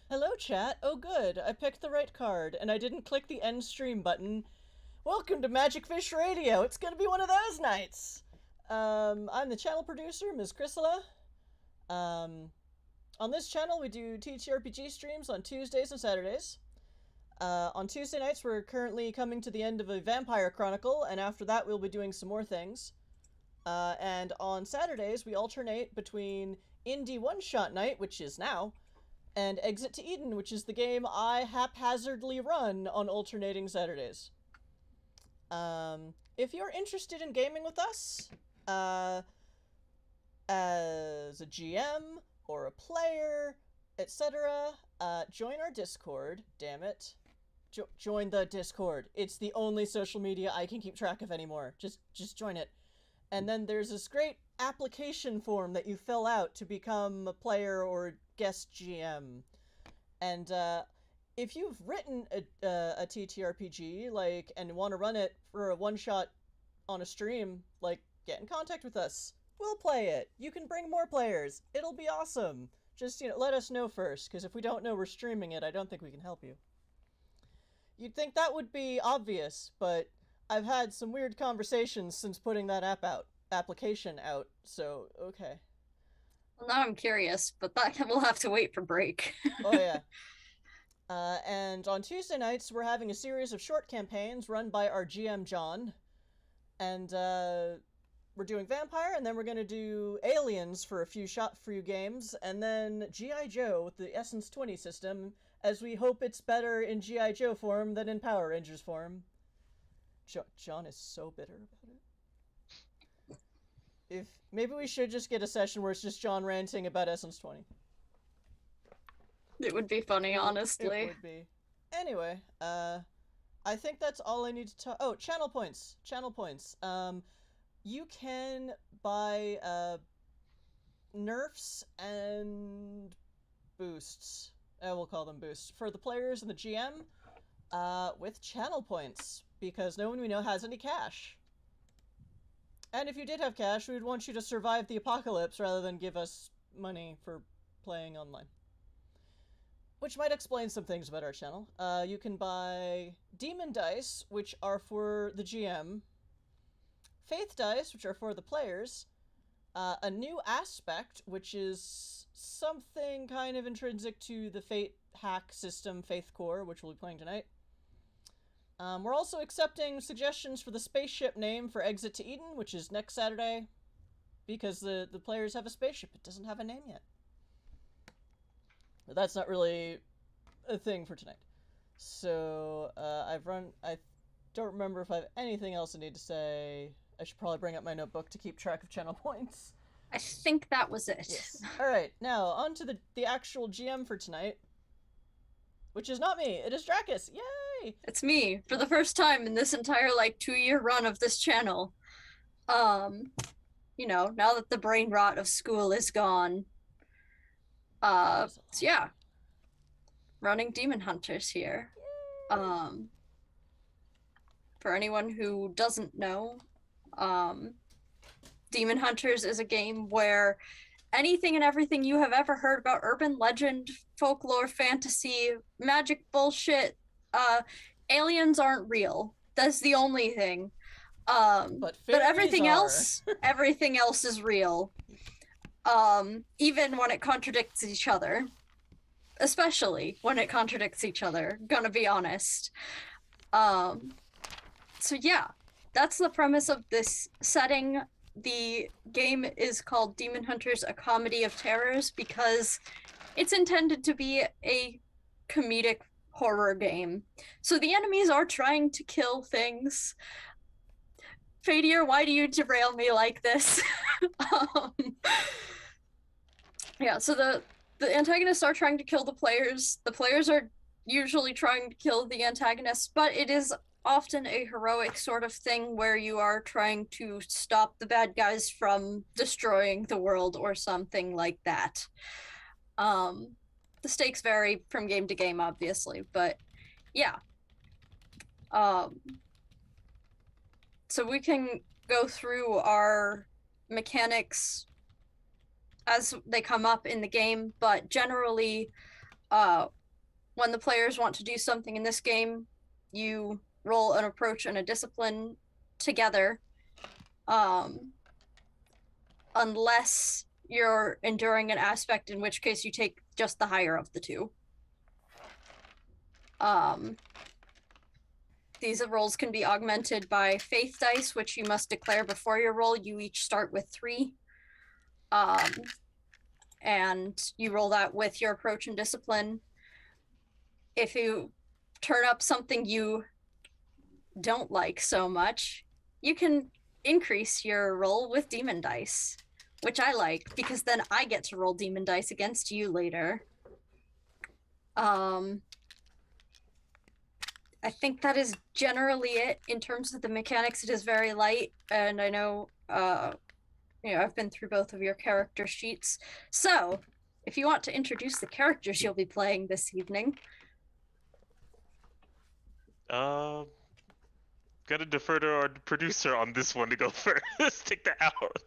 Hello, chat. Oh, good. I picked the right card, and I didn't click the end stream button. Welcome to Magic Fish Radio. It's gonna be one of those nights. I'm the channel producer, Ms. Chrysela. Um, on this channel, we do TTRPG streams on Tuesdays and Saturdays. On Tuesday nights, we're currently coming to the end of a Vampire Chronicle, and after that, we'll be doing some more things. And on Saturdays, we alternate between Indie One Shot Night, which is now, and Exit to Eden, which is the game I haphazardly run on alternating Saturdays. If you're interested in gaming with us, as a GM or a player, etc., join our Discord. Damn it. Join the Discord. It's the only social media I can keep track of anymore. Just join it. And then there's this great application form that you fill out to become a player or guest GM. And if you've written a TTRPG, like, and want to run it for a one-shot on a stream, like, get in contact with us. We'll play it. You can bring more players. It'll be awesome. Just, let us know first, because if we don't know we're streaming it, I don't think we can help you. You'd think that would be obvious, but I've had some weird conversations since putting that application out, so okay. Well, now I'm curious, but that will have to wait for break. Oh yeah. And on Tuesday nights, we're having a series of short campaigns run by our GM John, and we're doing Vampire, and then we're gonna do Aliens for a few games, and then G.I. Joe with the Essence 20 system, as we hope it's better in G.I. Joe form than in Power Rangers form. John is so bitter about it. Maybe we should just get a session where it's just John ranting about Essence 20. It would be funny, honestly. It would be. Anyway, I think that's all I need to talk. Oh, channel points. Channel points. You can buy nerfs and boosts. We'll call them boosts for the players and the GM. With channel points, because no one we know has any cash. And if you did have cash, we would want you to survive the apocalypse rather than give us money for playing online. Which might explain some things about our channel. You can buy Demon Dice, which are for the GM, Faith Dice, which are for the players, a new aspect, which is something kind of intrinsic to the Fate hack system, Faith Core, which we'll be playing tonight. We're also accepting suggestions for the spaceship name for Exit to Eden, which is next Saturday, because the players have a spaceship. It doesn't have a name yet. But that's not really a thing for tonight. So, I don't remember if I have anything else I need to say. I should probably bring up my notebook to keep track of channel points. I think that was it. Yes. Alright, now, on to the actual GM for tonight. Which is not me, it is Dracus! Yay! It's me, for the first time in this entire, 2-year run of this channel. Now that the brain rot of school is gone. So yeah. Running Demon Hunters here. For anyone who doesn't know, Demon Hunters is a game where anything and everything you have ever heard about urban legend, folklore, fantasy, magic bullshit, aliens aren't real. That's the only thing. But everything else is real. Even when it contradicts each other. Especially when it contradicts each other, gonna be honest. So yeah, that's the premise of this setting. The game is called Demon Hunters: A Comedy of Terrors because it's intended to be a comedic horror game. So the enemies are trying to kill things. Fadier, why do you derail me like this? Yeah, so the antagonists are trying to kill the players. The players are usually trying to kill the antagonists, but it is often a heroic sort of thing where you are trying to stop the bad guys from destroying the world or something like that. The stakes vary from game to game, obviously, but yeah. So we can go through our mechanics as they come up in the game, but generally when the players want to do something in this game, you roll an approach and a discipline together. Unless you're enduring an aspect, in which case you take just the higher of the two. These rolls can be augmented by faith dice, which you must declare before your roll. You each start with 3. And you roll that with your approach and discipline. If you turn up something you don't like so much, you can increase your roll with demon dice, which I like, because then I get to roll demon dice against you later. I think that is generally it in terms of the mechanics. It is very light, and I know, I've been through both of your character sheets. So, if you want to introduce the characters you'll be playing this evening. Gotta defer to our producer on this one to go first. Take that out.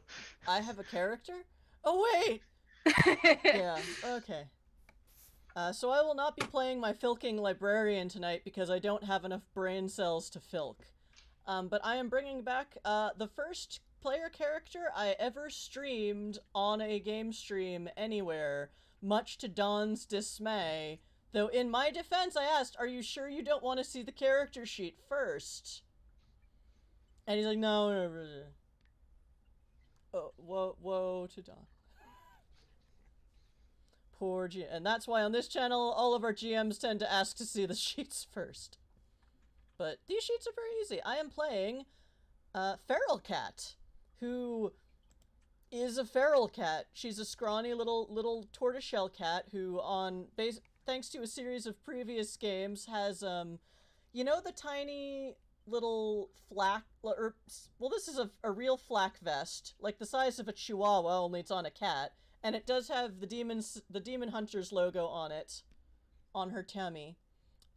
I have a character? Oh, wait! Yeah, okay. So I will not be playing my Filking Librarian tonight because I don't have enough brain cells to Filk. But I am bringing back the first player character I ever streamed on a game stream anywhere, much to Don's dismay. Though in my defense, I asked, "Are you sure you don't want to see the character sheet first?" And he's like, "No." Oh, woe to Don. Poor GM. And that's why on this channel, all of our GMs tend to ask to see the sheets first. But these sheets are very easy. I am playing Feral Cat, who is a feral cat. She's a scrawny little tortoiseshell cat who, thanks to a series of previous games, has you know, the tiny little flak, or well, this is a real flak vest, like the size of a chihuahua, only it's on a cat, and it does have the demon hunters logo on it, on her tummy,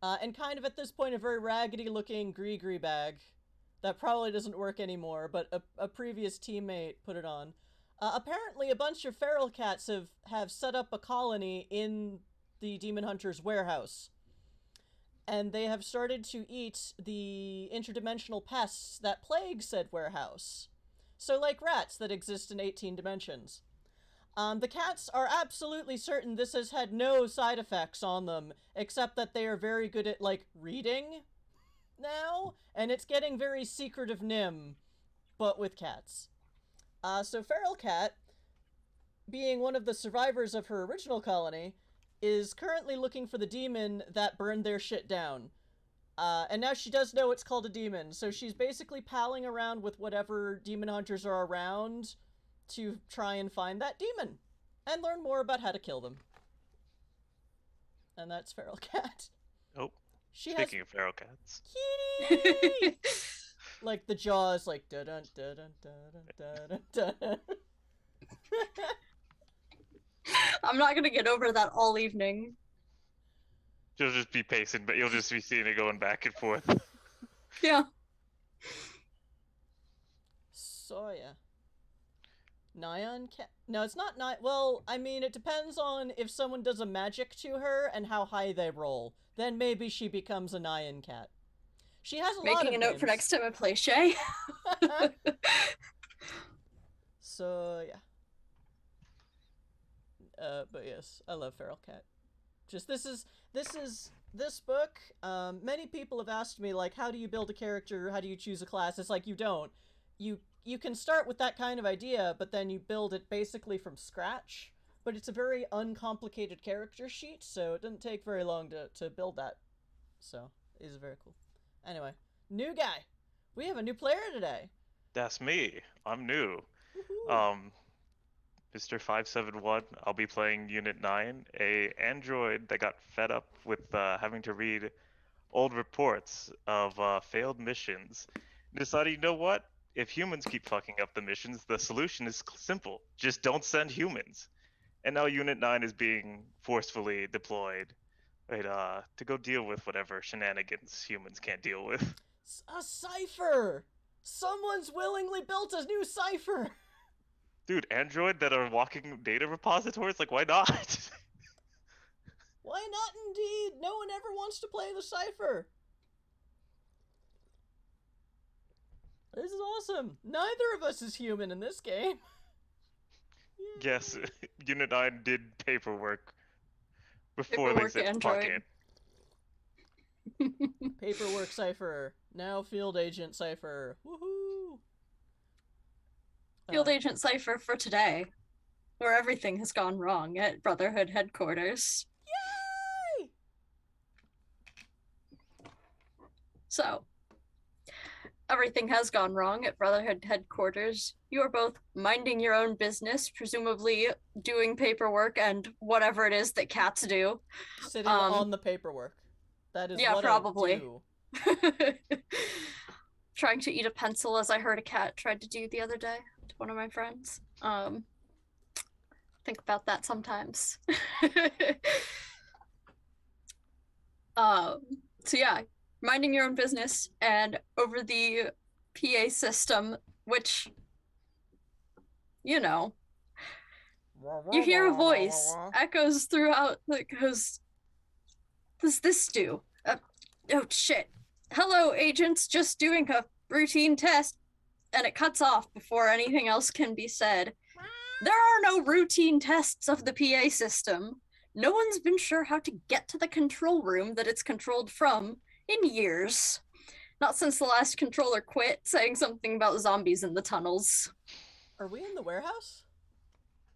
and kind of at this point a very raggedy looking Gree bag that probably doesn't work anymore, but a previous teammate put it on. Apparently a bunch of feral cats have set up a colony in the demon hunter's warehouse, and they have started to eat the interdimensional pests that plague said warehouse. So like rats that exist in 18 dimensions. The cats are absolutely certain this has had no side effects on them, except that they are very good at, like, reading now, and it's getting very Secret of Nim, but with cats. So Feral Cat, being one of the survivors of her original colony, is currently looking for the demon that burned their shit down. And now she does know it's called a demon, so she's basically palling around with whatever demon hunters are around to try and find that demon and learn more about how to kill them. And that's Feral Cat. Oh, Speaking of feral cats. Kitty! Like the jaws, like da dun da dun da dun da dun. I'm not gonna get over that all evening. You'll just be pacing, but you'll just be seeing it going back and forth. Yeah. So yeah. Nyan cat? No, it's not well, I mean, it depends on if someone does a magic to her and how high they roll. Then maybe she becomes a Nyan cat. She has a lot of Making a note names. for next time I play Shay. So yeah. But yes, I love Feral Cat. Just this book, many people have asked me, like, how do you build a character, how do you choose a class? It's like, you don't. You can start with that kind of idea, but then you build it basically from scratch. But it's a very uncomplicated character sheet, so it doesn't take very long to build that. So, it is very cool. Anyway, new guy. We have a new player today. That's me. I'm new. Woohoo. Mr. 571, I'll be playing Unit 9, a android that got fed up with having to read old reports of failed missions. Decided, you know what? If humans keep fucking up the missions, the solution is simple. Just don't send humans. And now Unit 9 is being forcefully deployed to go deal with whatever shenanigans humans can't deal with. A cipher! Someone's willingly built a new cipher! Dude, Android that are walking data repositories? Like, why not? Why not indeed? No one ever wants to play the Cypher. This is awesome. Neither of us is human in this game. Yes, Unit 9 did paperwork before Paperwork they said android. fuck it. Paperwork Cypher. Now Field Agent Cypher. Woohoo! Field Agent Cypher for today, where everything has gone wrong at Brotherhood headquarters. Yay! So, everything has gone wrong at Brotherhood headquarters. You are both minding your own business, presumably doing paperwork and whatever it is that cats do. Sitting on the paperwork. That is yeah, what probably. I do. Trying to eat a pencil, as I heard a cat tried to do the other day to one of my friends. Think about that sometimes. So yeah, minding your own business, and over the PA system, which, you know, you hear a voice echoes throughout that goes, "Does this do? Oh shit. Hello, agents, just doing a routine test." And it cuts off before anything else can be said. There are no routine tests of the PA system. No one's been sure how to get to the control room that it's controlled from in years. Not since the last controller quit, saying something about zombies in the tunnels. Are we in the warehouse?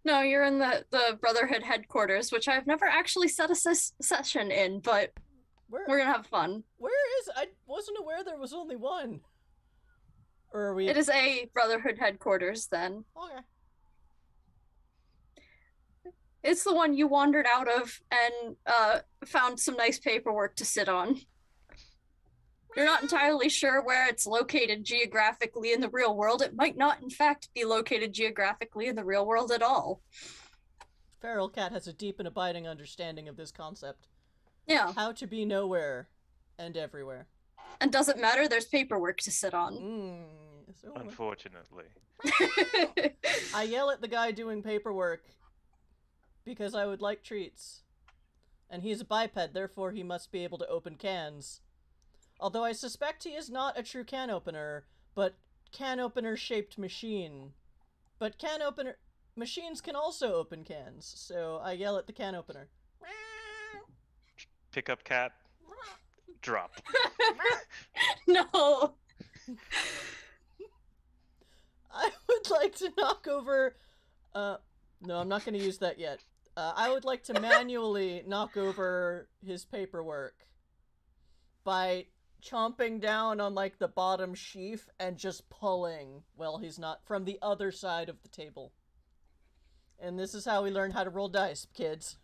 No, you're in the Brotherhood headquarters, which I've never actually set a session in, but we're gonna have fun. Where is... I wasn't aware there was only one. Or are we... It is a Brotherhood headquarters, then. Okay. It's the one you wandered out of and found some nice paperwork to sit on. You're not entirely sure where it's located geographically in the real world. It might not, in fact, be located geographically in the real world at all. Feral Cat has a deep and abiding understanding of this concept. Yeah. How to be nowhere and everywhere. And doesn't matter, there's paperwork to sit on. So Unfortunately. I yell at the guy doing paperwork because I would like treats. And he's a biped, therefore he must be able to open cans. Although I suspect he is not a true can opener, but can opener shaped machine. But can opener machines can also open cans, so I yell at the can opener. Pick up cat. Drop. No. I would like to knock over... no, I'm not going to use that yet. I would like to manually knock over his paperwork by chomping down on, like, the bottom sheaf and just pulling while he's not from the other side of the table. And this is how we learn how to roll dice, kids.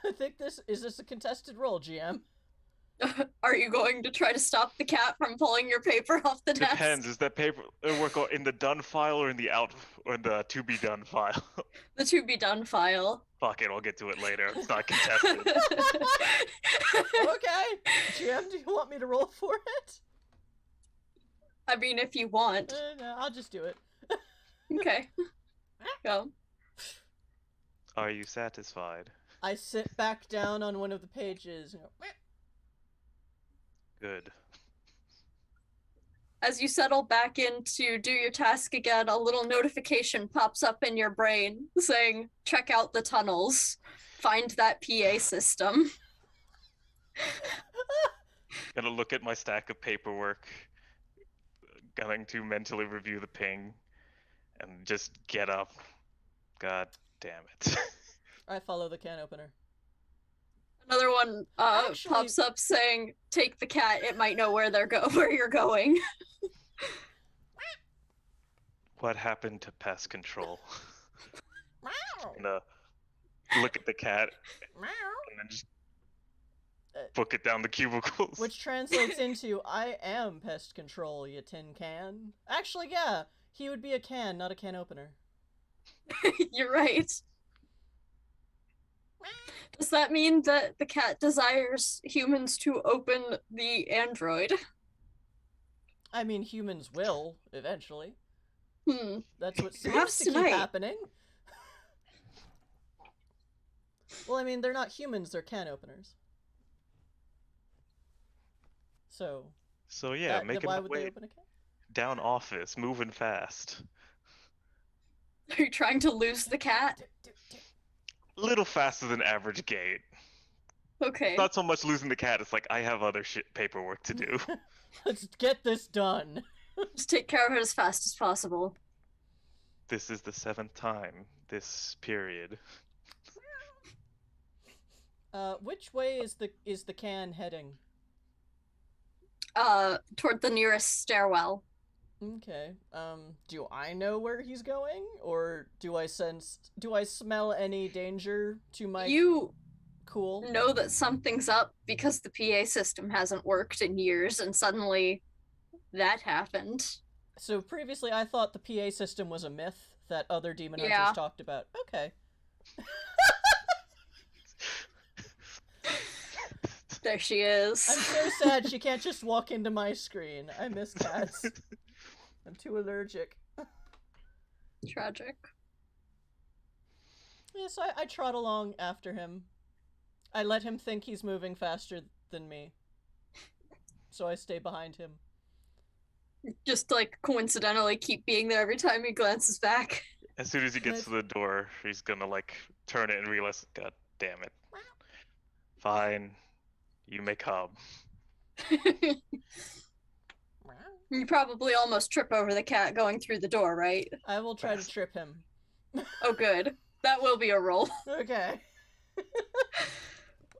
I think this is a contested roll, GM. Are you going to try to stop the cat from pulling your paper off the desk? Depends. Is that paper work in the done file or in the out or in the to be done file? The to be done file. Fuck it, I'll get to it later. It's not contested. Okay. GM, do you want me to roll for it? I mean, if you want. No, I'll just do it. Okay. Go. Are you satisfied? I sit back down on one of the pages and go, "Meh." Good. As you settle back in to do your task again, a little notification pops up in your brain saying, check out the tunnels. Find that PA system. Gonna look at my stack of paperwork. Going to mentally review the ping. And just get up. God damn it. I follow the can opener. Another one Actually- pops up saying, take the cat, it might know where where you're going. What happened to pest control? Meow. Gonna look at the cat Meow. and then just book it down the cubicles. Which translates into, I am pest control, you tin can. Actually, yeah, he would be a can, not a can opener. You're right. Does that mean that the cat desires humans to open the android? I mean, humans will, eventually. Hmm. That's what seems Perhaps to keep tonight. happening. Well, I mean, they're not humans, they're can openers. So, So yeah, making why my would they way open a can? down office, moving fast. Are you trying to lose the cat? A little faster than average gait. Okay. Not so much losing the cat, it's like I have other paperwork to do. Let's get this done. Just take care of it as fast as possible. This is the 7th time this period. Which way is the can heading? Toward the nearest stairwell. Okay. Do I know where he's going, or do I smell any danger to my You cool? know that something's up because the PA system hasn't worked in years, and suddenly that happened. So previously I thought the PA system was a myth that other demon hunters Yeah. talked about. Okay. There she is. I'm so sad she can't just walk into my screen. I miss cats. I'm too allergic. Tragic. Yes, I trot along after him. I let him think he's moving faster than me. So I stay behind him. Just like coincidentally keep being there every time he glances back. As soon as he gets to the door, he's gonna like turn it and realize, God damn it. Fine, you may come. You probably almost trip over the cat going through the door, right? I will try to trip him. Oh, good. That will be a roll. Okay.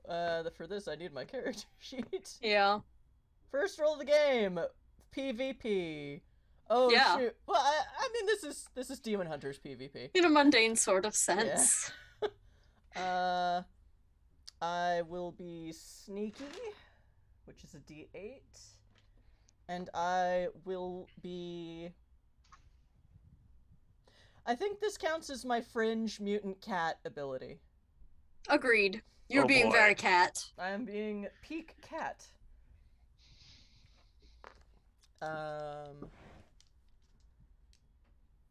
For this I need my character sheet. Yeah. First roll of the game, PvP. Oh Yeah. shoot. Well, I mean this is Demon Hunters PvP. In a mundane sort of sense. I will be sneaky, which is a D8, and I will be. I think this counts as my fringe mutant cat ability. Agreed. You're Oh, being boy. very cat. I am being peak cat.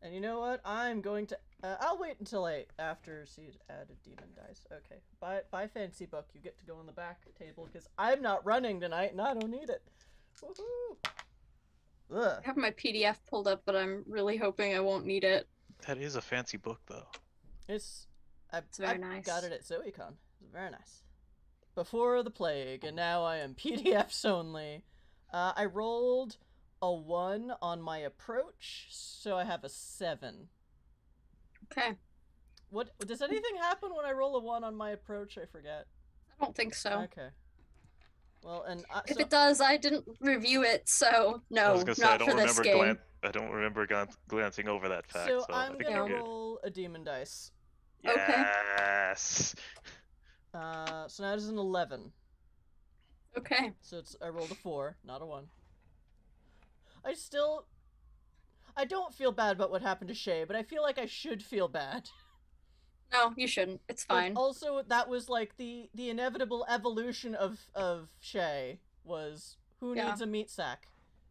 And you know what? I'm going to. I'll wait until after Seed added demon dice. Okay. Bye, fancy book. You get to go on the back table because I'm not running tonight and I don't need it. Woohoo! Ugh. I have my PDF pulled up, but I'm really hoping I won't need it. That is a fancy book, though. It's very I nice. got it at ZoeCon. It's very nice. Before the plague, and now I am PDFs only. I rolled a 1 on my approach, so I have a 7. Okay. What does anything happen when I roll a 1 on my approach? I forget. I don't think so. Okay. Well, and If so, it does, I didn't review it, so I no, was gonna say, not for this game. I don't remember glancing over that fact, so so I I'm think gonna you're good. roll a demon dice. Okay. Yes! So now it is an 11. Okay. So I rolled a 4, not a 1. I don't feel bad about what happened to Shay, but I feel like I should feel bad. No, you shouldn't. It's But fine. also, that was like the inevitable evolution of Shay was who Yeah. needs a meat sack.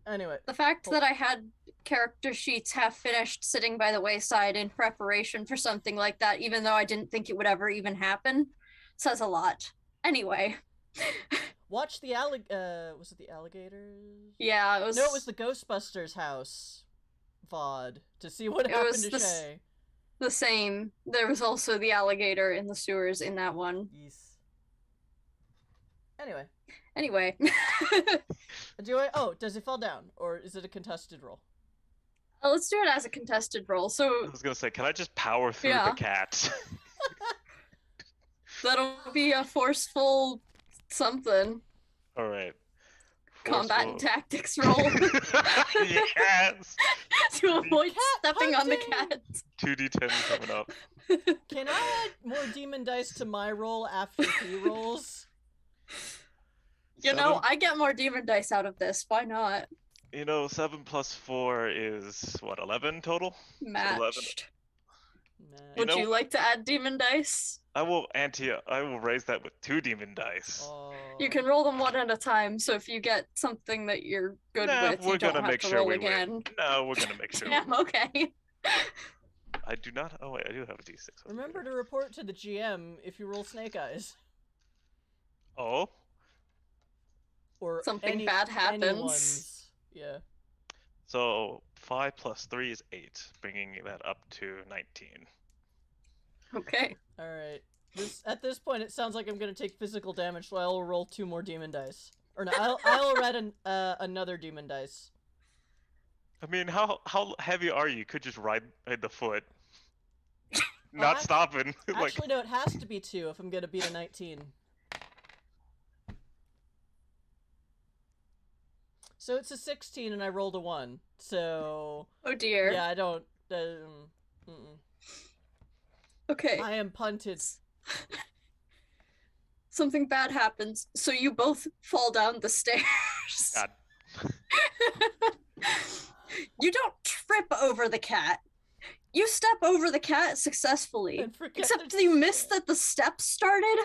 Anyway, The fact that I had character sheets half finished sitting by the wayside in preparation for something like that, even though I didn't think it would ever even happen, says a lot. Anyway. watch the was it the alligators? Yeah, it was. No, it was the Ghostbusters house VOD to see what It happened was to the Shay. the same. There was also the alligator in the sewers in that one. Yes. Anyway, Anyway. does it fall down or is it a contested roll? Let's do it as a contested roll. I So was gonna say, can I just power through Yeah. the cat? that'll be a forceful something. Alright. Combat and Forceful- tactics roll Yes! to avoid Cat stepping on the hunting! cat. 2d10 coming up. Can I add more demon dice to my roll after he rolls? You know, Seven- I get more demon dice out of this. Why not? 7 plus 4 is, what, 11 total? Matched. Nah. Would know- you like to add demon dice? I will raise that with 2 demon dice. Oh. You can roll them one at a time, so if you get something that you're good Nah, with, we're you don't gonna have make to sure roll we again. win. No, we're gonna make sure. Damn, okay. I do not. Oh wait, I do have a D6. Remember to report to the GM if you roll snake eyes. Oh. Or Something bad happens. anyone's. Yeah. So 5 + 3 is 8, bringing that up to 19. Okay. All right. At this point, it sounds like I'm gonna take physical damage, so I'll roll 2 more demon dice. Or no, I'll add another demon dice. I mean, how heavy are you? You could just ride the foot, not ac- stopping. Like, Actually, no, it has to be 2 if I'm gonna beat a 19. So it's a 16 and I rolled a 1. So Oh dear. yeah, I don't. Mm-mm. Okay. I am punted. Something bad happens, so you both fall down the stairs. God. You don't trip over the cat. You step over the cat successfully. And forget Except to you missed that the steps started.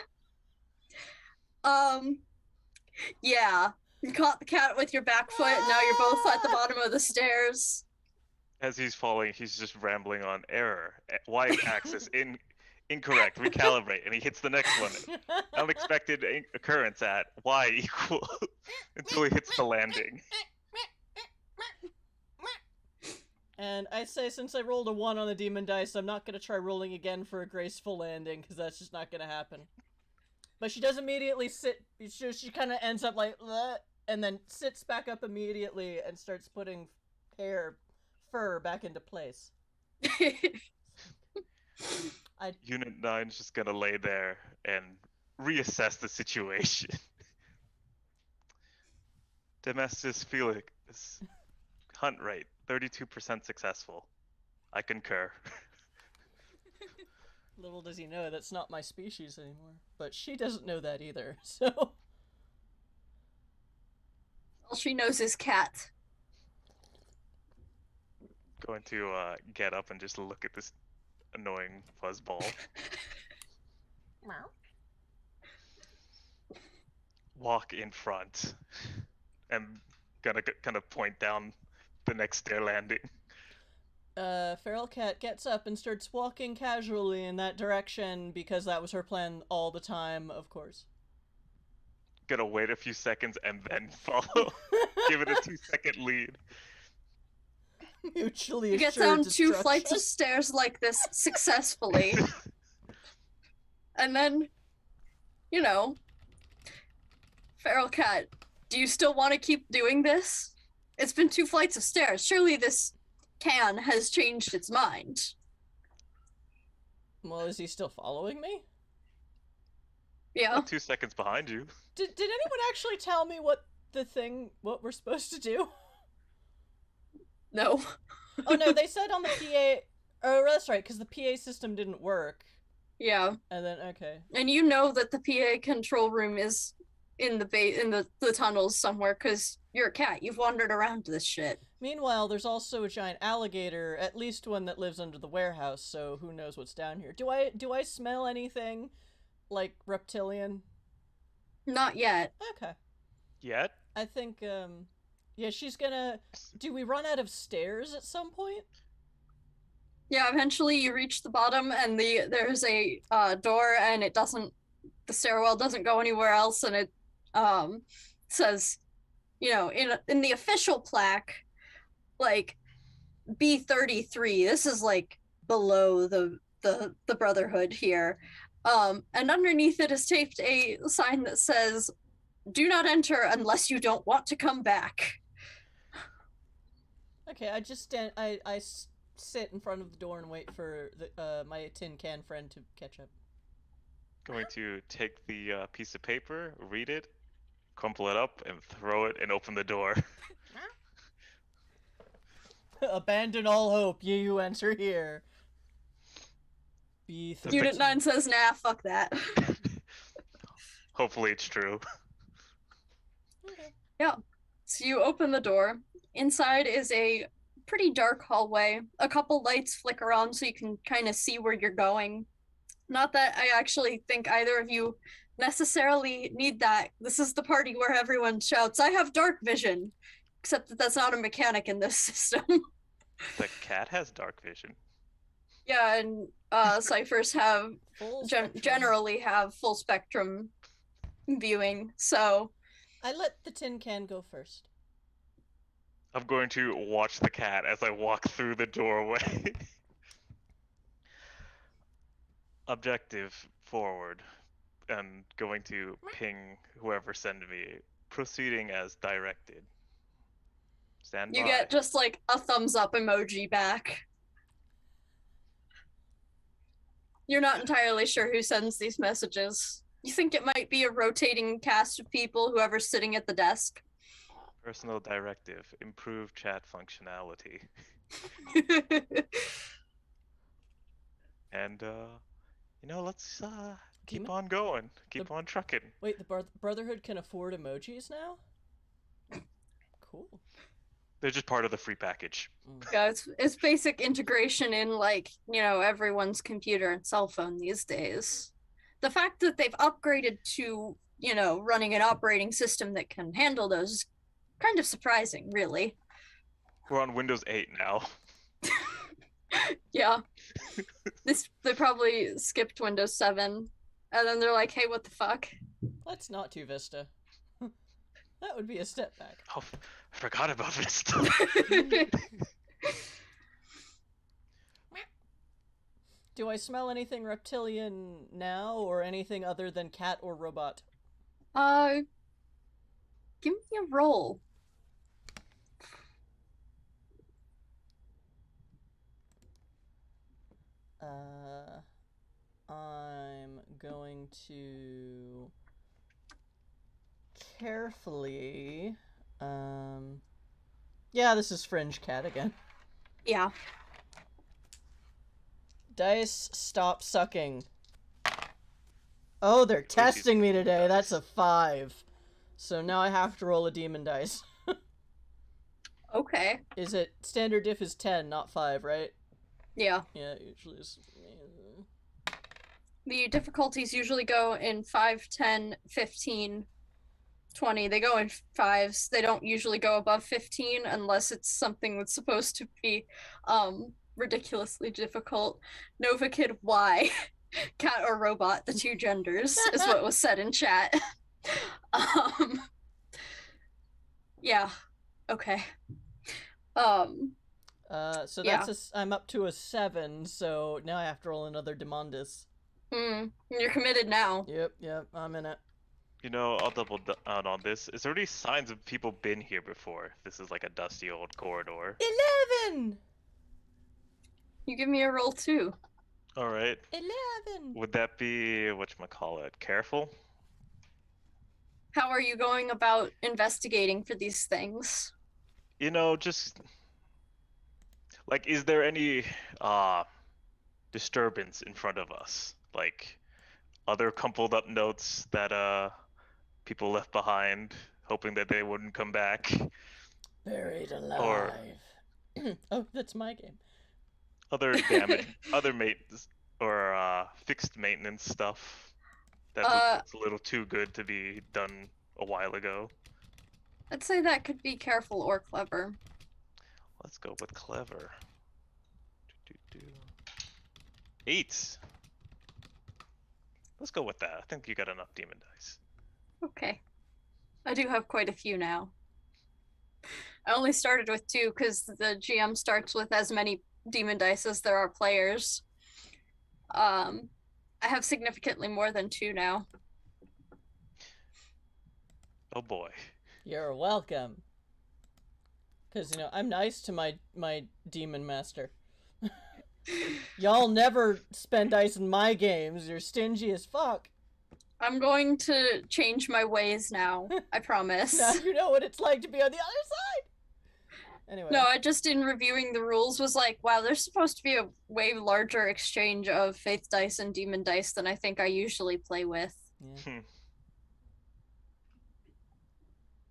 Yeah. You caught the cat with your back foot, and now you're both at the bottom of the stairs. As he's falling, he's just rambling on error. Y-axis incorrect. Recalibrate, and he hits the next one. Unexpected occurrence at Y equal until he hits the landing. And I say, since I rolled a 1 on the demon dice, I'm not gonna try rolling again for a graceful landing, because that's just not gonna happen. But she does immediately sit. She kind of ends up like, bleh, and then sits back up immediately and starts putting fur back into place. Unit 9's just gonna lay there and reassess the situation. Domestus Felix, hunt rate 32% successful. I concur. Little does he know that's not my species anymore. But she doesn't know that either, so... All she knows is cat. Going to get up and just look at this annoying fuzzball. Walk in front. And gonna kind of point down the next stair landing. Feral Cat gets up and starts walking casually in that direction because that was her plan all the time, of course. Gonna wait a few seconds and then follow. Give it a 2-second lead. Mutually You get assured down 2 destruction. flights of stairs like this successfully. And then, you know, Feral Cat, do you still want to keep doing this? It's been 2 flights of stairs. Surely this can has changed its mind. Well, is he still following me? Yeah. 2 seconds behind you. Did anyone actually tell me what we're supposed to do? No. Oh no, they said on the PA. Oh, that's right, because the PA system didn't work. Yeah. And then okay. And you know that the PA control room is in the tunnels somewhere because you're a cat. You've wandered around this shit. Meanwhile, there's also a giant alligator, at least one that lives under the warehouse, so who knows what's down here. Do I smell anything like reptilian? Not yet. Okay. Yet? I think yeah, she's gonna... Do we run out of stairs at some point? Yeah, eventually you reach the bottom and there's a door and the stairwell doesn't go anywhere else, and it says, you know, in the official plaque, like B33. This is like below the Brotherhood here. And underneath it is taped a sign that says, "Do not enter unless you don't want to come back." Okay, I just stand... I sit in front of the door and wait for my tin can friend to catch up. Going to take the piece of paper, read it, crumple it up, and throw it and open the door. Abandon all hope, you enter here. B13. Unit 9 says, "Nah, fuck that." Hopefully it's true. Okay. Yeah. So you open the door. Inside is a pretty dark hallway. A couple lights flicker on so you can kind of see where you're going. Not that I actually think either of you necessarily need that. This is the party where everyone shouts, "I have dark vision." Except that that's not a mechanic in this system. The cat has dark vision. Yeah, and ciphers have Full spectrum. generally have full spectrum viewing, so I let the tin can go first. I'm going to watch the cat as I walk through the doorway. Objective forward. And going to ping whoever sent me. Proceeding as directed. Stand you by. get just like a thumbs up emoji back. You're not entirely sure who sends these messages. You think it might be a rotating cast of people, whoever's sitting at the desk. Personal directive. Improve chat functionality. And let's keep Demon? on going. Keep on trucking. Wait, the Brotherhood can afford emojis now? Cool. They're just part of the free package. Yeah, it's basic integration in everyone's computer and cell phone these days. The fact that they've upgraded to running an operating system that can handle those is kind of surprising, really. We're on Windows 8 now. Yeah. They probably skipped Windows 7, and then they're like, hey, what the fuck? Let's not do Vista. That would be a step back. Oh, I forgot about Vista. Do I smell anything reptilian now, or anything other than cat or robot? Give me a roll. I'm going to carefully, yeah, this is Fringe Cat again. Yeah. Dice, stop sucking. Oh, they're testing me today. That's a 5. So now I have to roll a demon dice. Okay. Is it standard diff is 10, not 5, right? Yeah. Yeah, it usually is. The difficulties usually go in 5, 10, 15, 20. They go in 5s. They don't usually go above 15 unless it's something that's supposed to be ridiculously difficult. Nova Kid Y, cat or robot, the two genders, is what was said in chat. Yeah. Okay. So that's I'm up to a 7, so now I have to roll another Demandus. You're committed now. Yep, I'm in it. I'll double down on this. Is there any signs of people been here before? This is like a dusty old corridor. 11! You give me a roll too. Alright. 11! Would that be, whatchamacallit, careful? How are you going about investigating for these things? Just... Like, is there any, disturbance in front of us? Like, other crumpled up notes that, people left behind, hoping that they wouldn't come back? Buried alive. Oh, that's my game. Other damage, other maintenance, or, fixed maintenance stuff that's a little too good to be done a while ago. I'd say that could be careful or clever. Let's go with clever. 8. Let's go with that. I think you got enough demon dice. Okay. I do have quite a few now. I only started with 2 because the GM starts with as many demon dice as there are players. I have significantly more than 2 now. Oh boy. You're welcome. Because, I'm nice to my demon master. Y'all never spend dice in my games. You're stingy as fuck. I'm going to change my ways now. I promise. Now you know what it's like to be on the other side. Anyway. No, I just, in reviewing the rules, was like, wow, there's supposed to be a way larger exchange of faith dice and demon dice than I think I usually play with. Yeah.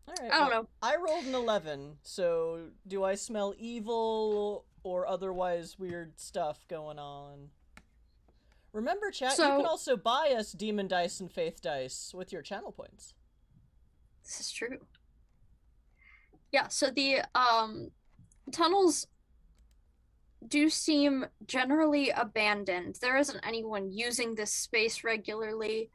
Alright, I don't know. I rolled an 11, so do I smell evil or otherwise weird stuff going on? Remember, chat, you can also buy us demon dice and faith dice with your channel points. This is true. Yeah, so the tunnels do seem generally abandoned. There isn't anyone using this space regularly.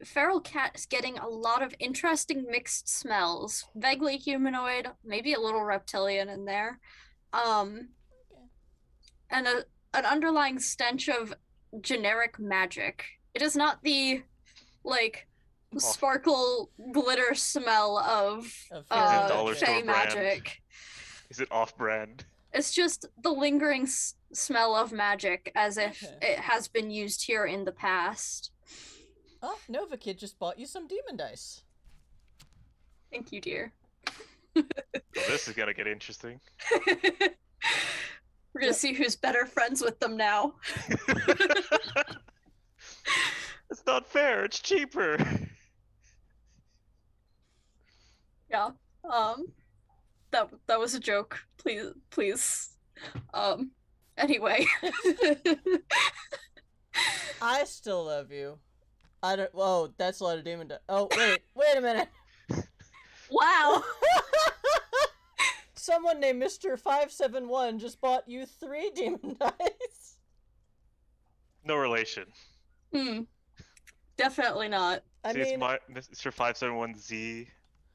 Feral cat is getting a lot of interesting mixed smells. Vaguely humanoid, maybe a little reptilian in there. And an underlying stench of generic magic. It is not the like sparkle glitter smell of Dollar store fey brand. magic. Is it off-brand? It's just the lingering smell of magic, as if it has been used here in the past. Oh, Nova Kid just bought you some demon dice. Thank you, dear. Well, this is gonna get interesting. We're gonna see who's better friends with them now. It's not fair. It's cheaper. Yeah. That was a joke. Please. Anyway. I still love you. I don't. Whoa, that's a lot of demon dice. Oh, wait a minute. Wow. Someone named Mr. 571 just bought you 3 demon dice. No relation. Definitely not. I See, mean, it's my Mr. 571Z.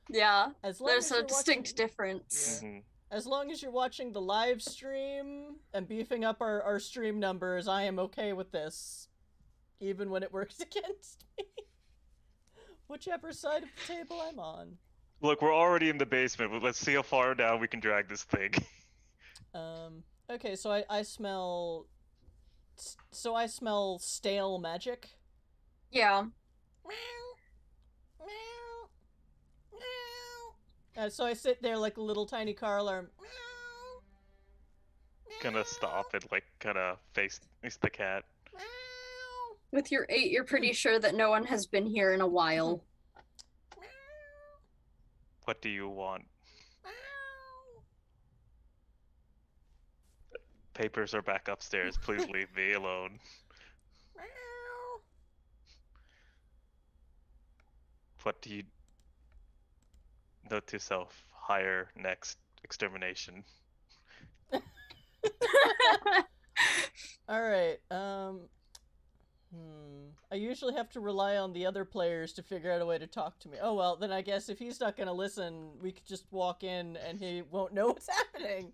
Yeah. as long There's as a you're distinct watching, difference. Mhm. as long as you're watching the live stream and beefing up our stream numbers, I am okay with this. Even when it works against me. Whichever side of the table I'm on. Look, we're already in the basement, but let's see how far down we can drag this thing. Okay, so I smell... So I smell stale magic. Yeah. So I sit there like a little tiny car alarm. Gonna stop and like kinda face the cat. With your 8, you're pretty sure that no one has been here in a while. What do you want? Papers are back upstairs. Please leave me alone. What do you... Note to self, hire next extermination. Alright, I usually have to rely on the other players to figure out a way to talk to me. Oh well, then I guess if he's not gonna listen, we could just walk in and he won't know what's happening.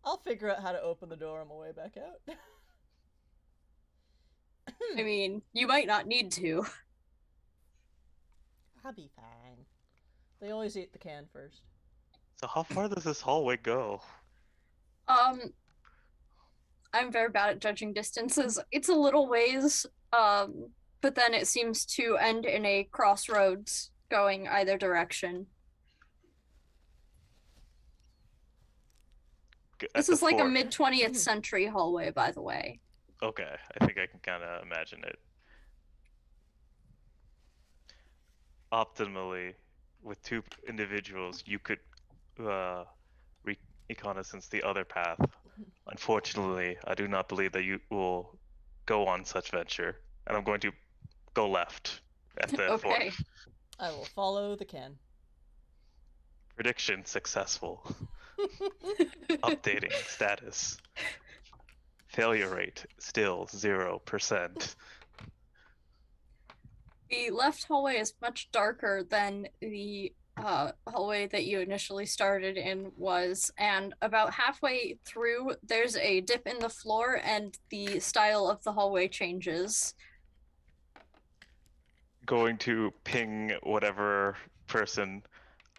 I'll figure out how to open the door on my way back out. I mean, you might not need to. I'll be fine. They always eat the can first. So how far does this hallway go? I'm very bad at judging distances. It's a little ways, but then it seems to end in a crossroads going either direction. This is like a mid-20th century hallway, by the way. Okay, I think I can kind of imagine it. Optimally, with 2 individuals, you could reconnaissance the other path. Unfortunately, I do not believe that you will go on such venture, and I'm going to go left at the Okay. fort. I will follow the can. Prediction successful. Updating status. Failure rate still 0%. The left hallway is much darker than the hallway that you initially started in was, and about halfway through, there's a dip in the floor, and the style of the hallway changes. Going to ping whatever person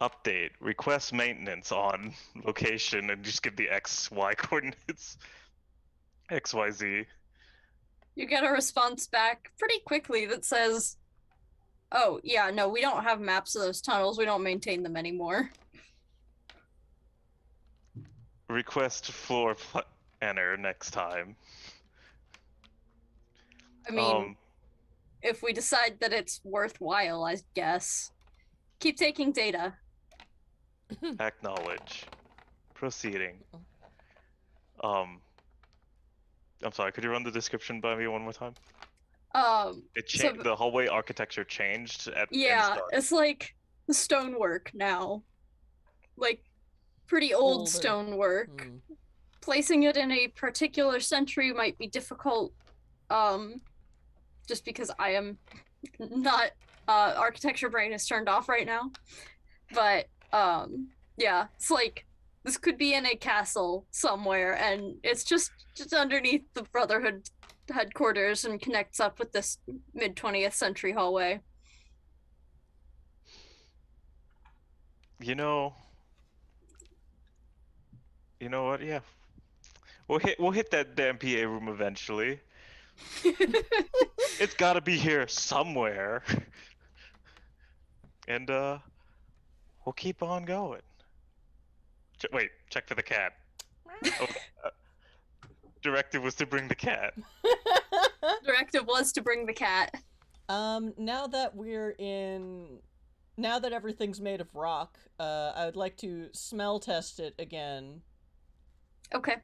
update, request maintenance on location, and just give the XY coordinates. XYZ. You get a response back pretty quickly that says, "Oh, yeah, no, we don't have maps of those tunnels. We don't maintain them anymore." Request floor planner next time. I mean, if we decide that it's worthwhile, I guess. Keep taking data. Acknowledge. Proceeding. I'm sorry, could you run the description by me one more time? It changed. So- The hallway architecture changed at Yeah, start. it's like the stonework now. like pretty old Older. stonework. Hmm. Placing it in a particular century might be difficult, just because I am not architecture brain is turned off right now. But yeah, it's like this could be in a castle somewhere, and it's just underneath the Brotherhood headquarters and connects up with this mid 20th century hallway. You know what? Yeah, we'll hit that damn PA room eventually. It's got to be here somewhere. And we'll keep on going. Wait, check for the cat. Oh, directive was to bring the cat. Directive was to bring the cat. Now that now that everything's made of rock, I would like to smell test it again. Okay.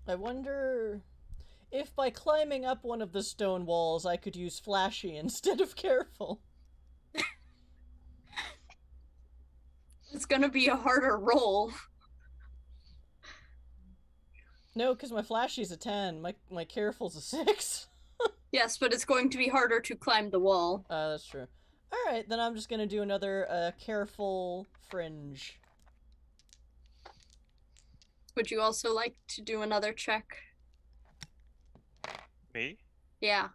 I wonder if by climbing up one of the stone walls I could use flashy instead of careful. It's gonna be a harder roll. No, because my flashy's a 10. My careful's a 6. Yes, but it's going to be harder to climb the wall. That's true. Alright, then I'm just gonna do another careful fringe. Would you also like to do another check? Me? Yeah.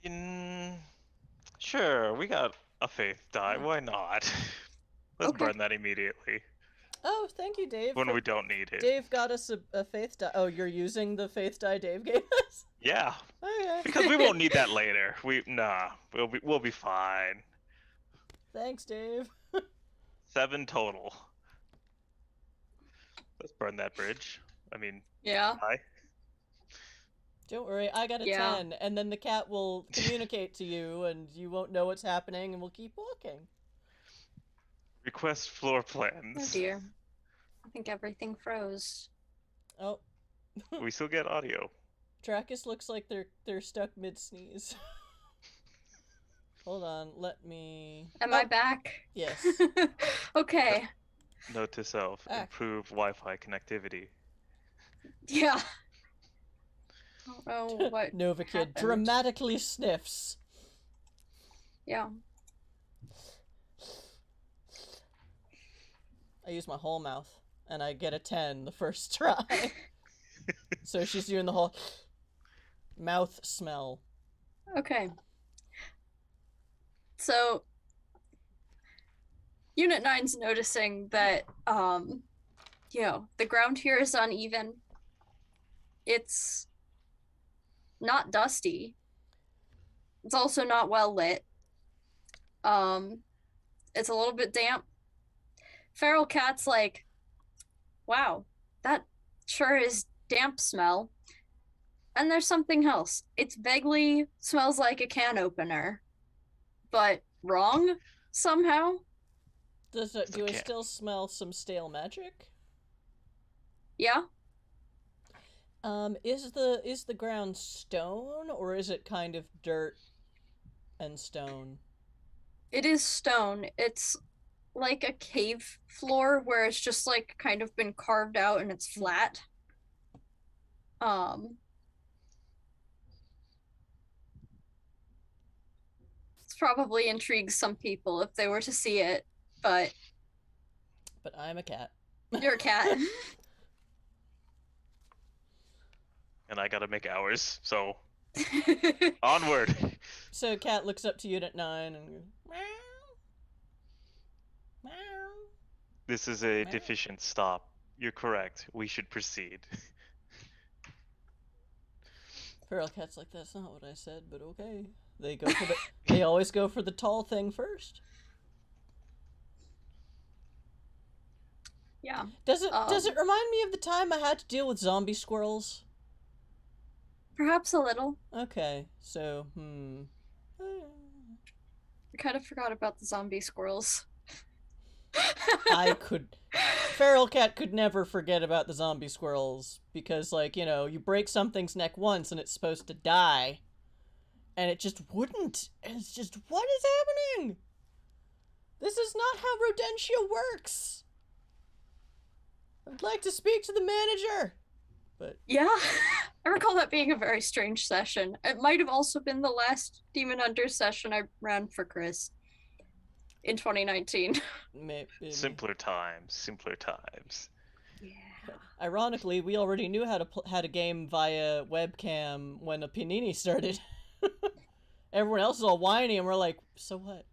10! Sure, we got a faith die. Why not? Let's Okay. burn that immediately Oh, thank you, Dave. when we don't need it. Dave got us a faith die. Oh, you're using the faith die Dave gave us? Yeah, Okay. because we won't need that later. We'll be fine. Thanks, Dave. 7 total. Let's burn that bridge. I mean, Yeah. hi. Don't worry, I got a Yeah. 10, and then the cat will communicate to you, and you won't know what's happening, and we'll keep walking. Request floor Oh plans. dear. I think everything froze. Oh, We still get audio. Dracus looks like they're stuck mid-sneeze. Hold on, let me... Am Oh, I back? Yes. Okay. Note to self: Ah. improve Wi-Fi connectivity. Yeah. I don't know what Nova Kid happened. dramatically sniffs. Yeah. I use my whole mouth, and I get a 10 the first try. So she's doing the whole mouth smell. Okay. So Unit 9's noticing that the ground here is uneven. It's not dusty. It's also not well lit. It's a little bit damp. Feral Cat's like, wow, that sure is damp smell. And there's something else. It vaguely smells like a can opener, but wrong somehow. Do I Okay. still smell some stale magic? Yeah. Is the ground stone, or is it kind of dirt and stone? It is stone. It's like a cave floor where it's just like kind of been carved out and it's flat. It's probably intrigues some people if they were to see it, but But I'm a cat. you're a cat. And I gotta make hours, so onward. So cat looks up to Unit 9 and goes, meow. Meow. This is a Wow. deficient stop. You're correct. We should proceed. Feral Cat's like, that's not what I said, but okay. They always go for the tall thing first. Yeah. Does it remind me of the time I had to deal with zombie squirrels? Perhaps a little. Okay, so, I kind of forgot about the zombie squirrels. Feral Cat could never forget about the zombie squirrels because, like, you break something's neck once and it's supposed to die, and it just wouldn't. And it's just, what is happening? This is not how Rodentia works. I'd like to speak to the manager. But Yeah, I recall that being a very strange session. It might have also been the last Demon Hunter session I ran for Chris in 2019. maybe. Simpler times. Yeah. Ironically, we already knew how to game via webcam when a Panini started. Everyone else is all whiny, and we're like, so what?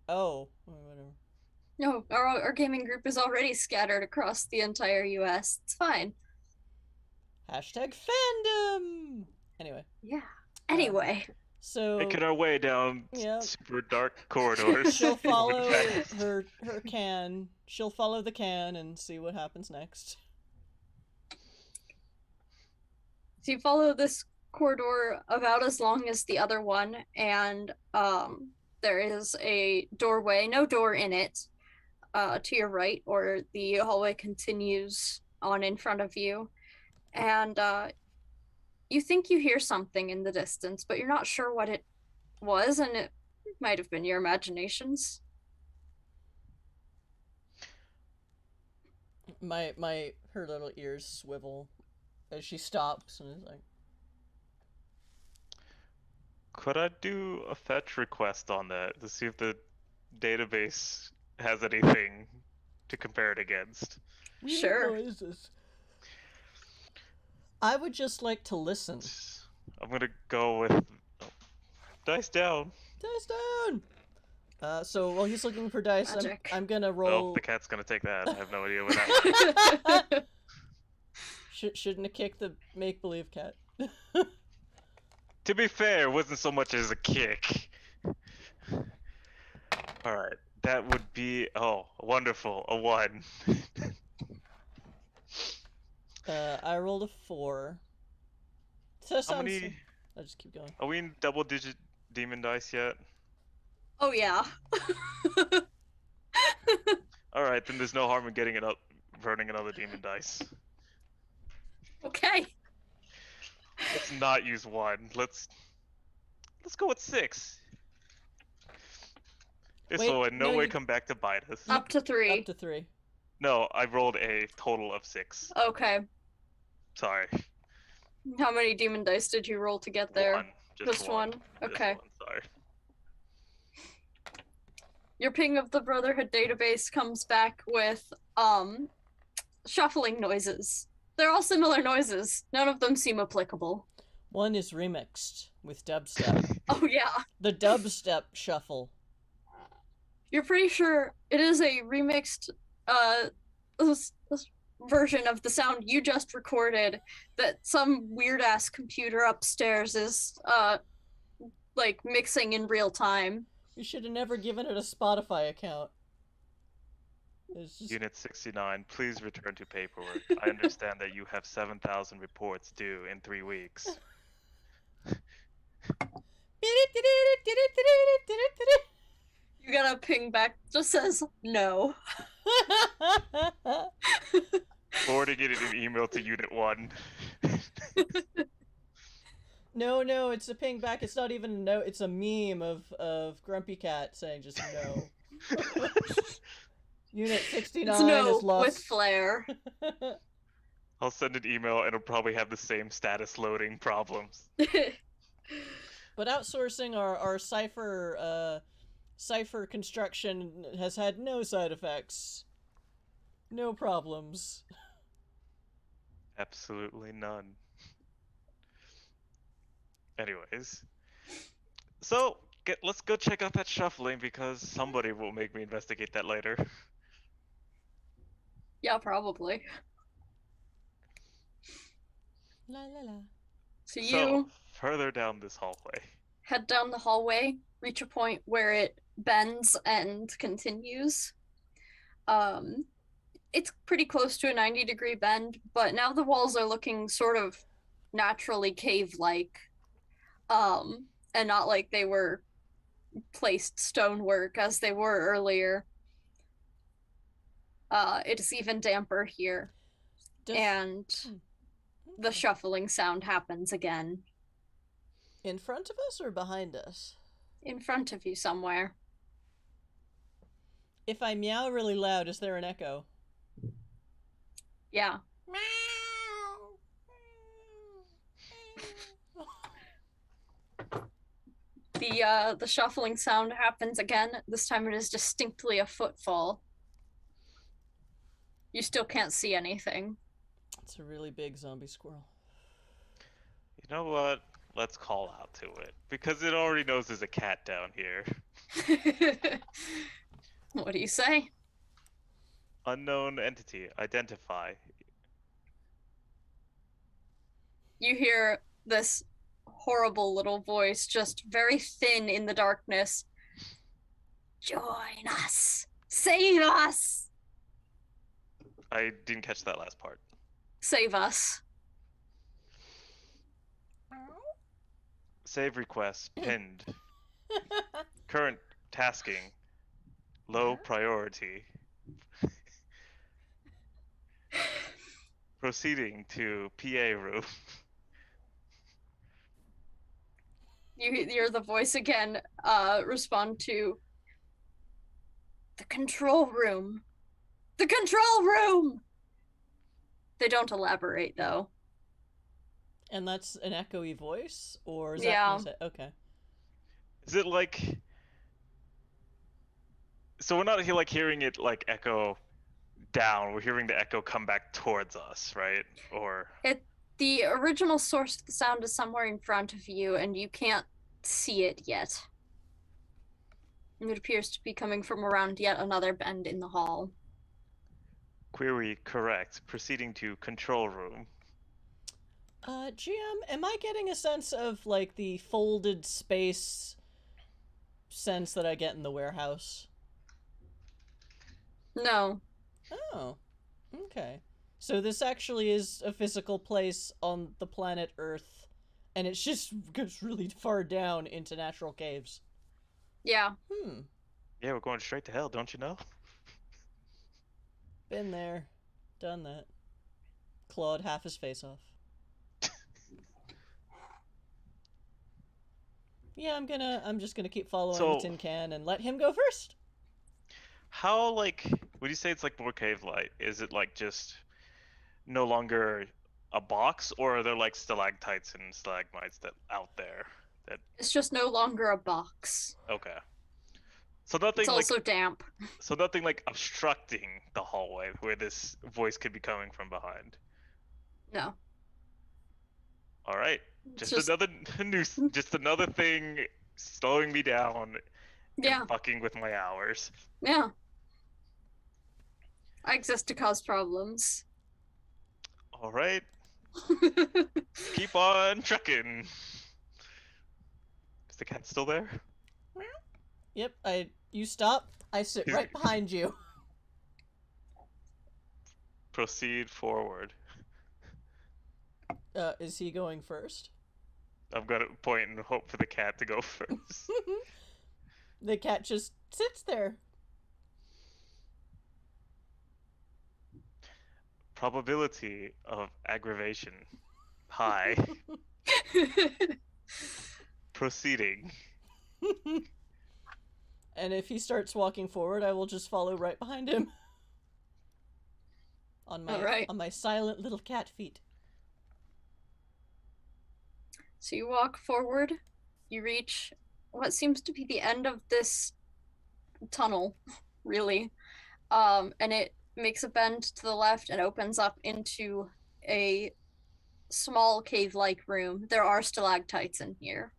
Oh, whatever. No, our gaming group is already scattered across the entire US. It's fine. Hashtag fandom. Anyway, Yeah. Anyway, so Making our way down Yep. super dark corridors. she'll follow Fast. her can. She'll follow the can and see what happens next. so you follow this corridor about as long as the other one, and there is a doorway, no door in it, to your right, or the hallway continues on in front of you, and you think you hear something in the distance, but you're not sure what it was, and it might have been your imaginations. Her little ears swivel as she stops and is like, Could I do a fetch request on that to see if the database has anything to compare it against? "We Sure. don't know noises." I would just like to listen. I'm gonna go with dice down. Dice down. So while he's looking for dice, Magic. I'm gonna Oh, roll. the cat's gonna take that. I have no idea what that. Shouldn't have kicked the make-believe cat. To be fair, it wasn't so much as a kick. All right, that would be wonderful, a 1. I rolled a 4. So How sounds. many? I'll just keep going. Are we in double-digit demon dice yet? Oh yeah. All right, then there's no harm in getting it up, burning another demon dice. Okay. Let's not use 1. Let's go with 6. This Wait, will in no no, way you- come back to bite us. Up to 3. Up to 3. No, I rolled a total of 6. Okay. Sorry. How many demon dice did you roll to get there? 1. Just one. Just Okay. 1, sorry. Your ping of the Brotherhood database comes back with shuffling noises. They're all similar noises. None of them seem applicable. One is remixed with dubstep. Oh yeah. The dubstep shuffle. You're pretty sure it is a remixed this version of the sound you just recorded that some weird ass computer upstairs is like mixing in real time. You should have never given it a Spotify account. It's just... Unit 69, please return to paperwork. I understand that you have 7,000 reports due in 3 weeks. You got a ping back just says no. Forwarding it in an email to Unit 1. No, it's a ping back. It's not even a note. It's a meme of Grumpy Cat saying just no. Unit 69 It's no is lost. with flair. I'll send an email and it'll probably have the same status loading problems. But outsourcing our cipher construction has had no side effects. No problems. Absolutely none. Anyways. So, let's go check out that shuffling because somebody will make me investigate that later. Yeah, probably. La la la. So you So, further down this hallway. head down the hallway, reach a point where it bends and continues. It's pretty close to a 90-degree bend, but now the walls are looking sort of naturally cave-like, and not like they were placed stonework as they were earlier. It is even damper here, Does- and the Okay. shuffling sound happens again In front of us or behind us? in front of you somewhere. If I meow really loud, is there an echo? Yeah. The shuffling sound happens again. This time it is distinctly a footfall. You still can't see anything. It's a really big zombie squirrel. You know what? Let's call out to it because it already knows there's a cat down here. What do you say? Unknown entity. Identify. You hear this horrible little voice, just very thin in the darkness. Join us! Save us! I didn't catch that last part. Save us. Save request pinned. Current tasking. Low priority. Proceeding to PA room. You hear the voice again respond to the control room. The control room! They don't elaborate, though. And that's an echoey voice? Or is Yeah. that... Okay. Is it like... So we're not like hearing it like echo down, we're hearing the echo come back towards us, right? Or... The original source of the sound is somewhere in front of you, and you can't see it yet. It appears to be coming from around yet another bend in the hall. Query correct. Proceeding to control room. GM, am I getting a sense of, like, the folded space sense that I get in the warehouse? No. Oh, okay. So this actually is a physical place on the planet Earth, and it just goes really far down into natural caves. Yeah. Yeah, we're going straight to hell, don't you know? Been there. Done that. Clawed half his face off. Yeah, I'm just gonna keep following the So- tin can and let him go first. How, like, would you say it's like more cave-like? Is it like just no longer a box, or are there like stalactites and stalagmites that out there? That It's just no longer a box. okay. So nothing It's like also damp. so nothing like obstructing the hallway where this voice could be coming from behind. No. All right, It's just another just another thing slowing me down and Yeah. fucking with my hours. Yeah. I exist to cause problems. All right, keep on trucking. Is the cat still there? Yep, you stop, I sit right behind you. Proceed forward. Is he going first? I'm gonna point and hope for the cat to go first. The cat just sits there. Probability of aggravation high. Proceeding. And if he starts walking forward, I will just follow right behind him. On my Alright. on my silent little cat feet. So you walk forward, you reach what seems to be the end of this tunnel, really. And it makes a bend to the left and opens up into a small cave-like room. There are stalactites in here.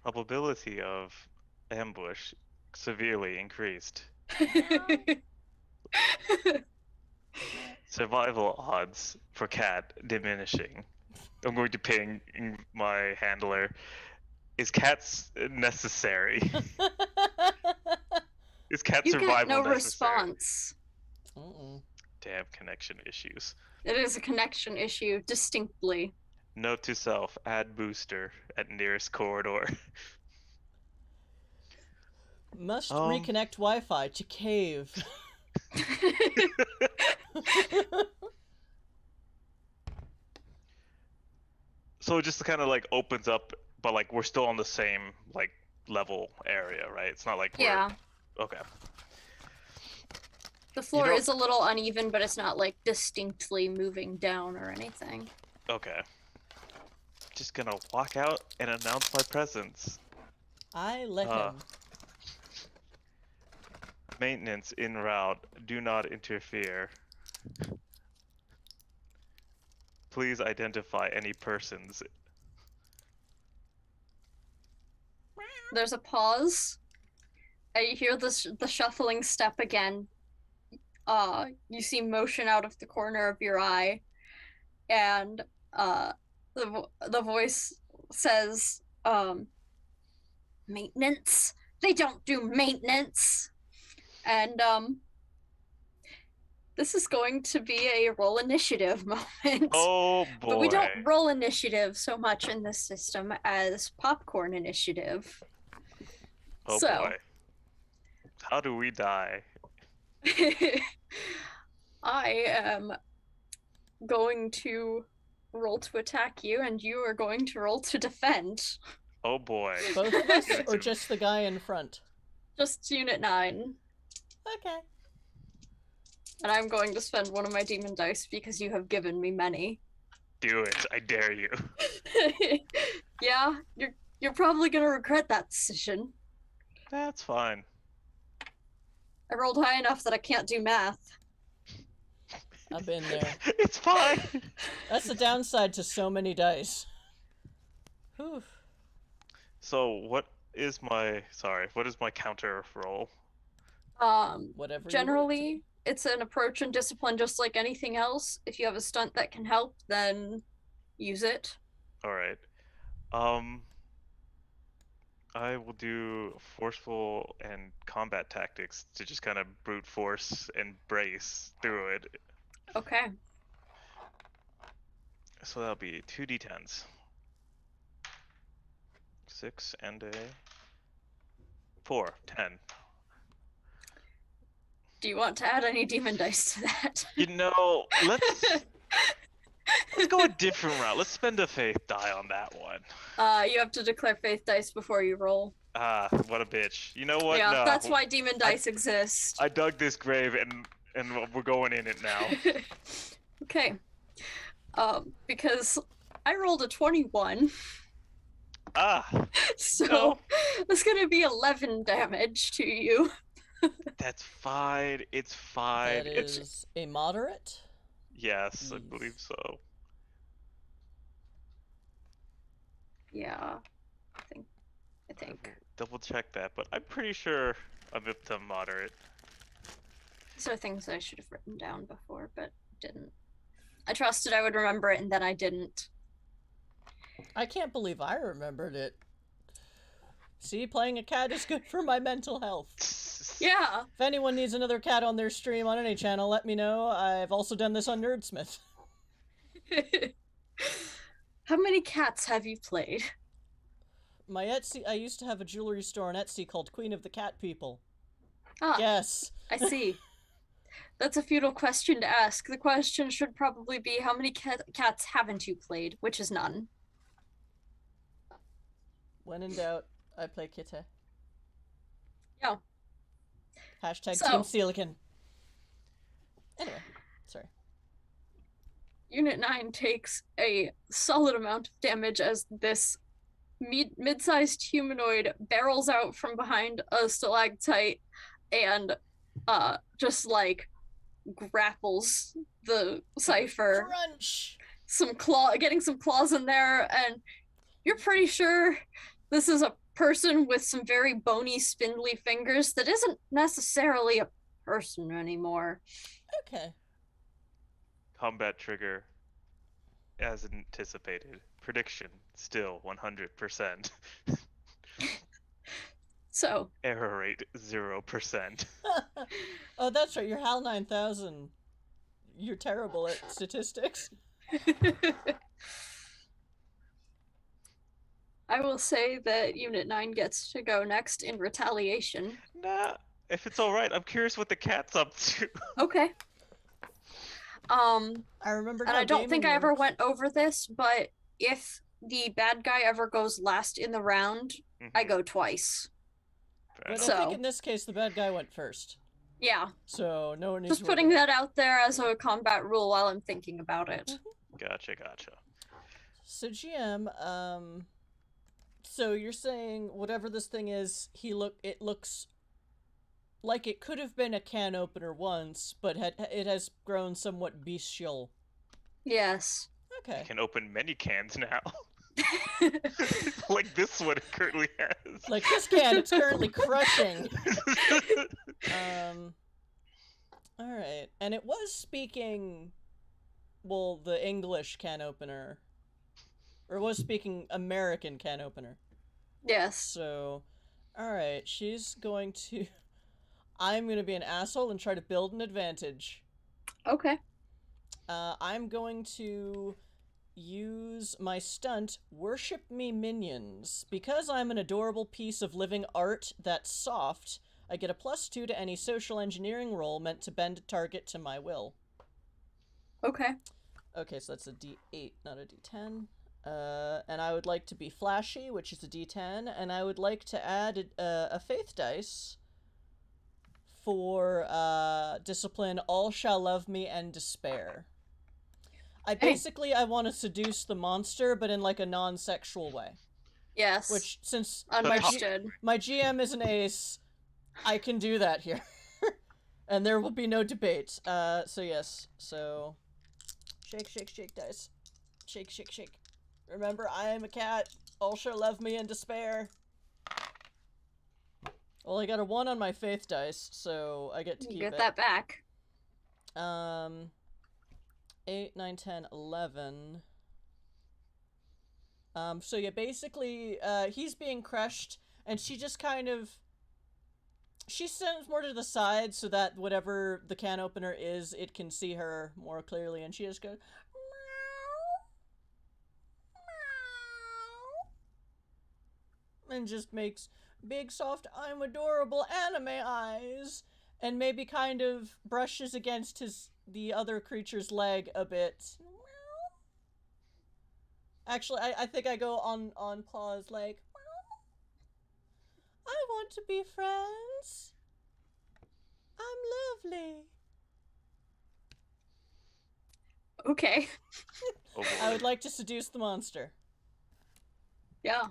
Probability of ambush severely increased. Survival odds for cat diminishing. I'm going to ping my handler. Is cats necessary? Is cat You survival get no necessary? response. Damn connection issues. It is a connection issue, distinctly. Note to self: add booster at nearest corridor. Must Um. reconnect Wi-Fi to cave. So it just kind of like opens up, but like we're still on the same like level area, right? It's not like we're Yeah. okay. The floor know- is a little uneven, but it's not like distinctly moving down or anything. Okay. Just gonna walk out and announce my presence. I let Uh. him. Maintenance en route. Do not interfere. Please identify any persons. There's a pause. And you hear the shuffling step again. You see motion out of the corner of your eye, and the voice says, "Maintenance? They don't do maintenance." And this is going to be a roll initiative moment. Oh boy. But we don't roll initiative so much in this system as popcorn initiative. Oh so. boy. How do we die? I am going to roll to attack you, and you are going to roll to defend. Oh boy. Both of us, Give it or to me. just the guy in front? Just Unit 9. Okay. And I'm going to spend one of my demon dice because you have given me many. Do it. I dare you. Yeah, you're probably gonna regret that decision. That's fine. I rolled high enough that I can't do math. I've been there. It's fine. That's the downside to so many dice. Whew. So what is my counter roll? Whatever. Generally, it's an approach and discipline just like anything else. If you have a stunt that can help, then use it. All right. I will do forceful and combat tactics to just kind of brute force and brace through it. Okay. So that'll be 2d10s. 6 and a 4, 10. Do you want to add any demon dice to that? You know, let's go a different route. Let's spend a faith die on that one. You have to declare faith dice before you roll. Ah, what a bitch. You know what? Yeah, No. that's why demon dice exist. I dug this grave and we're going in it now. Okay. Because I rolled a 21, Ah, so no. it's gonna be 11 damage to you. That's fine. It's fine. That is a moderate. Yes, I Jeez. believe so. Yeah, I think. Double check that, but I'm pretty sure I'm up to moderate. These are things I should have written down before, but didn't. I trusted I would remember it, and then I didn't. I can't believe I remembered it. See, playing a cat is good for my mental health. Yeah. If anyone needs another cat on their stream on any channel, let me know. I've also done this on Nerdsmith. How many cats have you played? My Etsy, I used to have a jewelry store on Etsy called Queen of the Cat People. Ah, Yes. I see. That's a futile question to ask. The question should probably be how many cats haven't you played, which is none. When in doubt, I play Kitty. Yeah. Hashtag So- Team Silicon. Anyway, sorry. Unit 9 takes a solid amount of damage as this mid-sized humanoid barrels out from behind a stalactite and just like grapples the cipher. Crunch! Getting some claws in there, and you're pretty sure this is a person with some very bony, spindly fingers that isn't necessarily a person anymore. Okay. Combat trigger, as anticipated. Prediction, still 100%. So, Error rate, 0%. Oh, that's right, you're HAL 9000. You're terrible at statistics. I will say that Unit 9 gets to go next in retaliation. Nah, if it's alright, I'm curious what the cat's up to. Okay. I remembered And how I don't think gaming I ever works. went over this, but if the bad guy ever goes last in the round, I Mhm, go twice. fair But enough. I think So- in this case, the bad guy went first. Yeah, So no one needs just to worry putting about that out there as a combat rule while I'm thinking about it. Gotcha. So GM, so you're saying whatever this thing is, it looks like it could have been a can opener once, but it has grown somewhat bestial. Yes. You Okay. can open many cans now. Like this one it currently has. Like this can, it's currently crushing. Alright. And it was speaking, well, the English can opener. Or it was speaking American can opener. Yes. So, alright, she's going to... I'm going to be an asshole and try to build an advantage. Okay. I'm going to use my stunt, Worship Me Minions. Because I'm an adorable piece of living art that's soft, I get a +2 to any social engineering roll meant to bend a target to my will. Okay. Okay, so that's a D8, not a D10. And I would like to be flashy, which is a D10, and I would like to add a faith dice for discipline. All shall love me and despair. I want to seduce the monster, but in like a non-sexual way. Yes. Which, since Understood. my GM is an ace, I can do that here. And there will be no debate. So yes. So, shake, shake, shake dice. Shake, shake, shake. Remember, I am a cat. All shall love me in despair. Well, I got a 1 on my faith dice, so I get to You keep get it. that back. 8, 9, 10, 11. So yeah, basically, he's being crushed, and she just kind of... She stands more to the side so that whatever the can opener is, it can see her more clearly, and she just goes... and just makes big, soft, I'm adorable anime eyes, and maybe kind of brushes against the other creature's leg a bit. Actually, I think I go on Claw's leg. I want to be friends. I'm lovely. Okay. Oh I boy. would like to seduce the monster Yeah.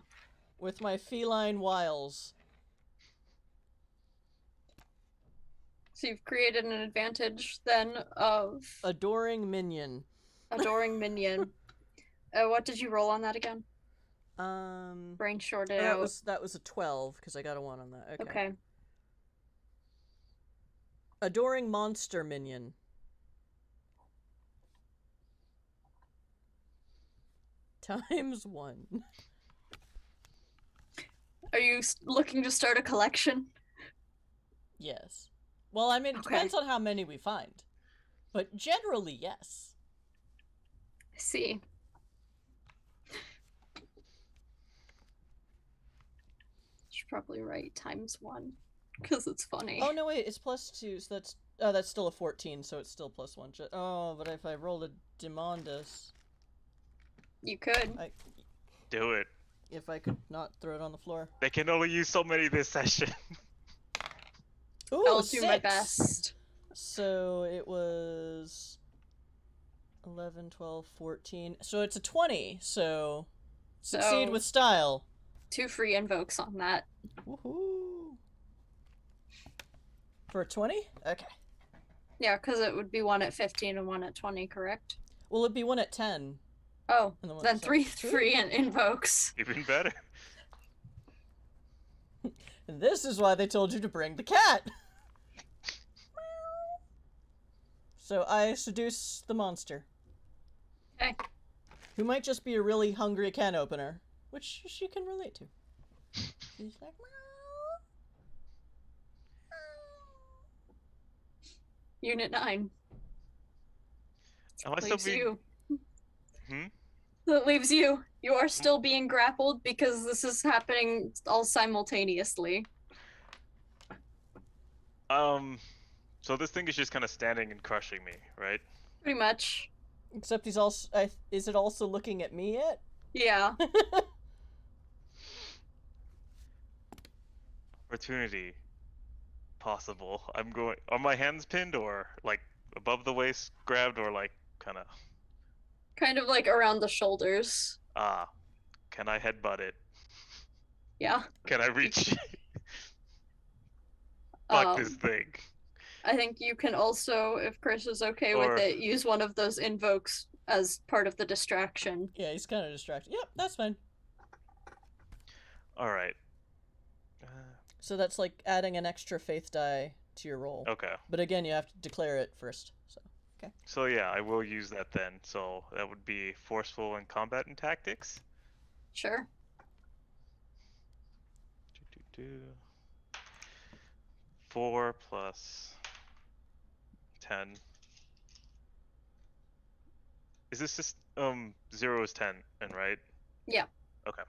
with my feline wiles. So you've created an advantage then of Adoring minion. adoring minion. What did you roll on that again? Brain shorted that out. was a 12 because I got a 1 on that. Okay. Okay. Adoring monster minion. Times 1. Are you looking to start a collection? Yes. Well, I mean, it Okay. depends on how many we find. But generally, yes. I see. Should probably write ×1 because it's funny. Oh, no, wait, it's +2, so that's still a 14, so it's still +1. Oh, but if I roll a Demondus, You could. Do it. if I could not throw it on the floor. They can only use so many this session. Ooh, I'll do my 6! best. So it was 11, 12, 14. So it's a 20, so succeed So- with style. 2 free invokes on that. Woohoo! For a 20? Okay. Yeah, because it would be 1 at 15 and 1 at 20, correct? Will it be 1 at 10? Oh, And one then at 3 7? free and invokes. Even better. And this is why they told you to bring the cat! So I seduce the monster. Okay. Who might just be a really hungry can opener, which she can relate to. She's like, Unit 9. Am I still Leaves being... you. Hmm? That leaves you. You are still being grappled because this is happening all simultaneously. So this thing is just kind of standing and crushing me, right? Pretty much. Except he's also. Is it also looking at me yet? Yeah. Opportunity. Possible. I'm going. Are my hands pinned or like above the waist grabbed or like kind of? Kind of like around the shoulders. Can I headbutt it? Yeah. Can I reach? Fuck this thing. I think you can also, if Chris is okay with Or- it, use one of those invokes as part of the distraction. Yeah, he's kind of distracted. Yep, that's fine. All right. So that's like adding an extra faith die to your roll. Okay. But again, you have to declare it first. So So yeah, I will use that then. So that would be forceful in combat and tactics. Sure. Do. 4 plus 10. Is this just 0 is 10, and right? Yeah. Okay.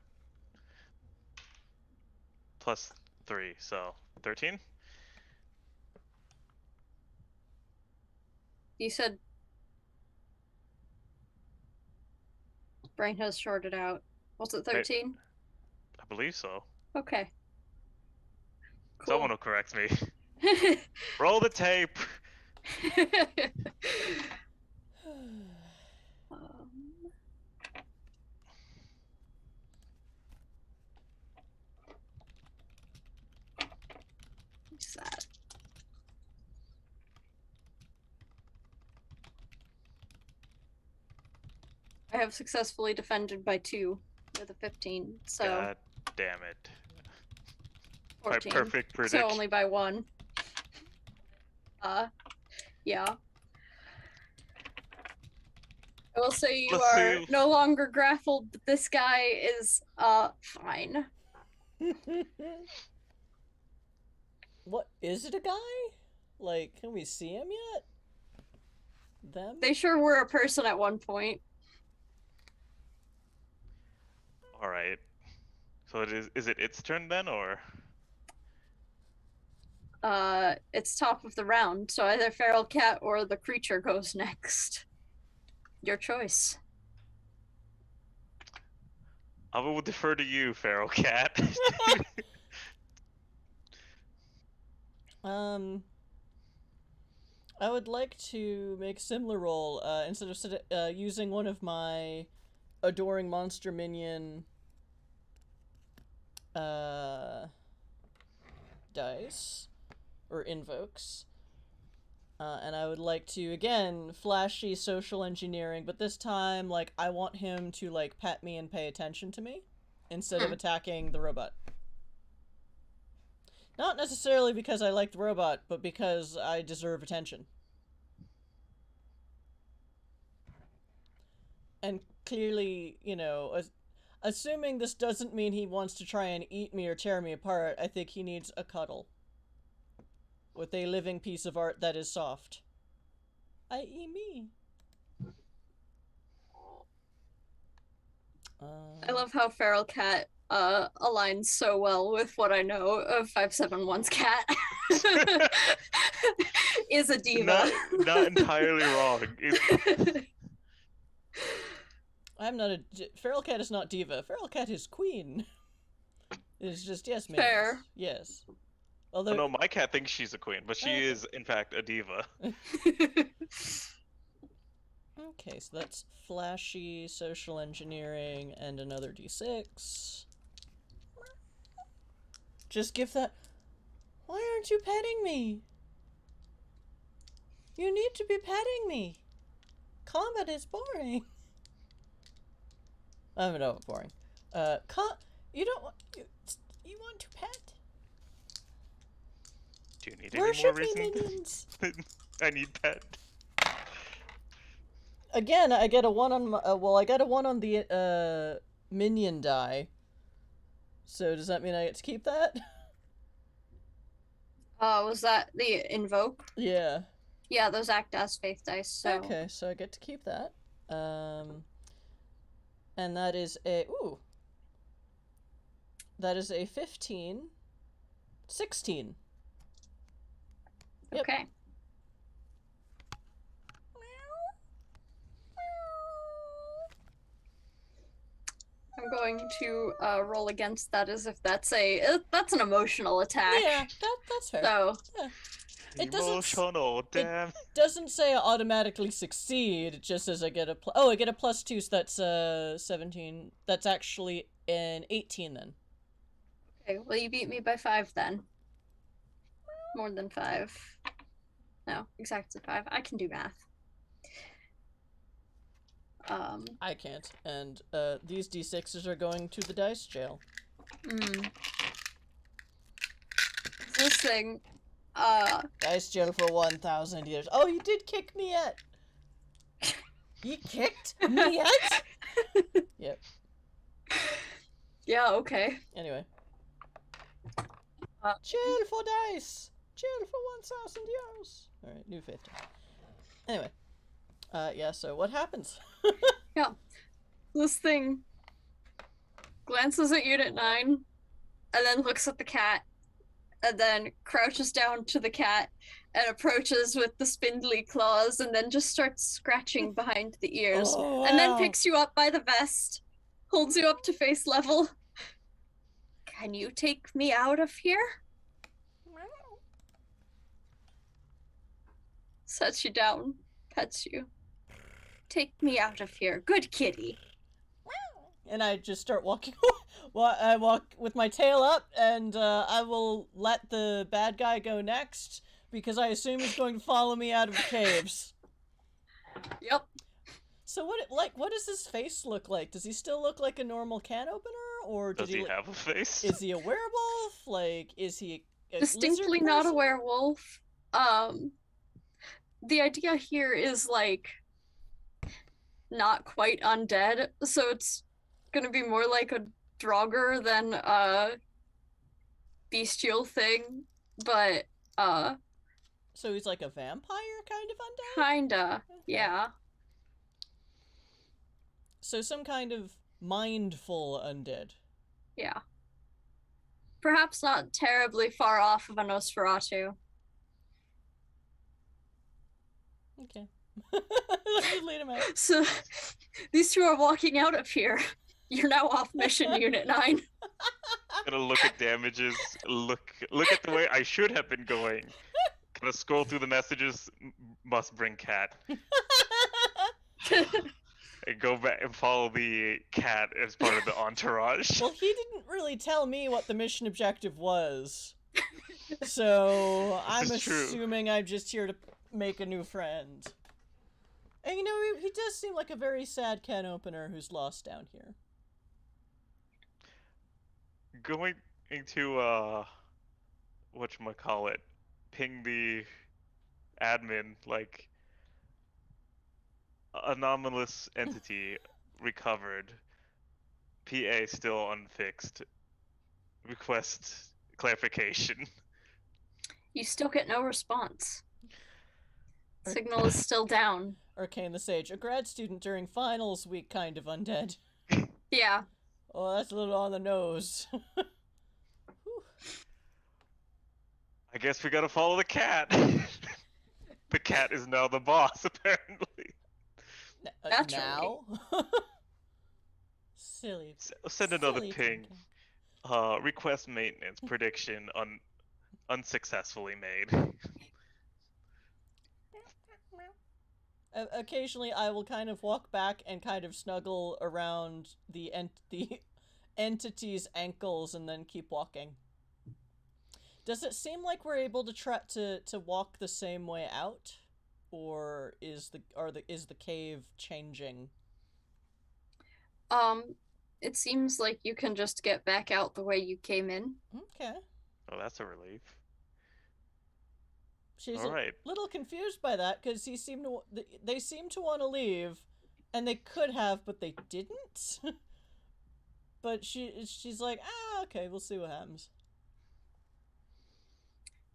Plus 3, so 13. You said brain has shorted out. Was it 13? I believe so. Okay. Someone will correct me. Roll the tape. What's that? I have successfully defended by 2 with a 15, so God damn it. 14. My perfect prediction. So only by 1. Yeah. I will say you Let's are see. no longer grappled, but this guy is, fine. what is it? A guy? Like, can we see him yet? Them? They sure were a person at one point. All right. So it is it its turn then, or? It's top of the round, so either feral cat or the creature goes next. Your choice. I will defer to you, feral cat. I would like to make a similar roll, instead of using one of my adoring monster minion dice or invokes. And I would like to, again, flashy social engineering, but this time, like, I want him to, like, pet me and pay attention to me instead of attacking the robot. Not necessarily because I like the robot, but because I deserve attention. And clearly, you know, assuming this doesn't mean he wants to try and eat me or tear me apart, I think he needs a cuddle. With a living piece of art that is soft. I.e. me. I love how feral cat aligns so well with what I know of 571's cat. Is a diva. Not entirely wrong. I'm not a... Feral cat is not diva. Feral cat is queen. It's just, yes, man. Fair. Yes. Although... No, my cat thinks she's a queen, but she is, in fact, a diva. Okay, so that's flashy, social engineering, and another d6. Just give that... Why aren't you petting me? You need to be petting me. Combat is boring. I don't know, boring. You don't want... You want to pet? Do you need any Worship more me, reason? minions! I need pet. Again, I get a 1 on my... well, I got a 1 on the, minion die. So does that mean I get to keep that? Was that the invoke? Yeah. Yeah, those act as faith dice, so... Okay, so I get to keep that. And that is a that is a 15, 16. Yep. Okay. I'm going to roll against that as if that's that's an emotional attack. Yeah, that's fair. So Yeah. It doesn't Emotional, damn. doesn't say I automatically succeed. It just says I get a I get a +2, so that's 17. That's actually an 18 then. okay, well you beat me by 5 then. More than 5. No, exactly 5. I can do math. I can't. And these d6s are going to the dice jail. This thing, Dice jail for 1,000 years. Oh, you did kick me yet? You kicked me yet? Yep. yeah, okay. Anyway. Uh, Jail for dice! Jail for 1,000 years! Alright, new 50. Anyway. Yeah, so what happens? Yeah. This thing glances at Unit 9 and then looks at the cat and then crouches down to the cat and approaches with the spindly claws and then just starts scratching behind the ears Oh, and then wow. picks you up by the vest, holds you up to face level. Can you take me out of here? Sets you down, pets you. Take me out of here. Good kitty. And I just start walking. I walk with my tail up, and I will let the bad guy go next because I assume he's going to follow me out of the caves. Yep. So what does his face look like? Does he still look like a normal can opener, or Does he have a face? Is he a werewolf? Like, is he a Distinctly lizard not a person? werewolf. The idea here is like not quite undead, so it's gonna be more like a Draugr than a bestial thing, but So he's like a vampire kind of undead? kinda, yeah. So some kind of mindful undead. Yeah. Perhaps not terribly far off of a Nosferatu. Okay. Let's just lead him out. So these two are walking out of here. You're now off mission, Unit 9. Gonna look at damages. Look at the way I should have been going. Gonna scroll through the messages. Must bring cat. And go back and follow the cat as part of the entourage. Well, he didn't really tell me what the mission objective was. So I'm This is true. assuming I'm just here to make a new friend. And you know, he does seem like a very sad can opener who's lost down here. Going to whatchamacallit, ping the admin, like, anomalous entity recovered, PA still unfixed, request clarification. You still get no response. Signal is still down. Arcane the Sage, a grad student during finals week kind of undead. Yeah. Oh, that's a little on the nose. I guess we gotta follow the cat. The cat is now the boss, apparently. Naturally. Now? Silly. Send another silly ping. thinking. Request maintenance prediction unsuccessfully made. Occasionally, I will kind of walk back and kind of snuggle around the entity's ankles and then keep walking. Does it seem like we're able to try to walk the same way out, or is the cave changing? It seems like you can just get back out the way you came in. Okay. Oh, that's a relief. She's All right. a little confused by that because they seem to want to leave, and they could have, but they didn't. But she's like, okay, we'll see what happens.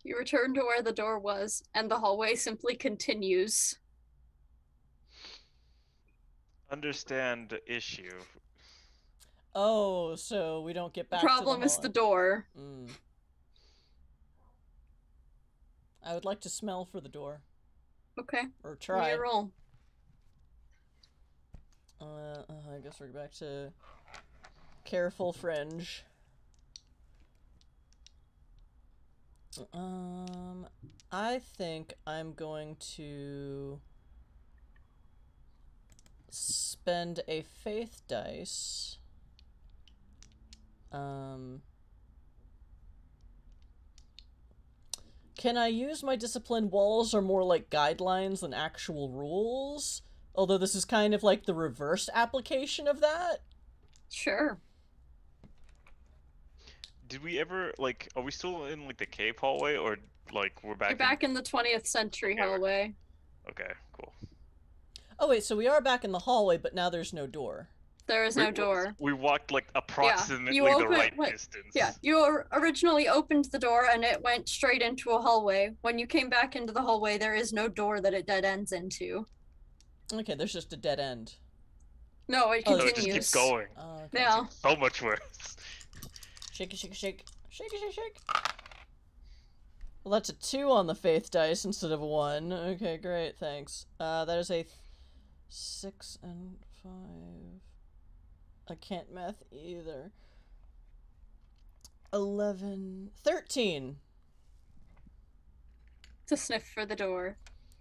You return to where the door was, and the hallway simply continues. Understand the issue. Oh, so we don't get The back problem to the is the hallway. door. I would like to smell for the door. Okay. Or Give me try. a roll. I guess we're back to careful fringe. I think I'm going to spend a faith dice. Can I use my discipline? Walls are more like guidelines than actual rules. Although this is kind of like the reverse application of that. Sure. Did we ever, like, are we still in, like, the cave hallway, or, like, we're back You're back in the 20th century Yeah, we're- hallway. Okay, cool. Oh wait, so we are back in the hallway, but now there's no door. There is no door. We walked, like, approximately you the open- right what- distance. Yeah, you originally opened the door and it went straight into a hallway. When you came back into the hallway, there is no door that it dead ends into. Okay, there's just a dead end. No, it Oh, So continues. it just keeps going. Oh, okay. Yeah. So much worse. Shake it, shake it, shake. Shake it, shake, shake. Well, that's a 2 on the faith dice instead of a 1. Okay, great, thanks. That is a 6 and 5. I can't math either. 11, 13. To sniff for the door.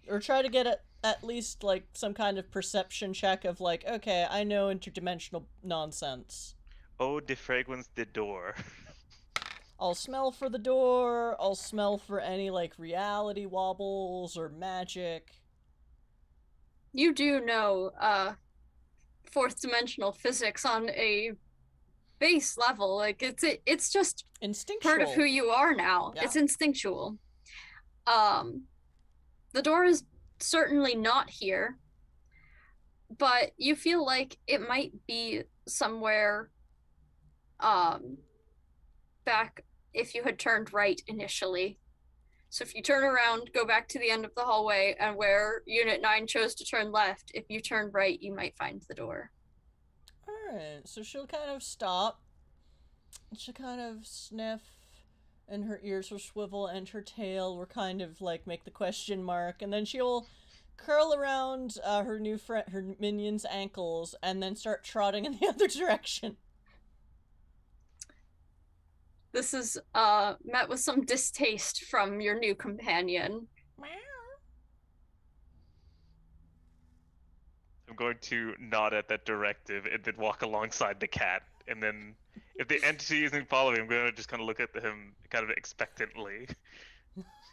Or try to get at least, like, some kind of perception check of, like, okay, I know interdimensional nonsense. Oh, de fragrance de door. I'll smell for the door, I'll smell for any, like, reality wobbles or magic. You do know fourth dimensional physics on a base level. Like it's just Instinctual. part of who you are now. Yeah. It's instinctual. The door is certainly not here, but you feel like it might be somewhere back if you had turned right initially. So if you turn around, go back to the end of the hallway, and where Unit 9 chose to turn left, if you turn right, you might find the door. Alright, so she'll kind of stop. She'll kind of sniff, and her ears will swivel, and her tail will kind of, like, make the question mark, and then she'll curl around her minion's ankles, and then start trotting in the other direction. This is met with some distaste from your new companion. I'm going to nod at that directive and then walk alongside the cat. And then, if the entity isn't following, I'm going to just kind of look at him kind of expectantly.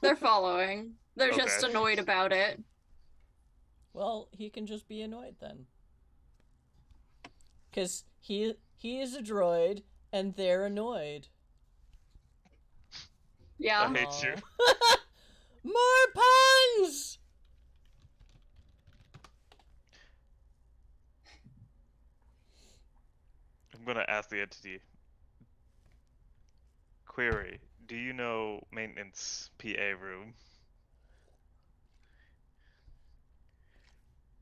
They're following. They're Okay. just annoyed about it. Well, he can just be annoyed then. Because he is a droid, and they're annoyed. Yeah. I hate you. Aw. More puns! I'm going to ask the entity. Query, do you know maintenance PA room?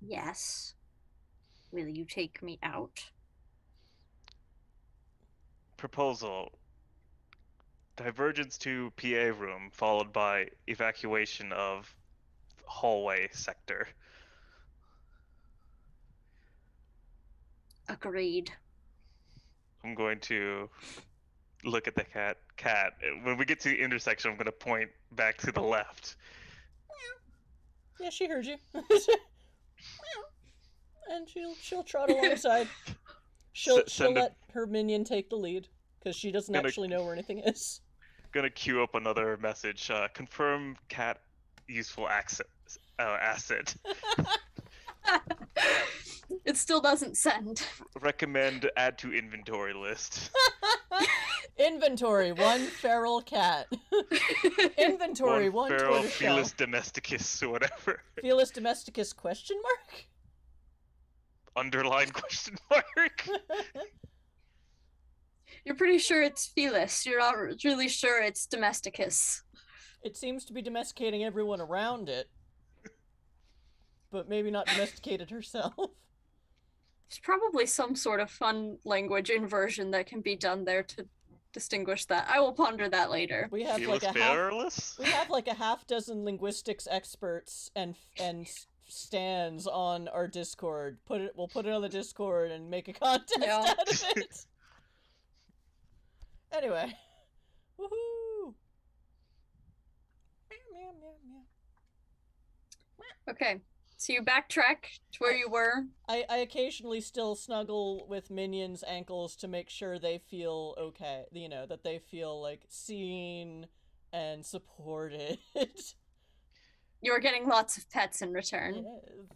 Yes. Will you take me out? Proposal. Divergence to PA room, followed by evacuation of hallway sector. Agreed. I'm going to look at the cat. When we get to the intersection, I'm going to point back to the left. Yeah, she heard you. And she'll trot alongside. She'll Send a- let her minion take the lead, because she doesn't Gonna- actually know where anything is. Gonna queue up another message. Confirm cat useful asset. It still doesn't send. Recommend add to inventory list. Inventory, 1 feral cat. Inventory, 1 feral tortoiseshell. Felis domesticus or whatever. Felis domesticus question mark? Underline question mark. You're pretty sure it's Felis. You're not really sure it's Domesticus. It seems to be domesticating everyone around it. But maybe not domesticated herself. There's probably some sort of fun language inversion that can be done there to distinguish that. I will ponder that later. We have Fearless like a half. Fearless? We have like a half dozen linguistics experts and stands on our Discord. We'll put it on the Discord and make a contest Yeah. out of it. Anyway, woohoo! Meow, meow, meow, meow. Okay, so you backtrack to where you were. I occasionally still snuggle with minions' ankles to make sure they feel okay. You know, that they feel like seen and supported. You are getting lots of pets in return.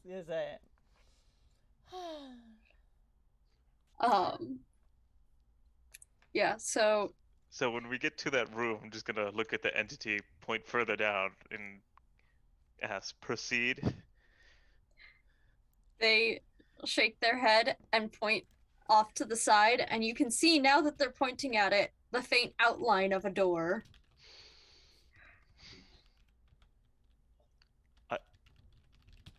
Yes, I am. Yeah, so So when we get to that room, I'm just gonna look at the entity, point further down, and ask, proceed. they shake their head and point off to the side, and you can see now that they're pointing at it, the faint outline of a door.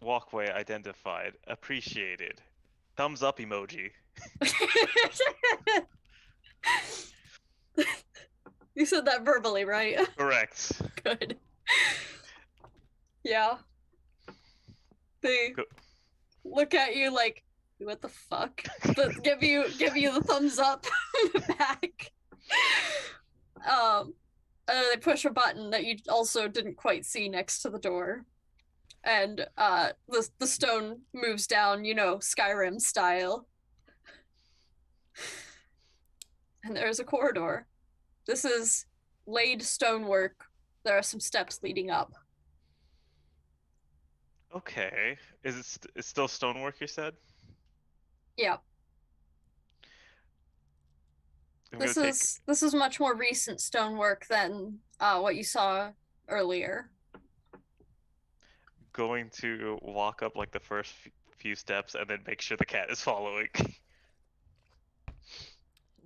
Walkway identified. Appreciated. Thumbs up emoji. You said that verbally, right? Correct. Good. Yeah. They Go- look at you like, what the fuck? But give you the thumbs up back. They push a button that you also didn't quite see next to the door. And the stone moves down, you know, Skyrim style. And there's a corridor. This is laid stonework. There are some steps leading up. Okay. Is it it's still stonework, you said? Yeah. I'm This gonna is much more recent stonework than what you saw earlier. going to walk up like the first few steps and then make sure the cat is following.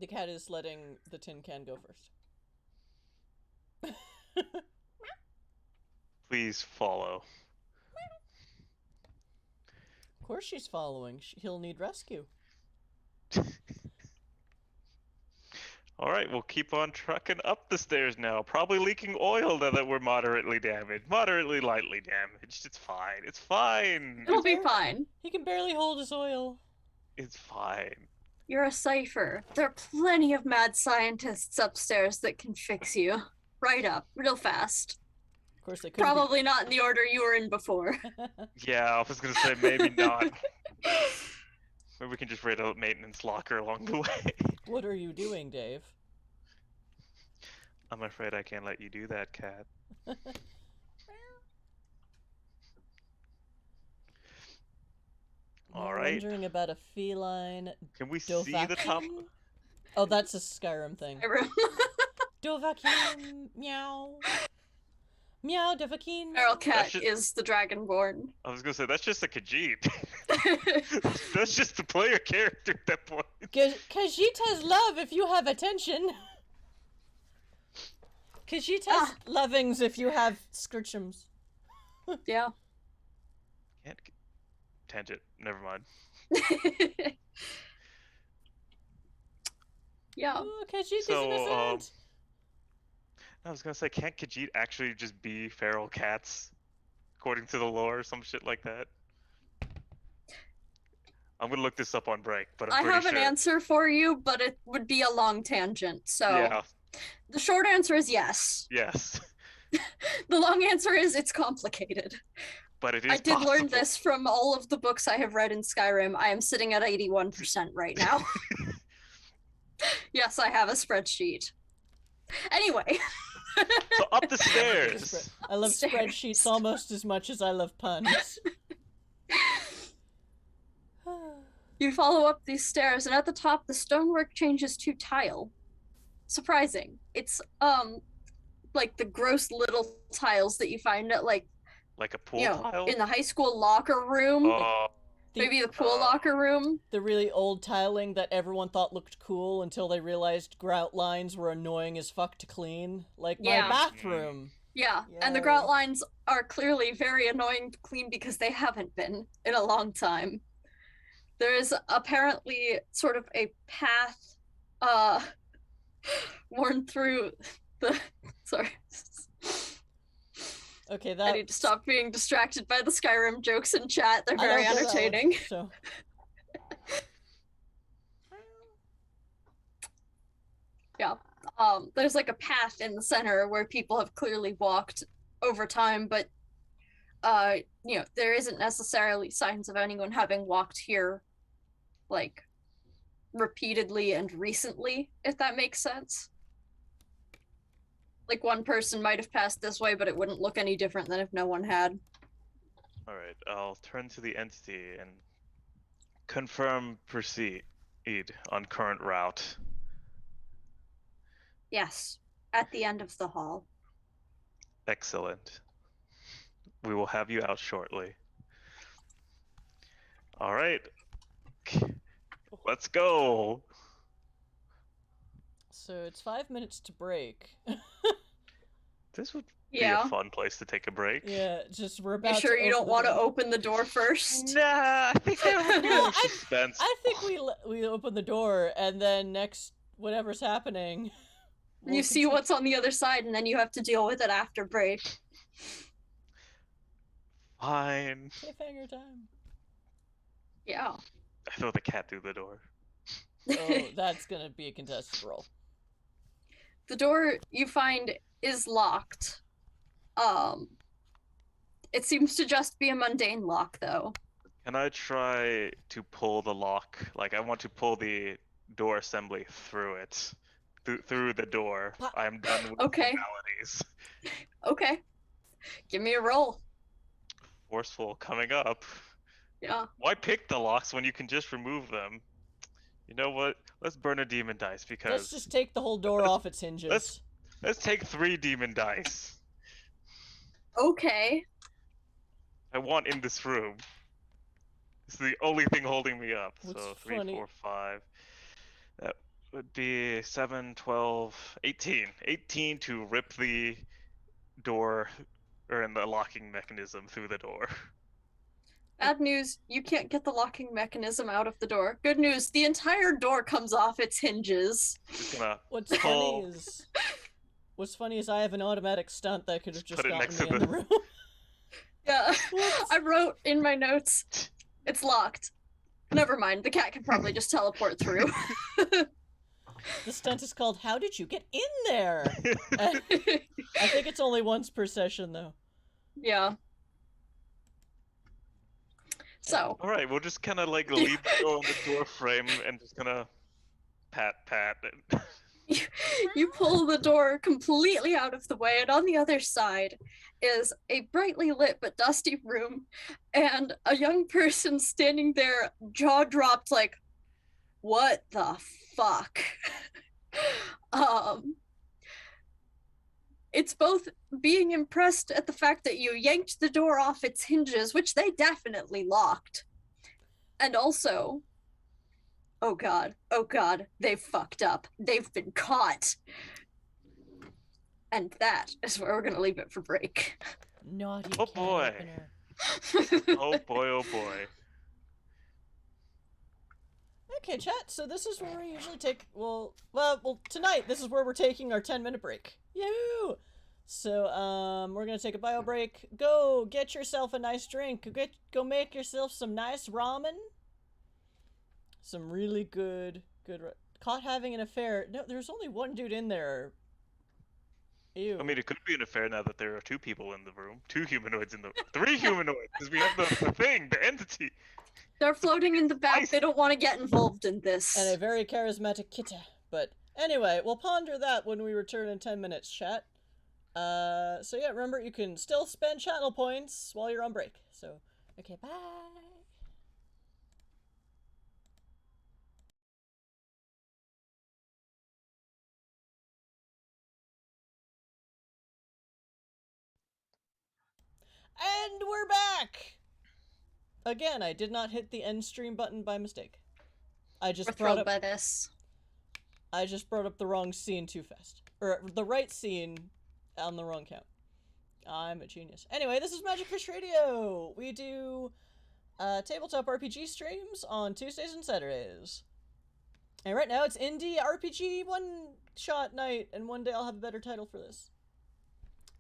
The cat is letting the tin can go first. Please follow. Of course she's following. He'll need rescue. Alright, we'll keep on trucking up the stairs now. Probably leaking oil now that we're moderately damaged. Moderately lightly damaged. It's fine. It's fine. It'll be fine. He can barely hold his oil. It's fine. You're a cipher. There are plenty of mad scientists upstairs that can fix you. Right up, real fast. Of course they could. Probably not in the order you were in before. Yeah, I was gonna say maybe not. Maybe we can just raid a maintenance locker along the way. What are you doing, Dave? I'm afraid I can't let you do that, cat. All right. Wondering about a feline Can we see the top? Dovahkiin? Oh, that's a Skyrim thing. Dovahkiin, meow. Meow, Dovahkiin. Feral cat should- is the dragonborn. I was gonna say that's just a Khajiit. That's just the player character at that point. Khajiit has love if you have attention. Khajiit has lovings if you have scritchums. Yeah. Can't tangent. Never mind. Yeah. Oh, Khajiit So, is innocent. I was gonna say, can't Khajiit actually just be feral cats, according to the lore or some shit like that? I'm gonna look this up on break, but I'm I pretty have sure. an answer for you, but it would be a long tangent. So Yeah. the short answer is yes. Yes. The long answer is it's complicated. But it is I did learn possible. this from all of the books I have read in Skyrim. I am sitting at 81% right now. Yes, I have a spreadsheet. Anyway. So up the stairs. I love Stairs. spreadsheets almost as much as I love puns. You follow up these stairs, and at the top, the stonework changes to tile. Surprising. It's like the gross little tiles that you find at like Like a pool you know tile. in the high school locker room, Oh, maybe the pool uh, locker room. The really old tiling that everyone thought looked cool until they realized grout lines were annoying as fuck to clean. Like Yeah. my bathroom. Yeah, and the Yay. grout lines are clearly very annoying to clean because they haven't been in a long time. There is apparently sort of a path worn through the sorry. Okay, I that need to stop being distracted by the Skyrim jokes in chat. They're I very don't get that one, entertaining. so Yeah. There's like a path in the center where people have clearly walked over time, but there isn't necessarily signs of anyone having walked here like repeatedly and recently, if that makes sense. Like one person might have passed this way, but it wouldn't look any different than if no one had. Alright, I'll turn to the entity and confirm proceed on current route. Yes, at the end of the hall. Excellent. We will have you out shortly. Alright. Let's go! so it's 5 minutes to break. This would be Yeah. a fun place to take a break. Yeah, just we're about You sure to you don't open want the to door. open the door first? Nah, I think that would be No, more suspense. I think we open the door and then next whatever's happening. You we'll see continue- what's on the other side, and then you have to deal with it after break. Fine. Cliffhanger time. Yeah. I throw the cat through the door. Oh, that's gonna be a contested roll. The door you find is locked. It seems to just be a mundane lock, though. Can I try to pull the lock? Like, I want to pull the door assembly through it. Through the door. Pa- I am done with Okay. formalities. Okay. Give me a roll. Forceful coming up. Yeah. Why pick the locks when you can just remove them? You know what? Let's burn a demon dice because Let's just take the whole door off its hinges. let's take 3 demon dice. Okay. I want in this room. It's the only thing holding me up. What's So 3, funny- 4, 5. That would be 7, 12, 18. 18 to rip the door or in the locking mechanism through the door. Bad news, you can't get the locking mechanism out of the door. Good news, the entire door comes off its hinges. Just gonna What's pull. funny is I have an automatic stunt that could have just Put it gotten next me to in the the- room. Yeah. Whoops. I wrote in my notes, it's locked. Never mind, the cat can probably just teleport through. The stunt is called "How did you get in there?" I think it's only once per session though. Yeah. So, All right, we'll just kind of like leave the door on the door frame and just gonna pat. And... you pull the door completely out of the way, and on the other side is a brightly lit but dusty room, and a young person standing there, jaw dropped, like, what the fuck? It's both being impressed at the fact that you yanked the door off its hinges, which they definitely locked, and also, oh god, they've fucked up. They've been caught. And that is where we're gonna leave it for break. Naughty Oh, can boy. opener. Oh boy, oh boy. Okay, chat. So this is where we usually take. Well, tonight this is where we're taking our 10-minute break. Yoo! So we're gonna take a bio break. Go get yourself a nice drink. Go make yourself some nice ramen. Some really good. Caught having an affair. No, there's only one dude in there. Ew. I mean, it could be an affair now that there are 2 people in the room, 2 humanoids in the 3 humanoids, because we have the thing, the entity. They're floating in the back. Nice. They don't want to get involved in this. And a very charismatic kitty. But anyway, we'll ponder that when we return in 10 minutes, chat. So yeah, remember, you can still spend channel points while you're on break. So, okay, bye! And we're back! Again, I did not hit the end stream button by mistake. I just We're brought thrilled up by this. I just brought up the wrong scene too fast. Or the right scene on the wrong count. I'm a genius. Anyway, this is Magic Fish Radio! We do tabletop RPG streams on Tuesdays and Saturdays. And right now it's indie RPG one-shot night, and one day I'll have a better title for this.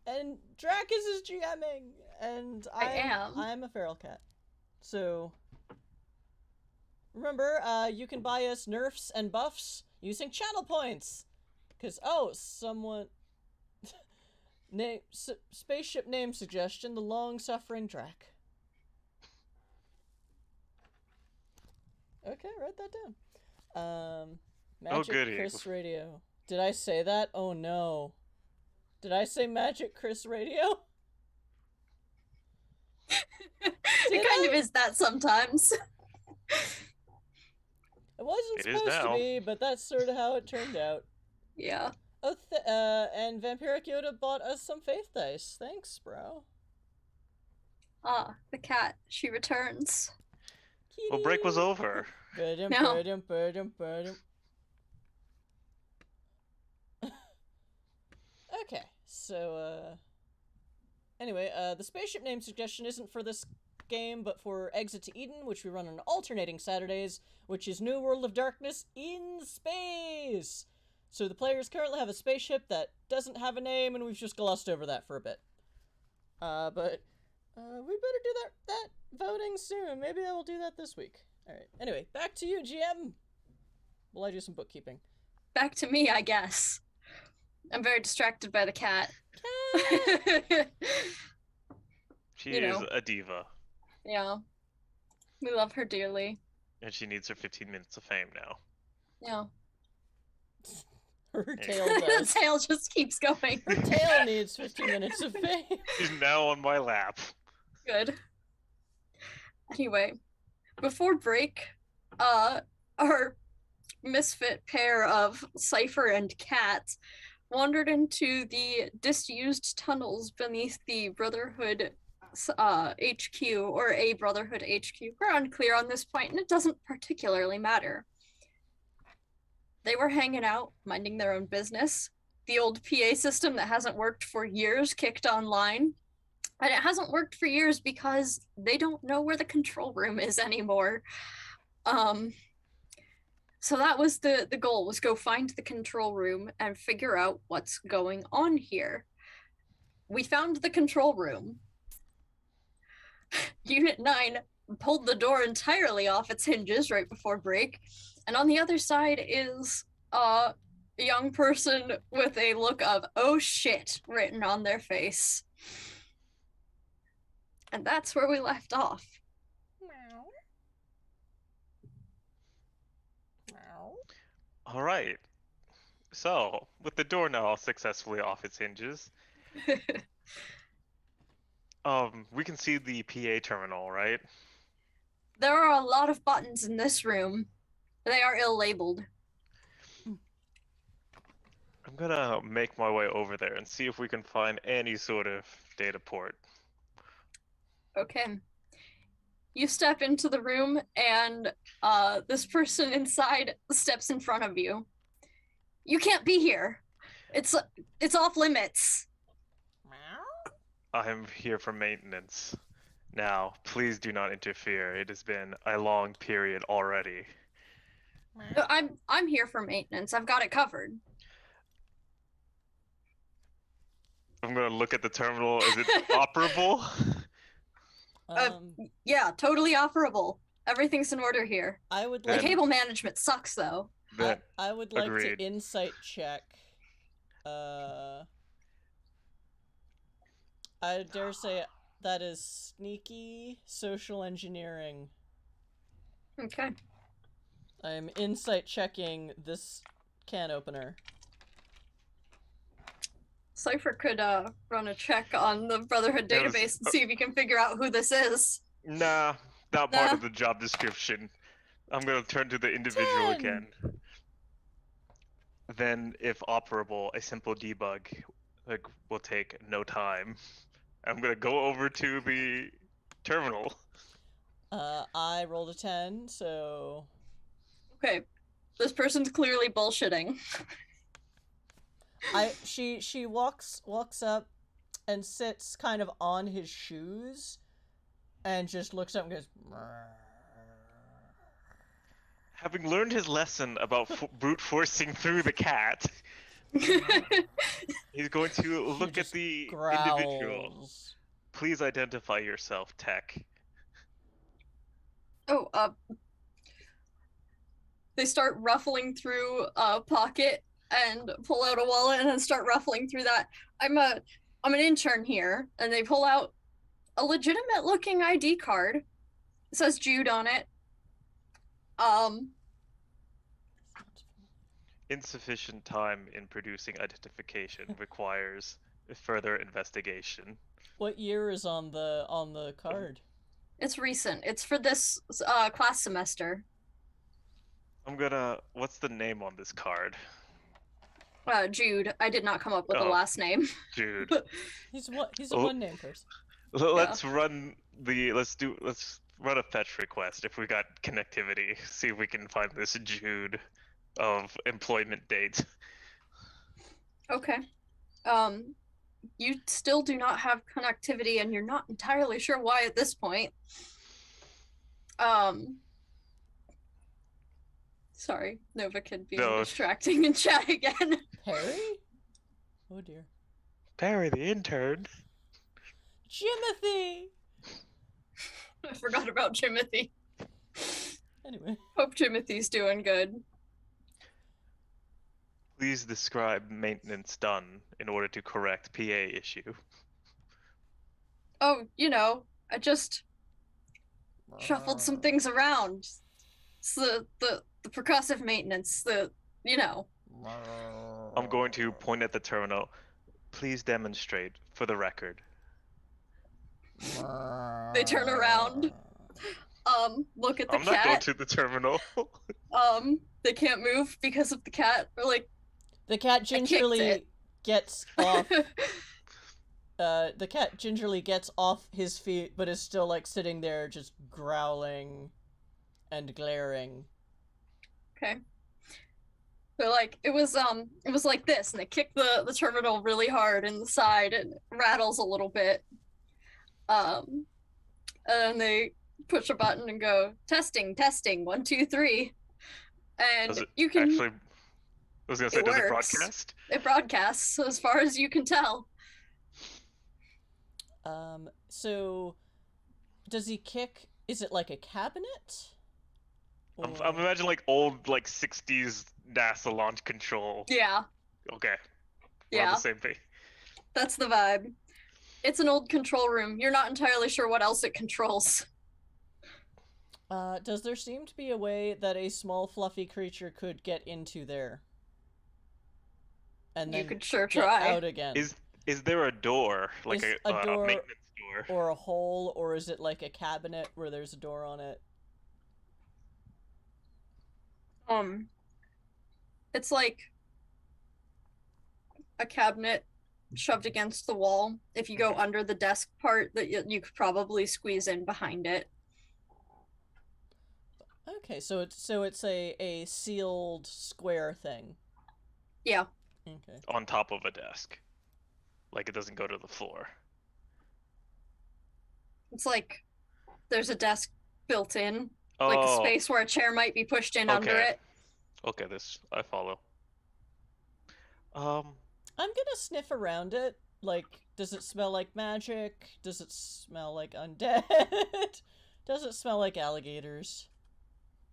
And Dracus is GMing, and I'm a feral cat. So remember, you can buy us nerfs and buffs using channel points. Cause someone spaceship name suggestion: the long-suffering Drac. Okay, write that down. Magic goody. Chris Radio. Did I say that? Oh no. Did I say Magic Chris Radio? It kind of is that sometimes. It wasn't It is supposed to now. be, but that's sort of how it turned out. Yeah. Oh, and Vampiric Yoda bought us some faith dice. Thanks, bro. Ah, the cat. She returns. Well, break was over. Ba-dum, No. ba-dum, ba-dum, ba-dum. Okay, so, anyway, the spaceship name suggestion isn't for this game, but for Exit to Eden, which we run on alternating Saturdays, which is New World of Darkness in space! So the players currently have a spaceship that doesn't have a name, and we've just glossed over that for a bit. But we better do that voting soon. Maybe I will do that this week. Alright, anyway, back to you, GM! Will I do some bookkeeping? Back to me, I guess. I'm very distracted by the cat. She You is know. a diva, Yeah. We love her dearly. and she needs her 15 minutes of fame now. Yeah. Her tail The does. tail just keeps going. Her tail needs 15 minutes of fame. She's now on my lap. Good. Anyway, before break, our misfit pair of Cypher and Cat wandered into the disused tunnels beneath the Brotherhood HQ, or a Brotherhood HQ. We're unclear on this point, and it doesn't particularly matter. They were hanging out, minding their own business. The old PA system that hasn't worked for years kicked online. And it hasn't worked for years because they don't know where the control room is anymore. So that was the goal, was go find the control room and figure out what's going on here. We found the control room. Unit 9 pulled the door entirely off its hinges right before break. And on the other side is a young person with a look of, oh shit, written on their face. And that's where we left off. All right. So, with the door now successfully off its hinges, we can see the PA terminal, right? There are a lot of buttons in this room. They are ill-labeled. I'm gonna make my way over there and see if we can find any sort of data port. Okay. You step into the room and this person inside steps in front of you. You can't be here. It's off limits. I'm here for maintenance. Now, please do not interfere. It has been a long period already. I'm here for maintenance. I've got it covered. I'm gonna look at the terminal. Is it operable? Yeah, totally offerable. Everything's in order here. I would The like cable management sucks though. Then I would like agreed. to insight check. I dare say that is sneaky social engineering. Okay. I'm insight checking this can opener. Cypher could run a check on the Brotherhood That was- database and see if you can figure out who this is. nah, not part Nah. of the job description. I'm gonna turn to the individual 10. again. Then, if operable, a simple debug will take no time. I'm gonna go over to the terminal. I rolled a 10, so Okay. This person's clearly bullshitting. she walks up and sits kind of on his shoes and just looks up and goes. Having learned his lesson about brute forcing through the cat, he's going to He look at just the individual. growls. Please identify yourself, Tech. Oh, they start ruffling through a pocket and pull out a wallet and then start ruffling through that. I'm an intern here, and they pull out a legitimate looking ID card. It says Jude on it. Insufficient time in producing identification requires further investigation. What year is on the card? It's recent. It's for this class semester. What's the name on this card? Jude. I did not come up with a Oh. last name. Jude. He's a Oh. one-name person. Let's run a fetch request if we got connectivity. See if we can find this Jude of employment date. Okay. You still do not have connectivity, and you're not entirely sure why at this point. Sorry, Nova Kid being distracting in chat again. Perry? Oh dear. Perry, the intern. Jimothy! I forgot about Jimothy. Anyway. Hope Jimothy's doing good. Please describe maintenance done in order to correct PA issue. Oh, I just shuffled some things around. It's the percussive maintenance, I'm going to point at the terminal. Please demonstrate for the record. They turn around. Look at the I'm not going cat. to the terminal. They can't move because of the cat. Or like The cat gingerly gets off. it. The cat gingerly gets off his feet, but is still like sitting there, just growling and glaring. Okay. So like it was like this, and they kick the terminal really hard in the side and it rattles a little bit. And they push a button and go testing 1 2 3, and you can actually. I was gonna say, It does it works. broadcast? It broadcasts as far as you can tell. So does he kick? Is it like a cabinet? I'm imagining like old 60s NASA launch control. Yeah, Okay. We're on yeah, the same page. that's the vibe. It's an old control room. You're not entirely sure what else it controls. Does there seem to be a way that a small fluffy creature could get into there? And then You could sure get try. out again? Is there a door, like Is a a door- maintenance door? Or a hole, or is it like a cabinet where there's a door on it? It's like a cabinet shoved against the wall. If you go under the desk part, that you could probably squeeze in behind it. Okay, so it's a sealed square thing. Yeah. Okay. On top of a desk, like it doesn't go to the floor. It's like there's a desk built in, Oh, like a space where a chair might be pushed in under Okay. it. okay, this I follow. I'm gonna sniff around it. Like, does it smell like magic? Does it smell like undead? Does it smell like alligators?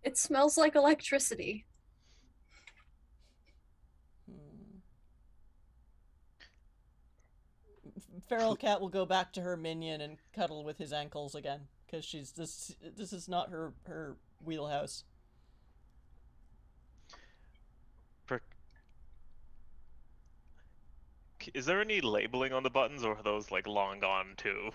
It smells like electricity. Feral Cat will go back to her minion and cuddle with his ankles again, because this is not her wheelhouse. Is there any labeling on the buttons, or are those like long gone too?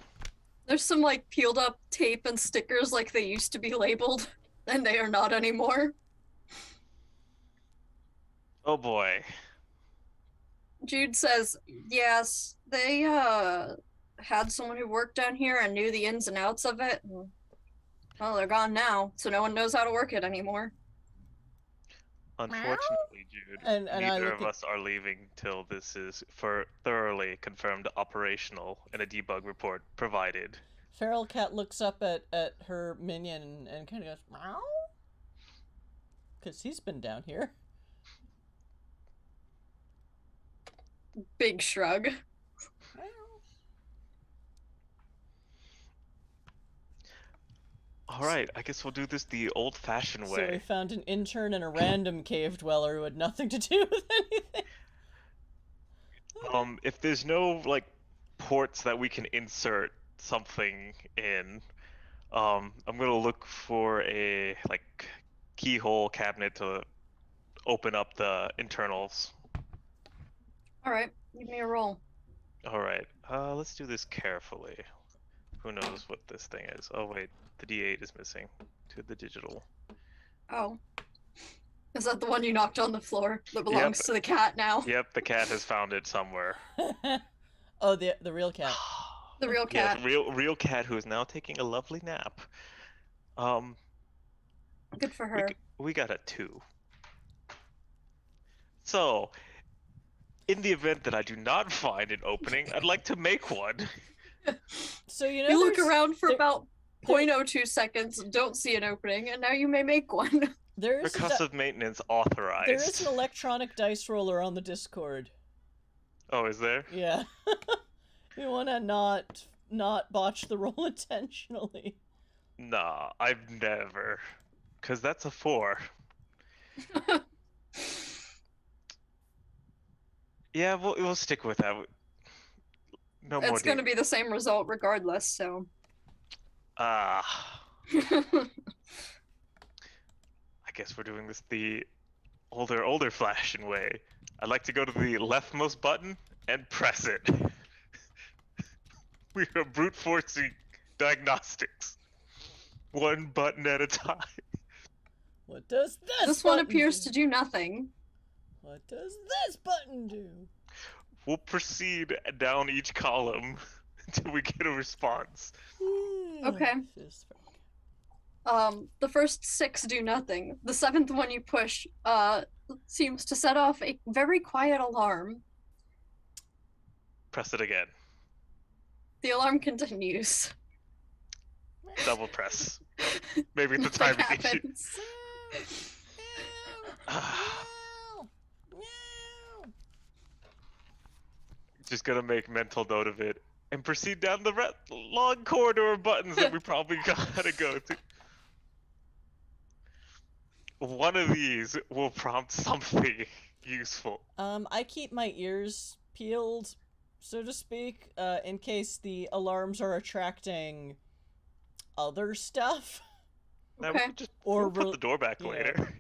There's some like peeled up tape and stickers like they used to be labeled, and they are not anymore. Oh boy. Jude says, yes, they had someone who worked down here and knew the ins and outs of it. Well, they're gone now, so no one knows how to work it anymore. Unfortunately, Jude, And I neither look of at- us are leaving till this is thoroughly confirmed operational and a debug report provided Feral Cat looks up at her minion and kind of goes, meow? Because he's been down here. Big shrug. Alright, I guess we'll do this the old-fashioned So we way. found an intern and a random cave dweller who had nothing to do with anything. If there's no, like, ports that we can insert something in, I'm gonna look for a, like, keyhole cabinet to open up the internals. Alright, give me a roll. Alright, let's do this carefully. Who knows what this thing is? Oh wait, the D8 is missing to the digital. Oh. Is that the one you knocked on the floor that belongs to the cat now? Yep, the cat has found it somewhere. Oh, the real cat. The real cat. Yes, real cat who is now taking a lovely nap. Good for her. We got a 2. So, in the event that I do not find an opening, I'd like to make one. So you know You look there's- around for there- about 0.02 seconds, don't see an opening, and now you may make one. there's a di- Percussive maintenance authorized. there is an electronic dice roller on the Discord. Oh, is there? Yeah. You wanna not botch the roll intentionally. Nah, I've never. Cause that's a 4. Yeah, we'll stick with that. No more. It's gonna be the same result regardless, so. Ah. I guess we're doing this the older fashion way. I'd like to go to the leftmost button and press it. We are brute forcing diagnostics. One button at a time. What does This one button appears do? to do nothing. What does this button do? We'll proceed down each column until we get a response. Okay. Fist fuck. The first 6 do nothing. The 7th one you push, seems to set off a very quiet alarm. Press it again. The alarm continues. Double press. Maybe the Nothing timing issue. happens. Just gonna make mental note of it and proceed down the long corridor of buttons that we probably gotta go to. One of these will prompt something useful. I keep my ears peeled, so to speak, in case the alarms are attracting other stuff. Now Okay. we can just Or we'll put re- the door back yeah. later.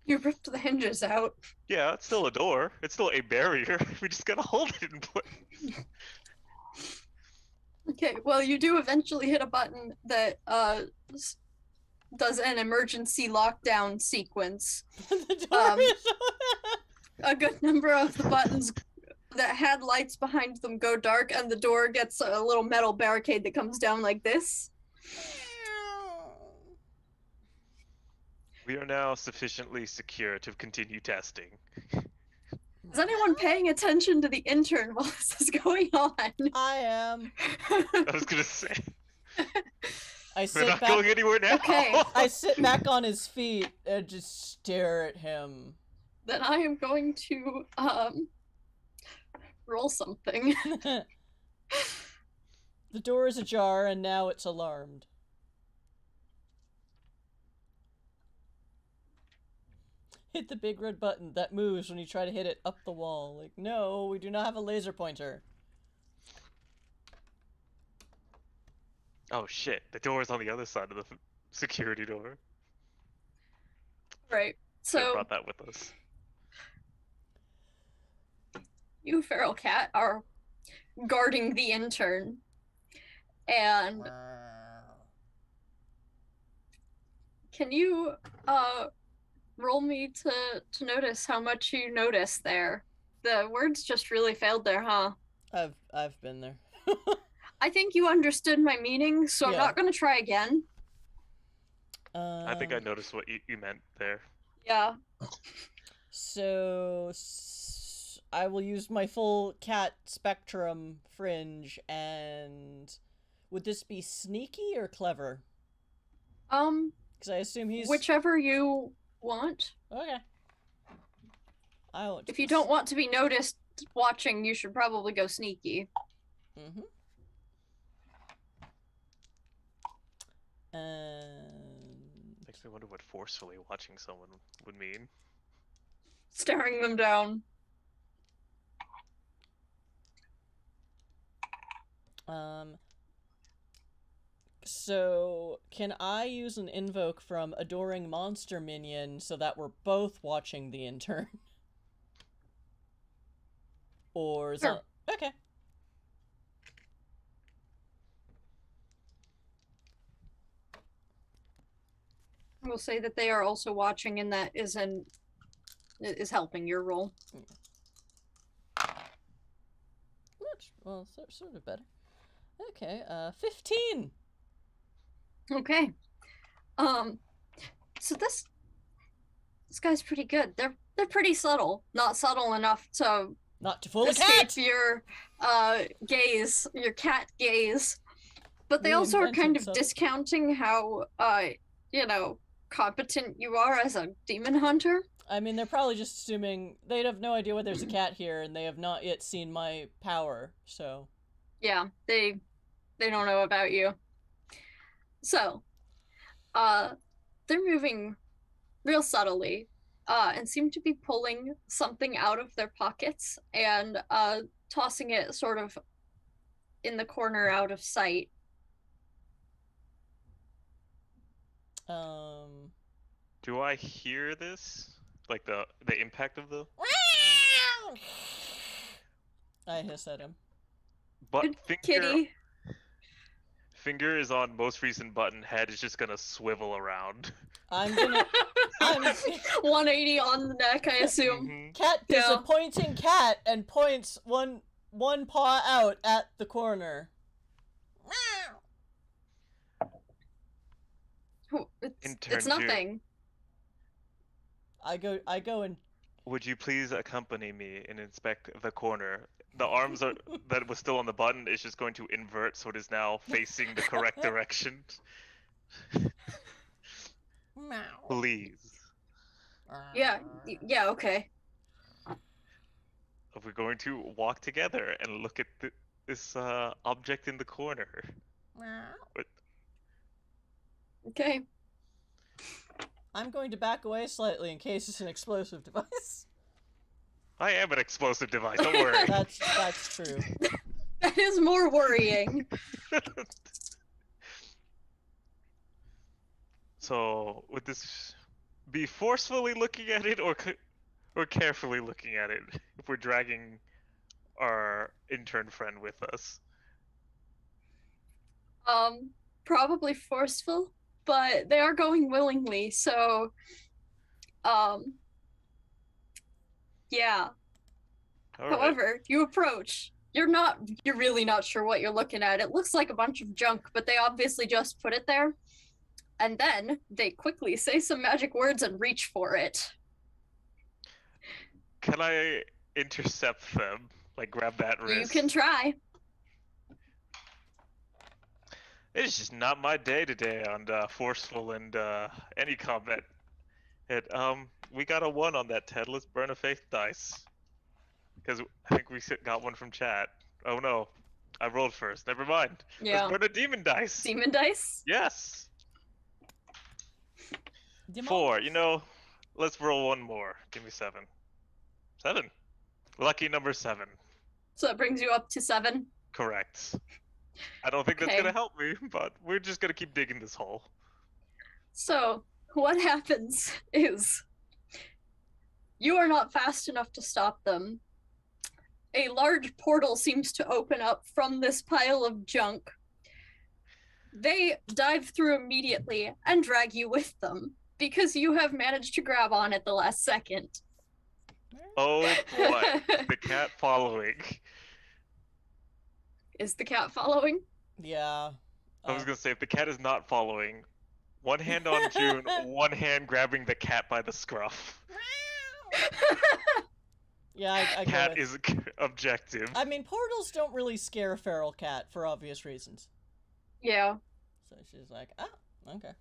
You ripped the hinges out. Yeah, it's still a door. It's still a barrier. We just gotta hold it in place. Okay, well, you do eventually hit a button that does an emergency lockdown sequence. The door Um, is A good number of the buttons that had lights behind them go dark, and the door gets a little metal barricade that comes down like this. We are now sufficiently secure to continue testing. Is anyone paying attention to the intern while this is going on? I am. I was gonna say I we're sit not back. going anywhere now. Okay. I sit back on his feet and just stare at him. Then I am going to roll something. The door is ajar and now it's alarmed. Hit the big red button that moves when you try to hit it up the wall. Like, no, we do not have a laser pointer. Oh shit! The door is on the other side of the security door. Right. Should've So brought that with us. you, feral cat, are guarding the intern, and can you roll me to notice how much you notice there? The words just really failed there, huh? I've been there. I think you understood my meaning, so I'm Yeah. not gonna try again. I think I noticed what you meant there. Yeah. So I will use my full cat spectrum fringe and would this be sneaky or clever? Because I assume he's... Whichever you want. Okay. I won't. If you don't want to be noticed watching, you should probably go sneaky. Mm-hmm. Makes me wonder what forcefully watching someone would mean. Staring them down. So can I use an invoke from Adoring Monster Minion so that we're both watching the intern? Or is Sure. that... Okay. I will say that they are also watching, and that is helping your role. Well, sort of better. Okay, 15! Okay. So this guy's pretty good. They're pretty subtle. Not subtle enough to Not to fool a escape cat! your gaze, your cat gaze. But they also are Reinvented kind of subtle. discounting how competent you are as a demon hunter. I mean, they're probably just assuming they'd have no idea why there's a cat here, and they have not yet seen my power, so... Yeah, they don't know about you. So, they're moving real subtly, and seem to be pulling something out of their pockets and tossing it sort of in the corner out of sight. Do I hear this? Like the impact of the... I hiss at him. But Good finger, kitty. finger is on most recent button, head is just gonna swivel around. I'm gonna... I'm... 180 on the neck, I assume. Mhm. Cat Yeah. disappointing cat and points one paw out at the corner. Oh, it's Intern nothing. I go and Would you please accompany me and inspect the corner? The arms are that was still on the button is just going to invert, so it is now facing the correct direction. Please. Yeah, okay. We're going to walk together and look at this object in the corner. Okay. I'm going to back away slightly in case it's an explosive device. I am an explosive device, don't worry. That's true. That is more worrying. So, would this be forcefully looking at it or carefully looking at it if we're dragging our intern friend with us? Probably forceful, but they are going willingly, so yeah. All right. However, you approach. You're really not sure what you're looking at. It looks like a bunch of junk, but they obviously just put it there. And then they quickly say some magic words and reach for it. Can I intercept them? Like grab that wrist? You can try. It's just not my day today on forceful and any combat. We got a 1 on that, Ted. Let's burn a faith dice. Because I think we got one from chat. Oh no, I rolled first. Never mind. Yeah. Let's burn a demon dice. Demon dice? Yes. Demon. 4. You know, let's roll one more. Give me 7. 7. Lucky number 7. So that brings you up to 7. Correct. I don't think that's Okay. gonna help me, but we're just gonna keep digging this hole. So, what happens is you are not fast enough to stop them. A large portal seems to open up from this pile of junk. They dive through immediately and drag you with them because you have managed to grab on at the last second. Oh boy, the cat following. Is the cat following? Yeah. I was gonna say, if the cat is not following, one hand on June, one hand grabbing the cat by the scruff. Yeah, I go Cat with... is objective. I mean, portals don't really scare a feral cat for obvious reasons. Yeah. So she's like, ah, okay.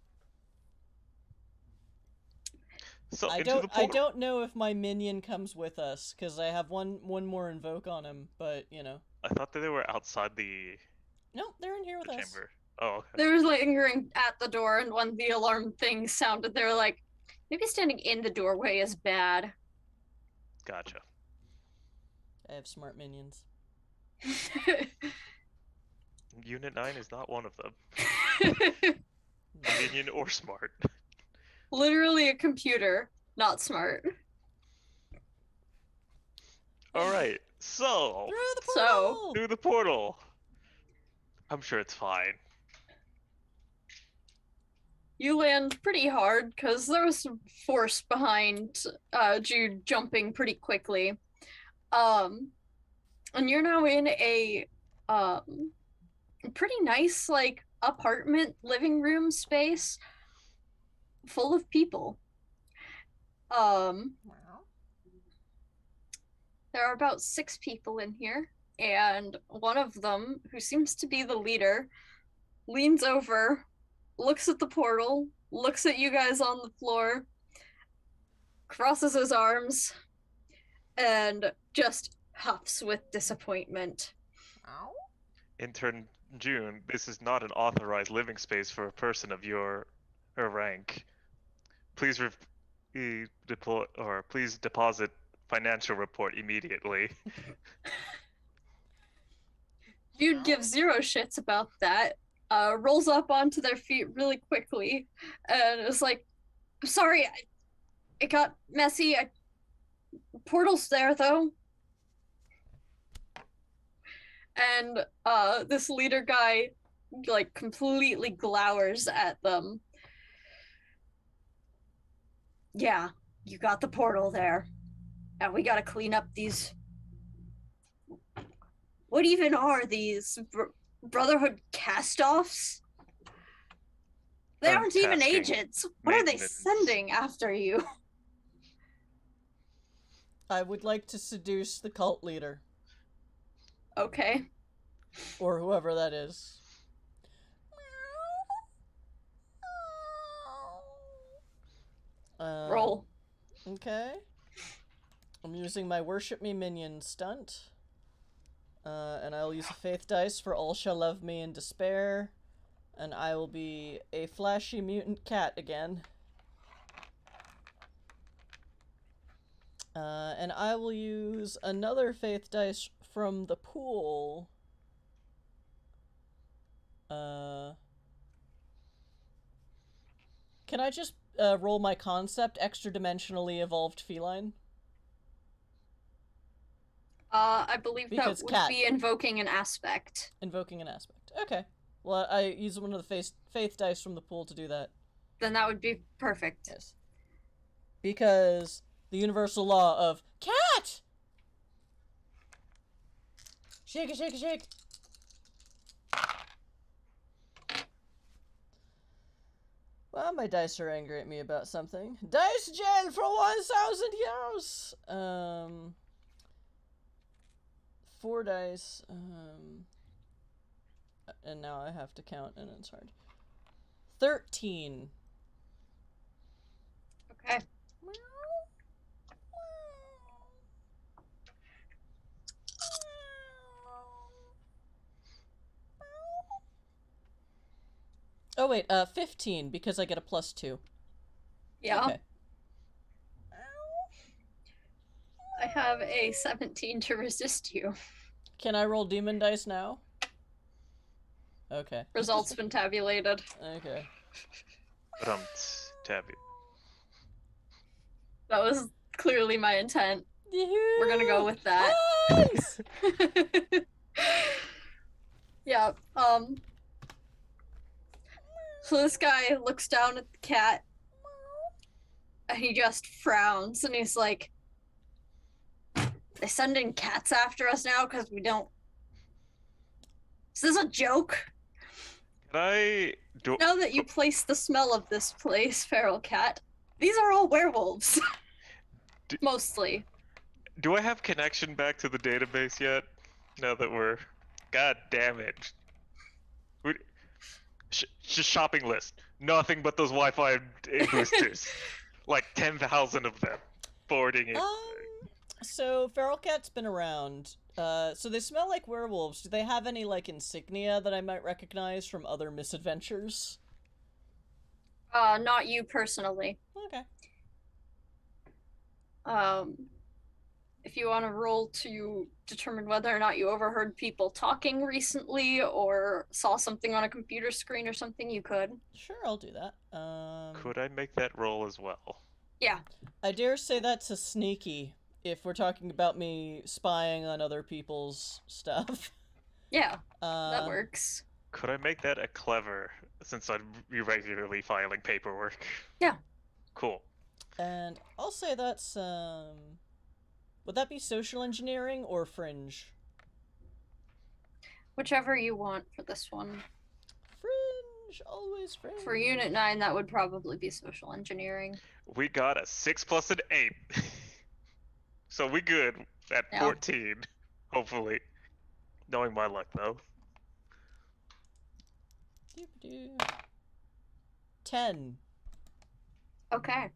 So I into don't the I portal. don't know if my minion comes with us because I have one more invoke on him, but you know. I thought that they were outside the No, they're in here with us. chamber. Oh, okay. They were lingering at the door, and when the alarm thing sounded, they were like, maybe standing in the doorway is bad. Gotcha. I have smart minions. Unit 9 is not one of them. Minion or smart. Literally a computer, not smart. Alright, so Through the So- portal! through the portal. I'm sure it's fine. You land pretty hard because there was some force behind Jude jumping pretty quickly. And you're now in a pretty nice like apartment living room space full of people. There are about 6 people in here, and one of them, who seems to be the leader, leans over, looks at the portal, looks at you guys on the floor, crosses his arms, and just huffs with disappointment. Intern June, this is not an authorized living space for a person of your rank. Please please deposit financial report immediately. Jude gives 0 shits about that, rolls up onto their feet really quickly, and is like, I'm sorry, it got messy. Portal's there, though. And this leader guy, like, completely glowers at them. Yeah, you got the portal there. And we gotta clean up these... What even are these? Brotherhood cast-offs? They I'm aren't even tasking agents. What are they maintenance. sending after you? I would like to seduce the cult leader. Okay. Or whoever that is. Roll. Okay. I'm using my Worship Me Minion stunt. And I'll use a Faith Dice for All Shall Love Me in Despair. And I will be a flashy mutant cat again. And I will use another Faith Dice from the pool. Can I just roll my concept, extra dimensionally evolved feline? I believe Because that would cat. be invoking an aspect. Invoking an aspect. Okay. Well, I use one of the faith dice from the pool to do that. Then that would be perfect. Yes. Because the universal law of cat! Shake it, shake it, shake! Well, my dice are angry at me about something. Dice jail for 1,000 years! 4 dice, and now I have to count, and it's hard. 13. Okay. Oh wait, 15, because I get a +2. Yeah. Okay. I have a 17 to resist you. Can I roll demon dice now? Okay. Results been tabulated. Okay. But tabby. That was clearly my intent. We're gonna go with that. Nice! Yeah, so this guy looks down at the cat, and he just frowns, and he's like, they sending cats after us now because we don't... Is this a joke? Can I do? Now that you place the smell of this place, feral cat, these are all werewolves. Mostly. Do I have connection back to the database yet? Now that we're... God damn it. Just shopping list. Nothing but those Wi-Fi boosters. Like 10,000 of them. Forwarding it. So Feral Cat's been around. So they smell like werewolves. Do they have any like insignia that I might recognize from other misadventures? Not you personally. Okay. If you want to roll to determine whether or not you overheard people talking recently or saw something on a computer screen or something, you could. Sure, I'll do that. Could I make that roll as well? Yeah. I dare say that's a sneaky if we're talking about me spying on other people's stuff. Yeah, that works. Could I make that a clever, since I'd be regularly filing paperwork? Yeah. Cool. And I'll say that's, would that be social engineering or fringe? Whichever you want for this one. Fringe! Always fringe. For Unit 9, that would probably be social engineering. We got a 6 plus an 8. So we good at Yeah. 14, hopefully. Knowing my luck, though. 10. Okay.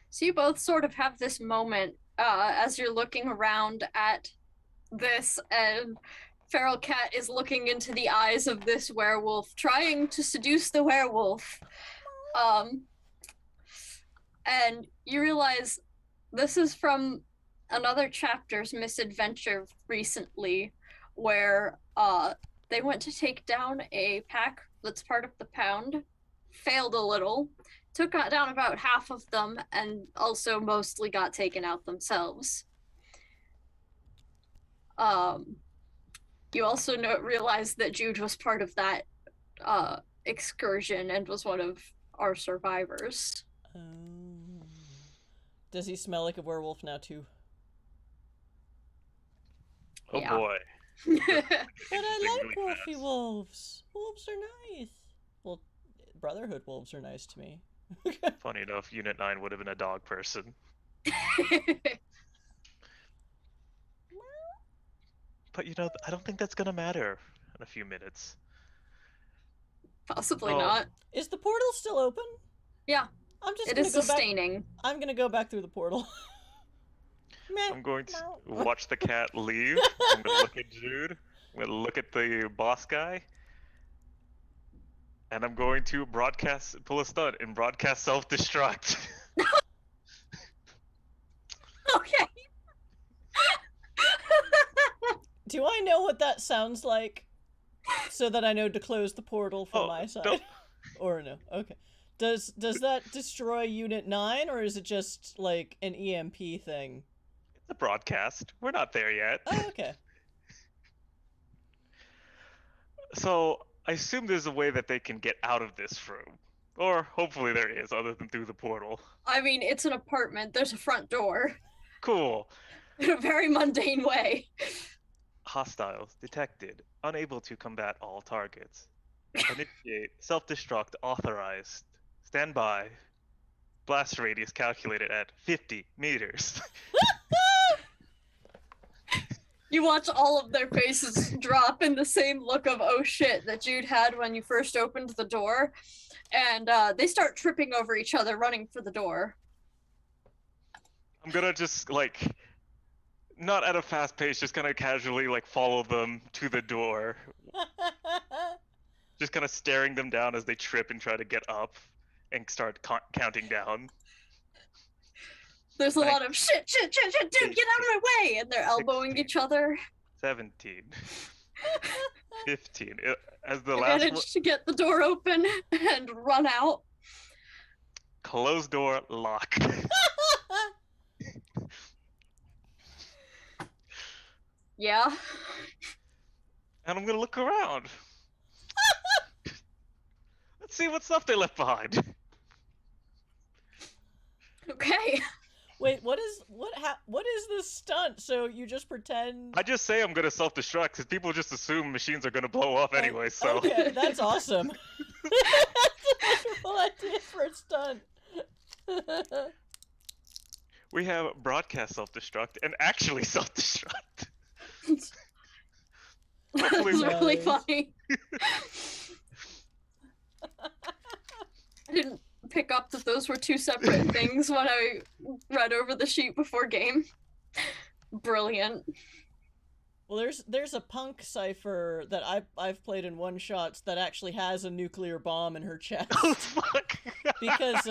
So you both sort of have this moment as you're looking around at this, and Feral Cat is looking into the eyes of this werewolf, trying to seduce the werewolf. And you realize this is from another chapter's misadventure recently, where they went to take down a pack that's part of the Pound, failed a little, took down about half of them, and also mostly got taken out themselves. You also realize that Jude was part of that excursion and was one of our survivors. Does he smell like a werewolf now too? Oh Yeah. boy. But I like wolfy wolves. Wolves are nice. Well, Brotherhood wolves are nice to me. Funny enough, Unit 9 would have been a dog person. But you know, I don't think that's gonna matter in a few minutes. Possibly Oh. not. Is the portal still open? Yeah. I'm just It gonna is go back. sustaining. I'm gonna go back through the portal. Meh. I'm going to No. watch the cat leave. I'm gonna look at Jude. I'm gonna look at the boss guy. And I'm going to pull a stunt and broadcast self-destruct. Okay. Do I know what that sounds like? So that I know to close the portal from Oh, my side? no. Or no? Okay. Does that destroy Unit 9, or is it just like an EMP thing? It's a broadcast. We're not there yet. Oh, okay. So I assume there's a way that they can get out of this room. Or hopefully there is, other than through the portal. I mean, it's an apartment. There's a front door. Cool. In a very mundane way. Hostiles detected. Unable to combat all targets. Initiate. Self-destruct authorized. Stand by. Blast radius calculated at 50 meters. You watch all of their faces drop in the same look of oh shit that Jude had when you first opened the door. And they start tripping over each other, running for the door. I'm gonna just, like, not at a fast pace, just kind of casually, like, follow them to the door. Just kind of staring them down as they trip and try to get up and start counting down. There's a Like- lot of shit, dude, get out of my way! And they're elbowing 16. each other. 17. 15. As the They last managed to get the door open and run out. closed door lock. Yeah. And I'm gonna look around. Let's see what stuff they left behind. Okay. Wait, what is this stunt? So you just pretend? I just say I'm gonna self-destruct because people just assume machines are gonna blow up anyway, so. Okay, that's awesome. That's a wonderful idea for a stunt. We have broadcast self-destruct and actually self-destruct. That's Hopefully- really Nice. funny. I didn't pick up that those were two separate things when I read over the sheet before game. Brilliant. Well, there's a punk cipher that I've played in one shots that actually has a nuclear bomb in her chest Oh fuck! because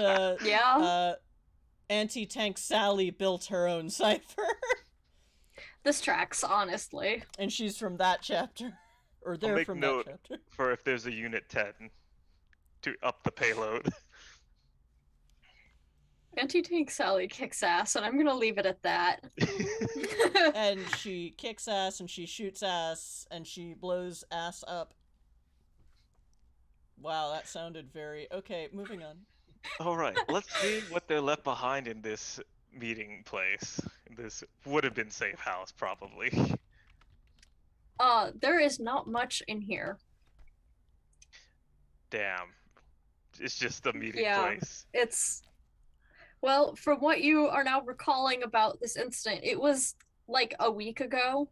Yeah. Anti-Tank Sally built her own cipher, This tracks, honestly. and she's from that chapter, or they're make from note. that chapter. For if there's a Unit 10 to up the payload. Anti-Tank Sally kicks ass, and I'm gonna leave it at that. And she kicks ass, and she shoots ass, and she blows ass up. Wow, that sounded very... Okay, moving on. Alright, let's see what they're left behind in this meeting place. This would have been safe house, probably. There is not much in here. Damn. It's just a meeting Yeah. place. It's, well, from what you are now recalling about this incident, it was like a week ago,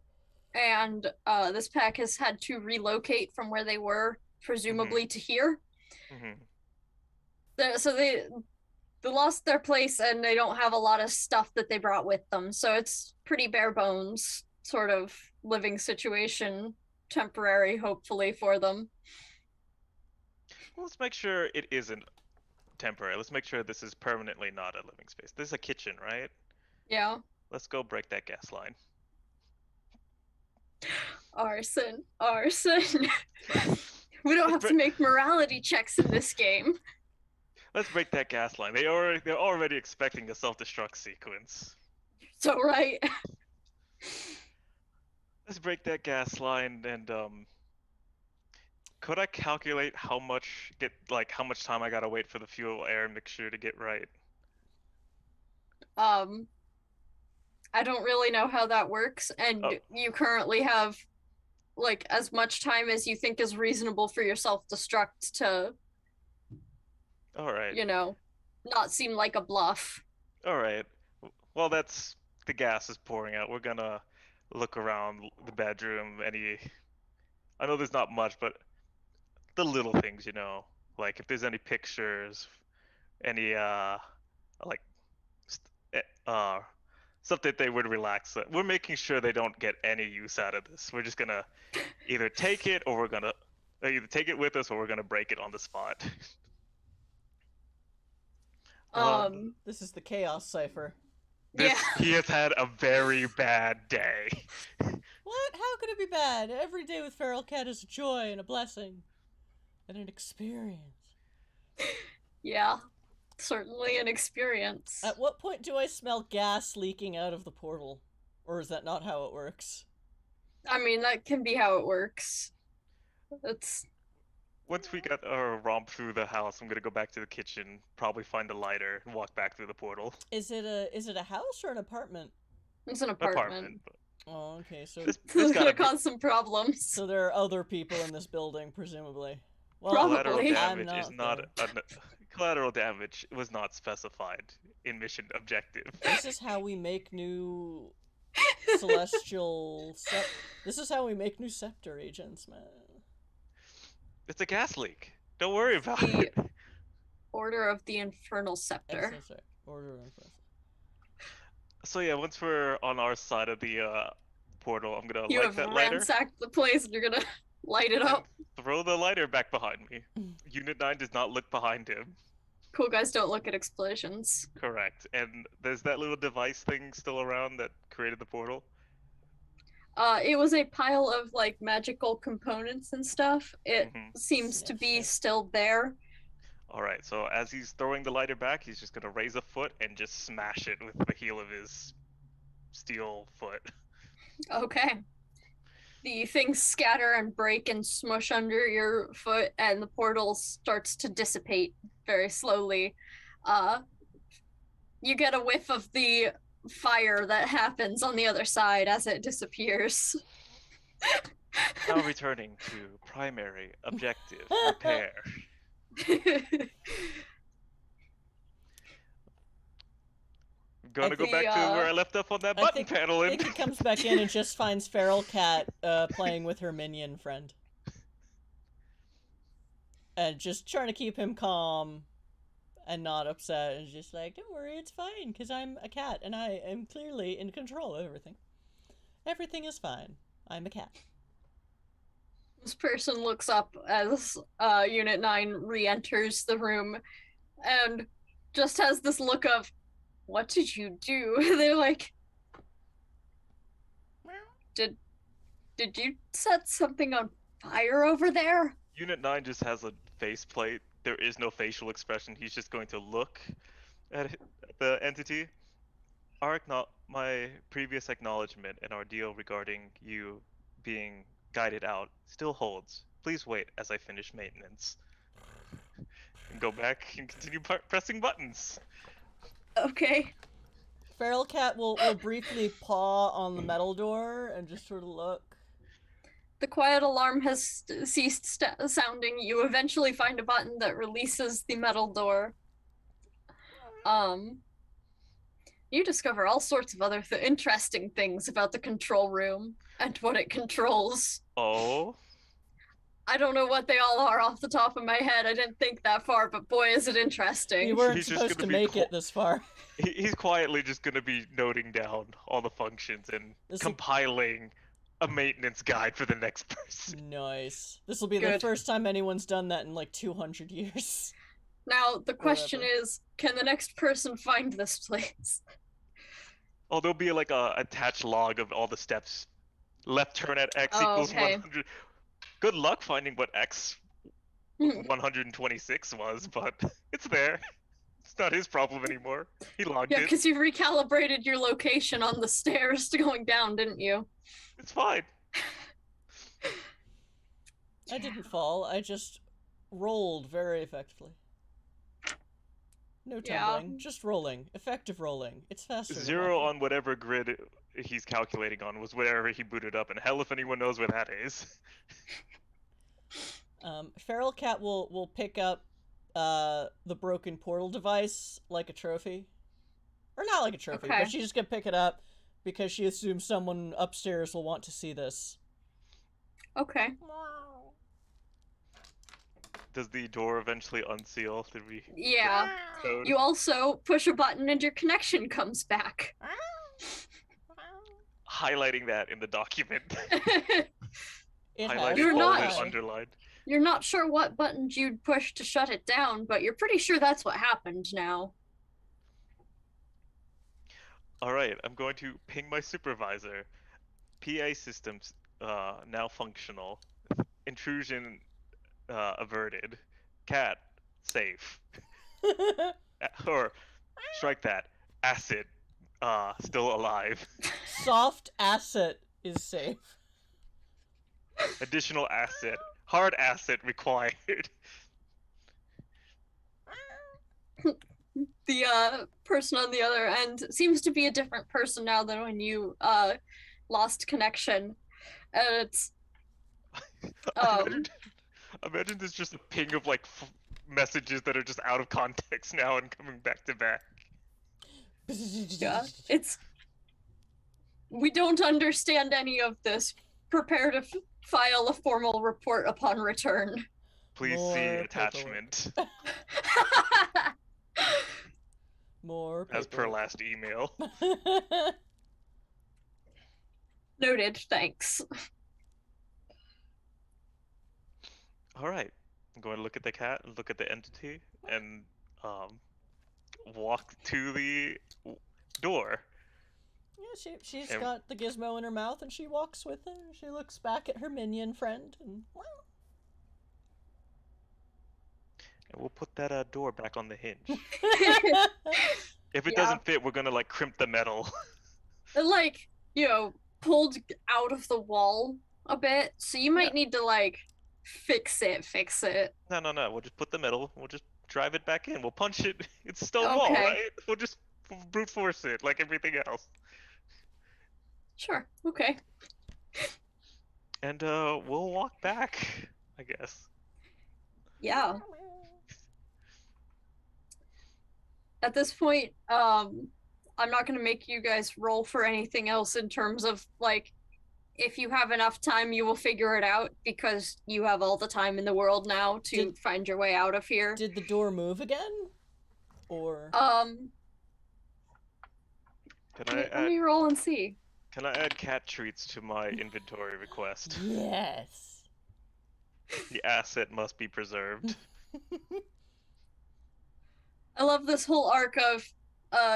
and this pack has had to relocate from where they were, presumably to here. Mm-hmm. So they lost their place, and they don't have a lot of stuff that they brought with them. So it's pretty bare bones sort of living situation, temporary, hopefully, for them. Well, let's make sure it isn't temporary. Let's make sure this is permanently not a living space. This is a kitchen, right? Yeah. Let's go break that gas line. Arson. We don't have to make morality checks in this game. Let's break that gas line. They're already expecting a self-destruct sequence. So right. Let's break that gas line and could I calculate how much time I gotta wait for the fuel air mixture to get right? I don't really know how that works, and you currently have like as much time as you think is reasonable for your self-destruct to, Alright. you know, not seem like a bluff. Alright. Well, that's... the gas is pouring out. We're gonna look around the bedroom. I know there's not much, but the little things, you know, like if there's any pictures, any stuff that they would relax. We're making sure they don't get any use out of this. We're just gonna either take it or we're gonna either take it with us or we're gonna break it on the spot. This is the Chaos Cipher. Yeah. He has had a very bad day. What? How could it be bad? Every day with Feral Cat is a joy and a blessing. And an experience. Yeah. Certainly an experience. At what point do I smell gas leaking out of the portal? Or is that not how it works? I mean, that can be how it works. It's... Once we get our romp through the house, I'm gonna go back to the kitchen, probably find a lighter, and walk back through the portal. Is it a house or an apartment? It's an apartment. But Oh, okay, so It's there's gonna gotta be cause some problems. so there are other people in this building, presumably. Well, collateral Probably. damage I'm is not collateral damage was not specified in mission objective. This is how we make new celestial This is how we make new scepter agents, man. It's a gas leak. Don't worry about The it. Order of the Infernal Scepter. That's right. Order of Infernal. So yeah, once we're on our side of the portal, I'm gonna You light have that lighter. ransacked the place and you're gonna light it up. Throw the lighter back behind me. Unit 9 does not look behind him. Cool guys don't look at explosions. Correct. And there's that little device thing still around that created the portal. It was a pile of like magical components and stuff. It Mhm. seems to be Snip. still there. Alright, so as he's throwing the lighter back, he's just gonna raise a foot and just smash it with the heel of his steel foot. Okay. The things scatter and break and smush under your foot, and the portal starts to dissipate very slowly. You get a whiff of the fire that happens on the other side as it disappears. Now returning to primary objective, repair. Gonna go back to where I left up on that button panel I and think he comes back in and just finds Feral Cat playing with her minion friend. And just trying to keep him calm. and not upset, and just like, don't worry, it's fine, because I'm a cat, and I am clearly in control of everything. Everything is fine. I'm a cat. This person looks up as Unit 9 re-enters the room and just has this look of, what did you do? They're like, did you set something on fire over there? Unit 9 just has a faceplate. There is no facial expression. He's just going to look at the entity. My previous acknowledgement and our deal regarding you being guided out still holds. Please wait as I finish maintenance. And go back and continue pressing buttons. Okay. Feral Cat will briefly paw on the metal door and just sort of look. The quiet alarm has ceased sounding. You eventually find a button that releases the metal door. You discover all sorts of other interesting things about the control room and what it controls. Oh? I don't know what they all are off the top of my head. I didn't think that far, but boy, is it interesting. We weren't He's just supposed to gonna be make it this far. He's quietly just going to be noting down all the functions and compiling a maintenance guide for the next person. Nice. This will be the first time anyone's done that in like 200 years. Now, the question is, can the next person find this place? Oh, there'll be like a attached log of all the steps. Left turn at X equals 100. Good luck finding what X 126 was, but it's there. It's not his problem anymore. He logged it. Yeah, because you recalibrated your location on the stairs to going down, didn't you? It's fine. I didn't fall. I just rolled very effectively. No tumbling, just rolling. Effective rolling. It's faster. 0 on whatever grid he's calculating on was whatever he booted up, and hell if anyone knows where that is. Feral Cat will pick up the broken portal device like a trophy. Or not like a trophy, but she's just gonna pick it up because she assumes someone upstairs will want to see this. Okay. Does the door eventually unseal? Did we? Yeah. Code? You also push a button and your connection comes back. Highlighting that in the document. Underlined. You're not sure what buttons you'd push to shut it down, but you're pretty sure that's what happened now. Alright, I'm going to ping my supervisor. PA systems now functional. Intrusion averted. Cat safe. Or strike that. Acid still alive. Soft asset is safe. Additional asset. Hard asset required. The person on the other end seems to be a different person now than when you lost connection. And it's Imagine there's just a ping of like messages that are just out of context now and coming back to back. Yeah, we don't understand any of this. Prepare to file a formal report upon return. Please see attachment. More as per last email. Noted, thanks. Alright, I'm going to look at the cat, look at the entity, and walk to the door. Yeah, she's got the gizmo in her mouth, and she walks with her. She looks back at her minion friend, and and we'll put that door back on the hinge. If it doesn't fit, we're gonna like crimp the metal. Like, pulled out of the wall a bit, so you might need to like fix it. No. We'll just put the metal. We'll just drive it back in. We'll punch it. It's stone wall, right? We'll just brute force it like everything else. Sure. Okay. And we'll walk back, I guess. Yeah. At this point, I'm not gonna make you guys roll for anything else in terms of like, if you have enough time, you will figure it out because you have all the time in the world now to find your way out of here. Did the door move again? Or Can let me roll and see. Can I add cat treats to my inventory request? yes. The asset must be preserved. I love this whole arc of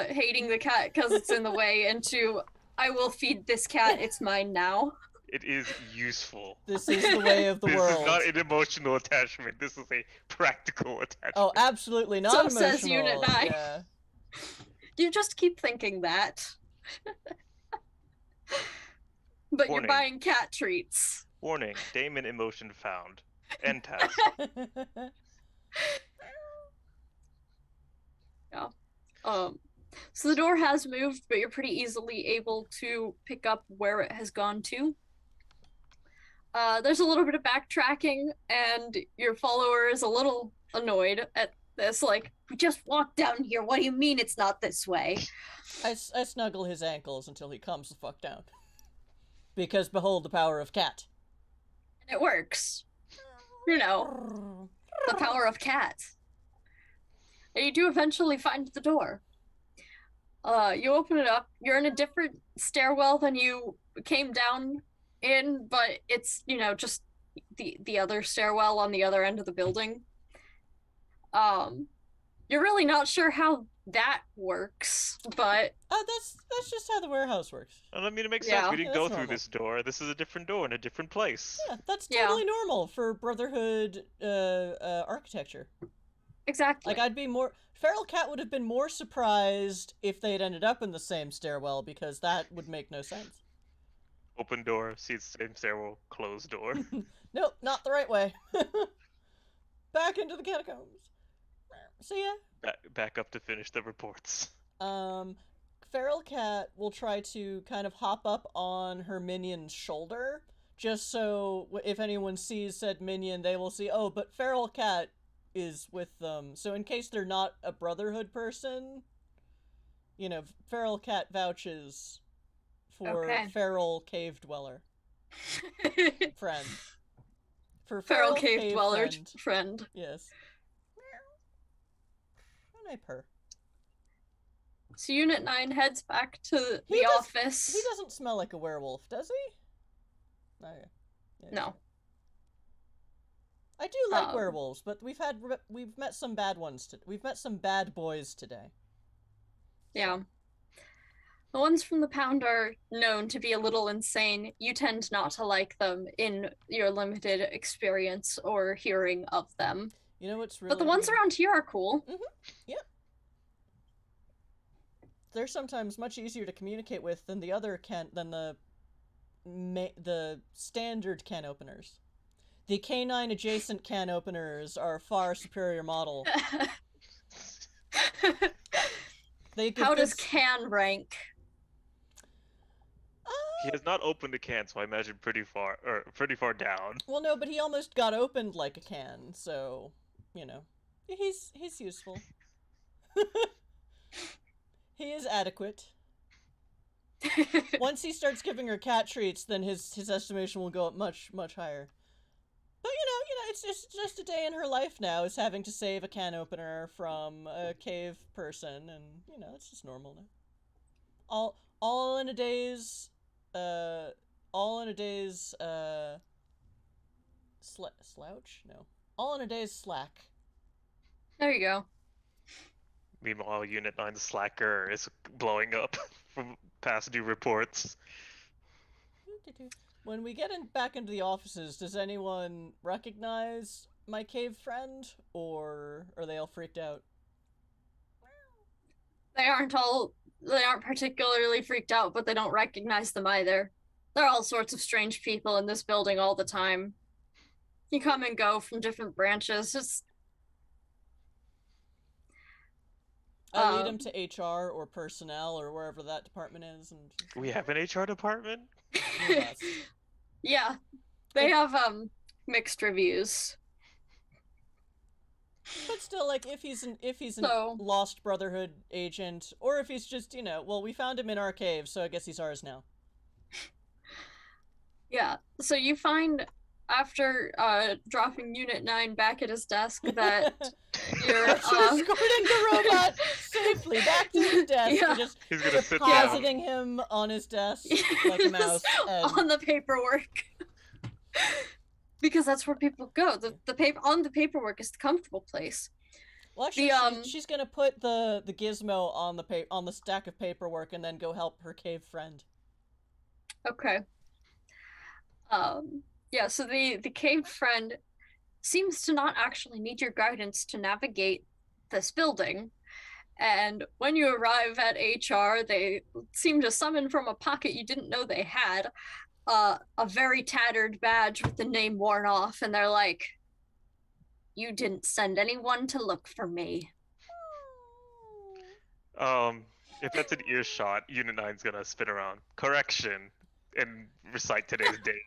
hating the cat because it's in the way into I will feed this cat, it's mine now. It is useful. This is the way of the This world. is not an emotional attachment. This is a practical attachment. Oh, absolutely not So emotional. says Unit 9. Yeah. You just keep thinking that. But Warning. you're buying cat treats. Warning: Damon emotion found. End task. So the door has moved, but you're pretty easily able to pick up where it has gone to. There's a little bit of backtracking, and your follower is a little annoyed at this. Like, we just walked down here. What do you mean it's not this way? I snuggle his ankles until he calms the fuck down. Because behold the power of cat. And it works. You know, the power of cat. And you do eventually find the door. You open it up. You're in a different stairwell than you came down in, but it's, you know, just the other stairwell on the other end of the building. You're really not sure how that works, but That's just how the warehouse works. Well, I mean, it makes Yeah. sense. We didn't Yeah, go that's through normal. this door. This is a different door in a different place. Yeah, that's Yeah. totally normal for Brotherhood architecture. exactly. Like, I'd be more... Feral Cat would have been more surprised if they'd ended up in the same stairwell, because that would make no sense. Open door, seats same stairwell, closed door. Nope, not the right way. Back into the catacombs. See ya. Back up to finish the reports. Feral Cat will try to kind of hop up on her minion's shoulder, just so if anyone sees said minion, they will see, oh, but Feral Cat is with them. So in case they're not a Brotherhood person, you know, Feral Cat vouches for Okay. Feral Cave Dweller friend. For Feral cave dweller friend. friend. Yes. And I purr. So Unit 9 heads back to He the does- office. He doesn't smell like a werewolf, does he? Okay. Yeah, No. sure. I do like Um, werewolves, but we've met some bad ones. We've met some bad boys today. Yeah. The ones from the Pound are known to be a little insane. You tend not to like them in your limited experience or hearing of them. You know what's really? But the ones weird? around here are cool. They're sometimes much easier to communicate with than the standard can openers. The canine adjacent can openers are a far superior model. They give How does good- can rank? He has not opened a can, so I imagine pretty far down. Well, no, but he almost got opened like a can, so you know, he's useful. He is adequate. Once he starts giving her cat treats, then his estimation will go up much higher. But you know, it's just a day in her life now is having to save a can opener from a cave person, and you know, it's just normal now. All in a day's slouch? No. All in a day's slack. There you go. Meanwhile, Unit 9 Slacker is blowing up from past due reports. When we get back into the offices, does anyone recognize my cave friend, or are they all freaked out? They aren't particularly freaked out, but they don't recognize them either. There are all sorts of strange people in this building all the time. You come and go from different branches. It's I lead them to HR or personnel or wherever that department is, and We have an HR department? you must. yeah. They have mixed reviews. But still, like, if he's an So- Lost Brotherhood agent, or if he's just, you know, well, we found him in our cave, so I guess he's ours now. Yeah. So you find after dropping Unit 9 back at his desk that you're escorting the robot safely back to his desk, Yeah. and just He's gonna sit down. depositing him on his desk like a mouse. And on the paperwork. Because that's where people go. The paper on the paperwork is the comfortable place. well, actually, the, she's gonna put the gizmo on the stack of paperwork and then go help her cave friend. Okay. Yeah, so the cave friend seems to not actually need your guidance to navigate this building. And when you arrive at HR, they seem to summon from a pocket you didn't know they had a very tattered badge with the name worn off, and they're like, "You didn't send anyone to look for me." If that's an earshot, Unit 9's gonna spin around. Correction, and recite today's date.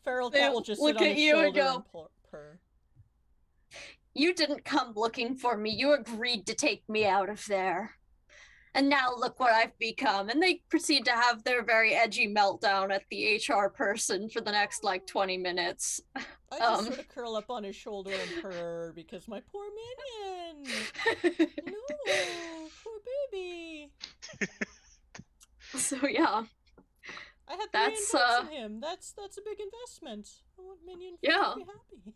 Feral They cat will just look sit on at his you and shoulder go, and purr. "You didn't come looking for me. You agreed to take me out of there. And now look what I've become." And they proceed to have their very edgy meltdown at the HR person for the next, 20 minutes. I just sort of curl up on his shoulder and purr because my poor minion. No, poor baby. So, yeah. I had 3 That's, investments in him. That's a big investment. I want Minion to Yeah. be happy.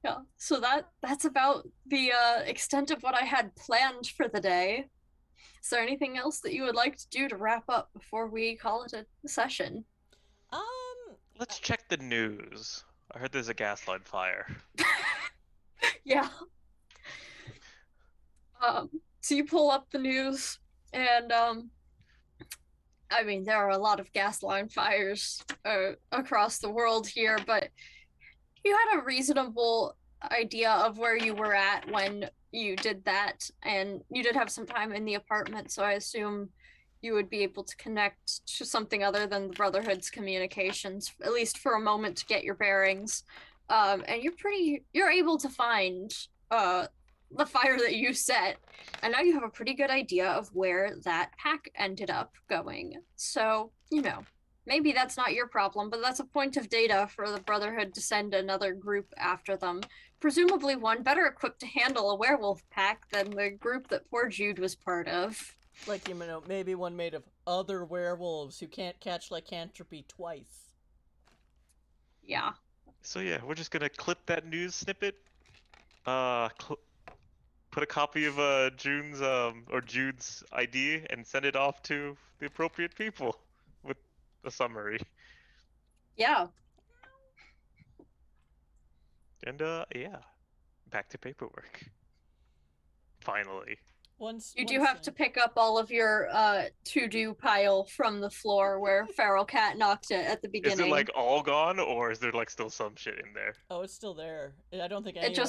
Yeah, so that's about the extent of what I had planned for the day. Is there anything else that you would like to do to wrap up before we call it a session? Let's check the news. I heard there's a gas line fire. Yeah. So you pull up the news, and I mean, there are a lot of gas line fires across the world here, but you had a reasonable idea of where you were at when you did that, and you did have some time in the apartment, so I assume you would be able to connect to something other than the Brotherhood's communications, at least for a moment, to get your bearings. And you're able to find the fire that you set, and now you have a pretty good idea of where that pack ended up going. So, maybe that's not your problem, but that's a point of data for the Brotherhood to send another group after them. Presumably one better equipped to handle a werewolf pack than the group that poor Jude was part of. Like, maybe one made of other werewolves who can't catch lycanthropy twice. Yeah. So yeah, we're just gonna clip that news snippet. Put a copy of Jude's ID and send it off to the appropriate people with a summary. Yeah. And yeah, back to paperwork. Finally. You do have to pick up all of your to-do pile from the floor where Feral Cat knocked it at the beginning. Is it all gone, or is there still some shit in there? Oh, it's still there. I don't think anyone...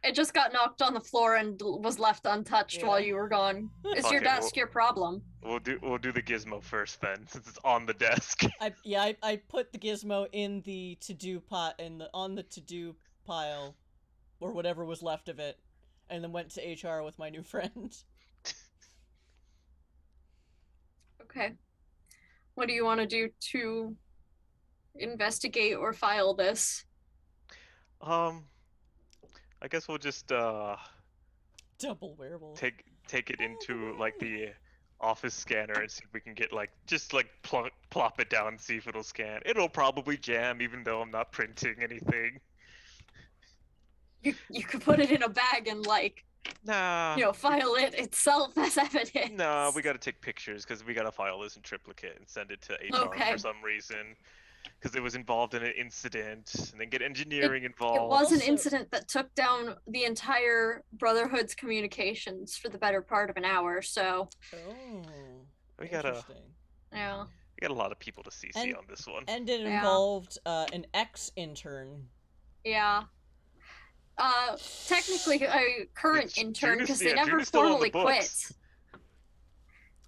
It just got knocked on the floor and was left untouched while you were gone. Is your desk your problem? We'll do the gizmo first then, since it's on the desk. I put the gizmo in the to-do pot on the to-do pile, or whatever was left of it, and then went to HR with my new friend. Okay. What do you want to do to investigate or file this? I guess we'll just double werewolf. Take it into the office scanner and see if we can get plop it down and see if it'll scan. It'll probably jam even though I'm not printing anything. You could put it in a bag and file it itself as evidence. Nah, we gotta take pictures because we gotta file this in triplicate and send it to HR for some reason. Because it was involved in an incident, and then get engineering involved. It was an incident that took down the entire Brotherhood's communications for the better part of an hour, so... Oh, we got a lot of people to CC on this one. And it involved an ex-intern. Yeah. Technically a current intern, because they never formally quit.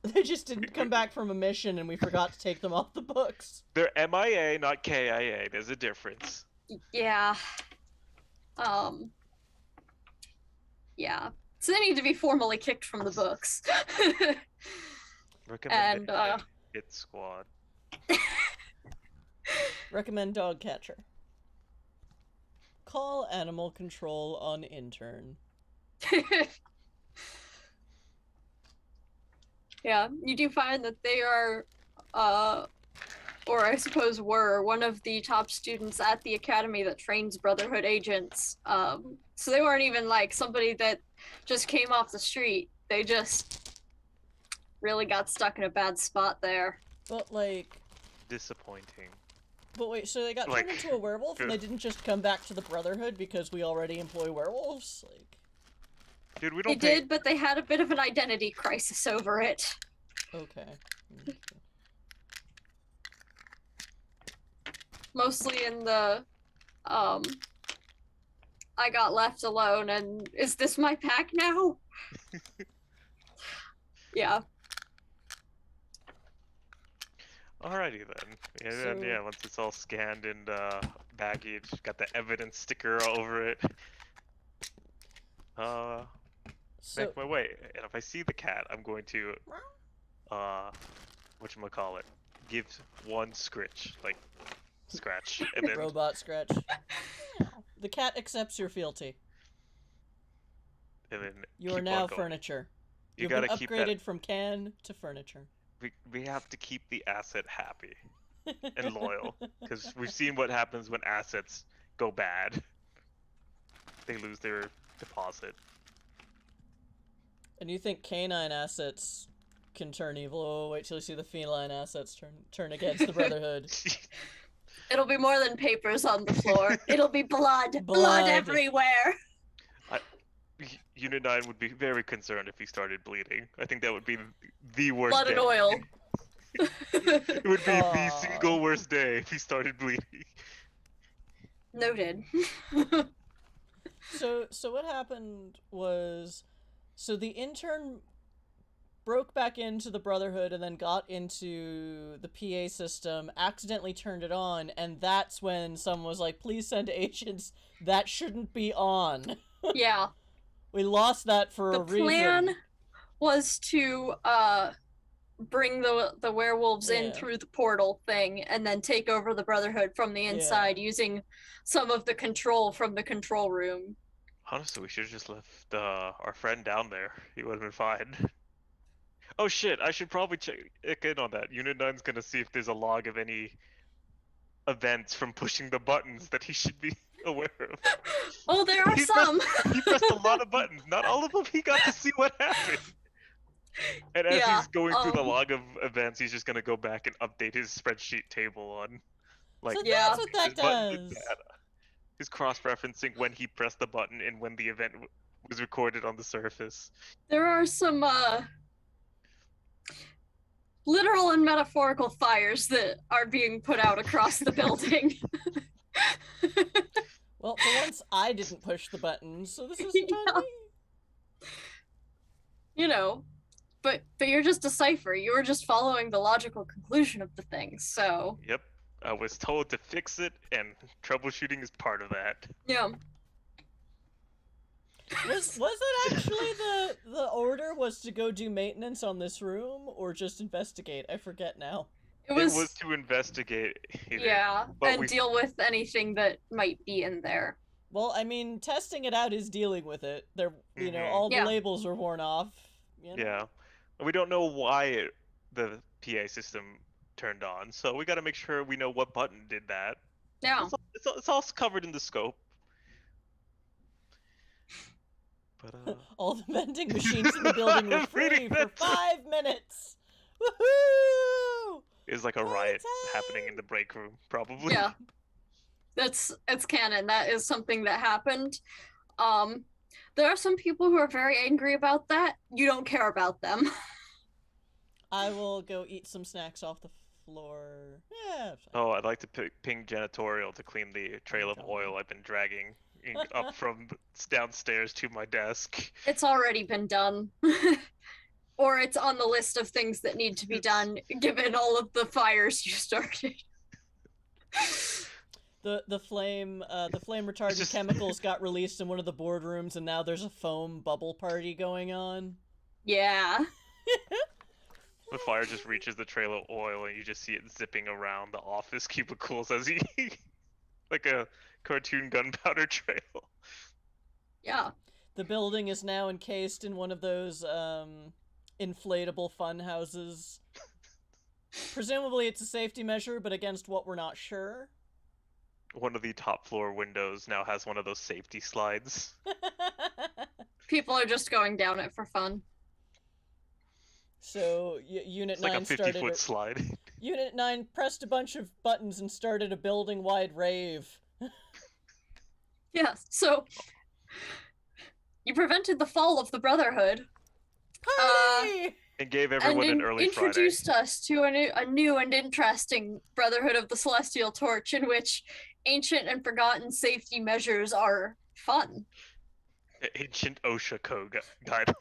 They just didn't come back from a mission and we forgot to take them off the books. They're MIA, not KIA. There's a difference. Yeah. Yeah. So they need to be formally kicked from the books. Recommend And, a hit squad. Recommend dog catcher. Call animal control on intern. Yeah, you do find that they are, or I suppose were, one of the top students at the academy that trains Brotherhood agents. So they weren't even like somebody that just came off the street. They just really got stuck in a bad spot there. But like, Disappointing. but wait, so they got Like, turned into a werewolf and they didn't just come back to the Brotherhood because we already employ werewolves? Like, Dude, we They don't pay. did, but they had a bit of an identity crisis over it. okay. Mostly in the, I got left alone and is this my pack now? Yeah. Alrighty then. And then, So- yeah, once it's all scanned and baggage, got the evidence sticker all over it. So, Make my way. And if I see the cat, I'm going to whatchamacallit, give one scritch, like scratch, and then robot scratch. The cat accepts your fealty. and then You are keep now on going. furniture. You You've gotta been keep upgraded that. from can to furniture. We have to keep the asset happy and loyal, because we've seen what happens when assets go bad. They lose their deposit. And you think canine assets can turn evil? Oh, wait till you see the feline assets turn against the Brotherhood. It'll be more than papers on the floor. It'll be blood. Blood. Blood everywhere. Unit 9 would be very concerned if he started bleeding. I think that would be the worst Blood day. and oil. It would be the Aw. single worst day if he started bleeding. Noted. So what happened was, so the intern broke back into the Brotherhood and then got into the PA system, accidentally turned it on, and that's when someone was like, please send agents, that shouldn't be on. Yeah. We lost that for The a reason. plan was to bring the werewolves in Yeah. through the portal thing and then take over the Brotherhood from the inside using some of the control from the control room. Honestly, we should have just left our friend down there. He would have been fine. Oh shit, I should probably check in on that. Unit 9's gonna see if there's a log of any events from pushing the buttons that he should be aware of. Oh, there are He some. He pressed a lot of buttons. Not all of them he got to see what happened. And as Yeah, he's going through the um, log of events, he's just gonna go back and update his spreadsheet table on, like, So Yeah. that's what that this button did does. that. He's cross-referencing when he pressed the button and when the event was recorded on the surface. There are some literal and metaphorical fires that are being put out across the building. Well, for once, I didn't push the button, so this isn't on me. You know, but you're just a cipher. You were just following the logical conclusion of the thing. So Yep, I was told to fix it, and troubleshooting is part of that. yeah, Was it actually the order was to go do maintenance on this room or just investigate? I forget now. it was, It was to investigate it. yeah, but and we- deal with anything that might be in there. Well, I mean, testing it out is dealing with it. There, you know, Mhm. all the Yeah. labels are worn off. You know? Yeah, and we don't know why the PA system turned on, so we got to make sure we know what button did that. Yeah, It's all covered in the scope. But All the vending machines in the building were free Pretty for much. 5 minutes. Woohoo! it's like a Party riot happening in the break room, probably. yeah. It's canon. That is something that happened. There are some people who are very angry about that. You don't care about them. I will go eat some snacks off the floor. Yeah. Oh, I'd like to ping janitorial to clean the trail of God. oil I've been dragging up from downstairs to my desk. It's already been done. Or it's on the list of things that need to be done, given all of the fires you started. The flame retardant just- chemicals got released in one of the boardrooms, and now there's a foam bubble party going on. Yeah. The fire just reaches the trail of oil, and you just see it zipping around the office cubicles as he, like a cartoon gunpowder trail. Yeah. The building is now encased in one of those inflatable fun houses. Presumably it's a safety measure, but against what we're not sure. One of the top floor windows now has one of those safety slides. People are just going down it for fun. So Unit It's like 9 a 50-foot slide. Unit 9 pressed a bunch of buttons and started a building-wide rave. Yeah, so you prevented the fall of the Brotherhood. Hooray! And gave everyone an early introduced us to a new and interesting Brotherhood of the Celestial Torch, in which ancient and forgotten safety measures are fun. Ancient OSHA code guidelines.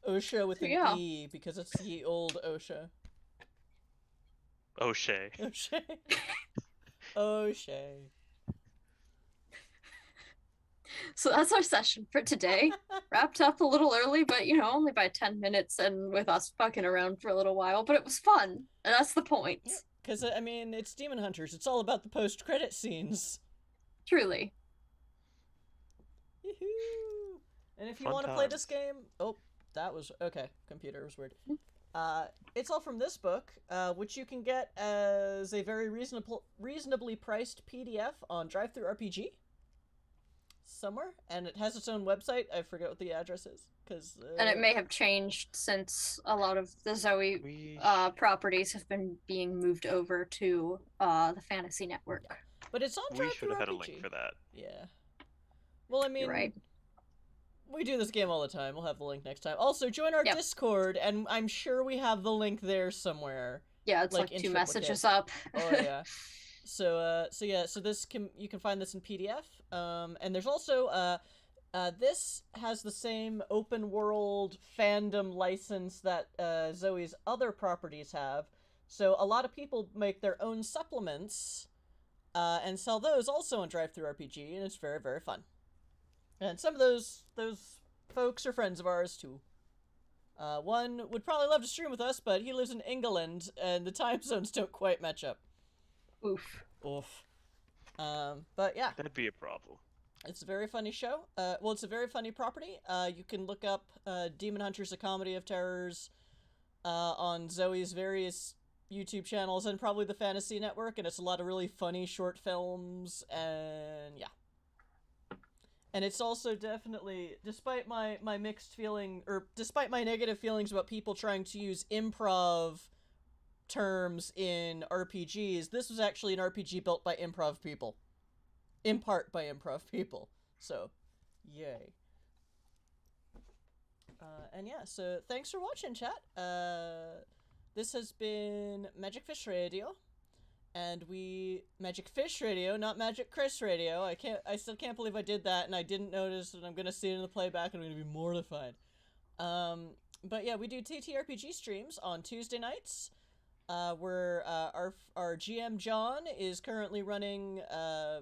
OSHA with an Yeah. E, because it's the old OSHA. O'Shea. O'Shea. O'Shea. So that's our session for today. Wrapped up a little early, but you know, only by 10 minutes and with us fucking around for a little while, but it was fun. And that's the point. Because, I mean, it's Demon Hunters. It's all about the post-credit scenes. Truly. Yoo-hoo. And if you Fun want to play this times. game... Oh, that was... Okay, computer was weird. It's all from this book, which you can get as a very reasonably priced PDF on DriveThruRPG. Somewhere. And it has its own website. I forget what the address is. And it may have changed since a lot of the Zoe We properties have been being moved over to the Fantasy Network. But it's on we should have had a DriveThruRPG. link for that. Yeah. Well, I mean... You're right. We do this game all the time. We'll have the link next time. Also, join our Yep. Discord, and I'm sure we have the link there somewhere. Yeah, it's like like, in 2 triplicate. messages up. Oh yeah. So you can find this in PDF. And there's also this has the same open world fandom license that Zoe's other properties have. So a lot of people make their own supplements and sell those also on DriveThruRPG, and it's very, very fun. And some of those folks are friends of ours too. One would probably love to stream with us, but he lives in England, and the time zones don't quite match up. Oof. Oof. But yeah, That'd be a problem. it's a very funny show. Well, it's a very funny property. You can look up Demon Hunters: A Comedy of Terrors on Zoe's various YouTube channels and probably the Fantasy Network, and it's a lot of really funny short films, and yeah. And it's also definitely, despite my mixed feeling, or despite my negative feelings about people trying to use improv terms in RPGs, this was actually an RPG built by improv people. In part by improv people. So, yay. And yeah, so thanks for watching, chat. This has been Magic Fish Radio. And Magic Fish Radio, not Magic Chris Radio. I still can't believe I did that, and I didn't notice, and I'm gonna see it in the playback, and I'm gonna be mortified. But yeah, we do TTRPG streams on Tuesday nights. Where our GM John is currently running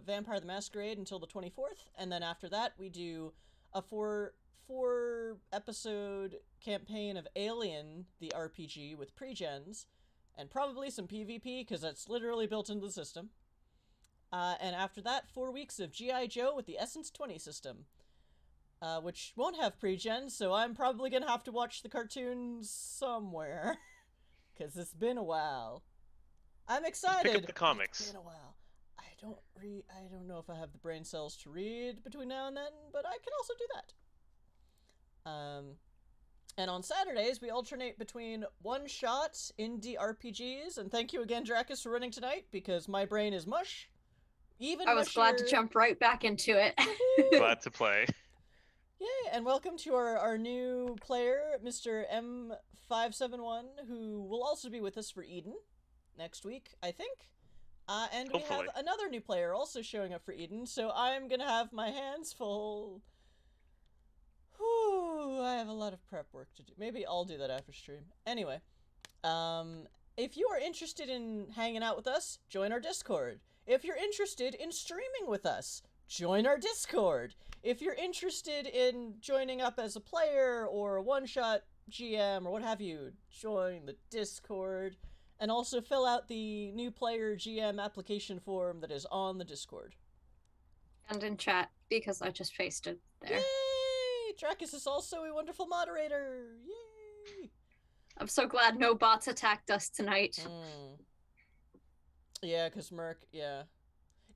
Vampire the Masquerade until the 24th, and then after that we do a four episode campaign of Alien the RPG with pre-gens. And probably some PvP, because that's literally built into the system. And after that, 4 weeks of G.I. Joe with the Essence 20 system. Which won't have pre-gen, so I'm probably gonna have to watch the cartoons somewhere. Because it's been a while. I'm excited! Pick up the comics. It's been a while. I don't know if I have the brain cells to read between now and then, but I can also do that. And on Saturdays, we alternate between one-shot indie RPGs, and thank you again, Dracus, for running tonight, because my brain is mush. Even I was glad to jump right back into it. Glad to play. Yay, and welcome to our new player, Mr. M571, who will also be with us for Eden next week, I think. And we Hopefully. have another new player also showing up for Eden, so I'm gonna have my hands full. Whew, I have a lot of prep work to do. Maybe I'll do that after stream. Anyway, if you are interested in hanging out with us, join our Discord. If you're interested in streaming with us, join our Discord. If you're interested in joining up as a player or a one-shot GM or what have you, join the Discord, and also fill out the new player GM application form that is on the Discord. And in chat, because I just pasted there. Yay! Dracus is also a wonderful moderator! Yay! I'm so glad no bots attacked us tonight. Yeah, because Merc, yeah.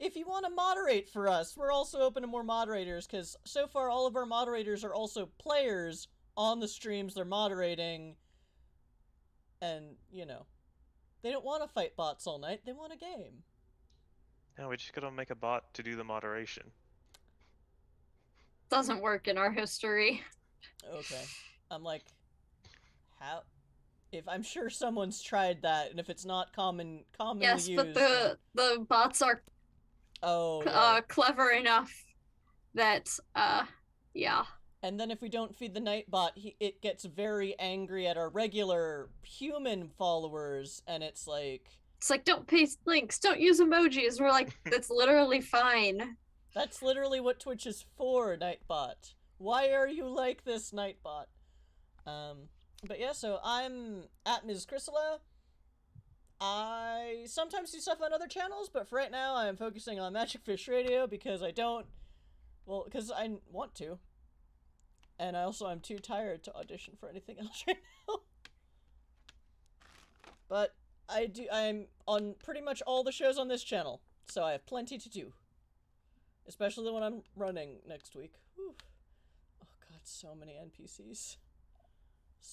If you want to moderate for us, we're also open to more moderators, because so far all of our moderators are also players on the streams they're moderating. And, you know, they don't want to fight bots all night, they want a game. No, we just gotta make a bot to do the moderation. Doesn't work in our history. Okay. I'm like, how? If I'm sure someone's tried that, and if it's not commonly Yes, used... but the bots are yeah. clever enough that, yeah. And then if we don't feed the Nightbot, it gets very angry at our regular human followers, and it's like... It's like, don't paste links, don't use emojis. We're like, that's literally fine. That's literally what Twitch is for, Nightbot. Why are you like this, Nightbot? But yeah, so I'm at Ms. Chrysala. I sometimes do stuff on other channels, but for right now I'm focusing on Magic Fish Radio because because I want to. And I'm too tired to audition for anything else right now. But I'm on pretty much all the shows on this channel, so I have plenty to do. Especially the one I'm running next week. Whew. Oh god, so many NPCs.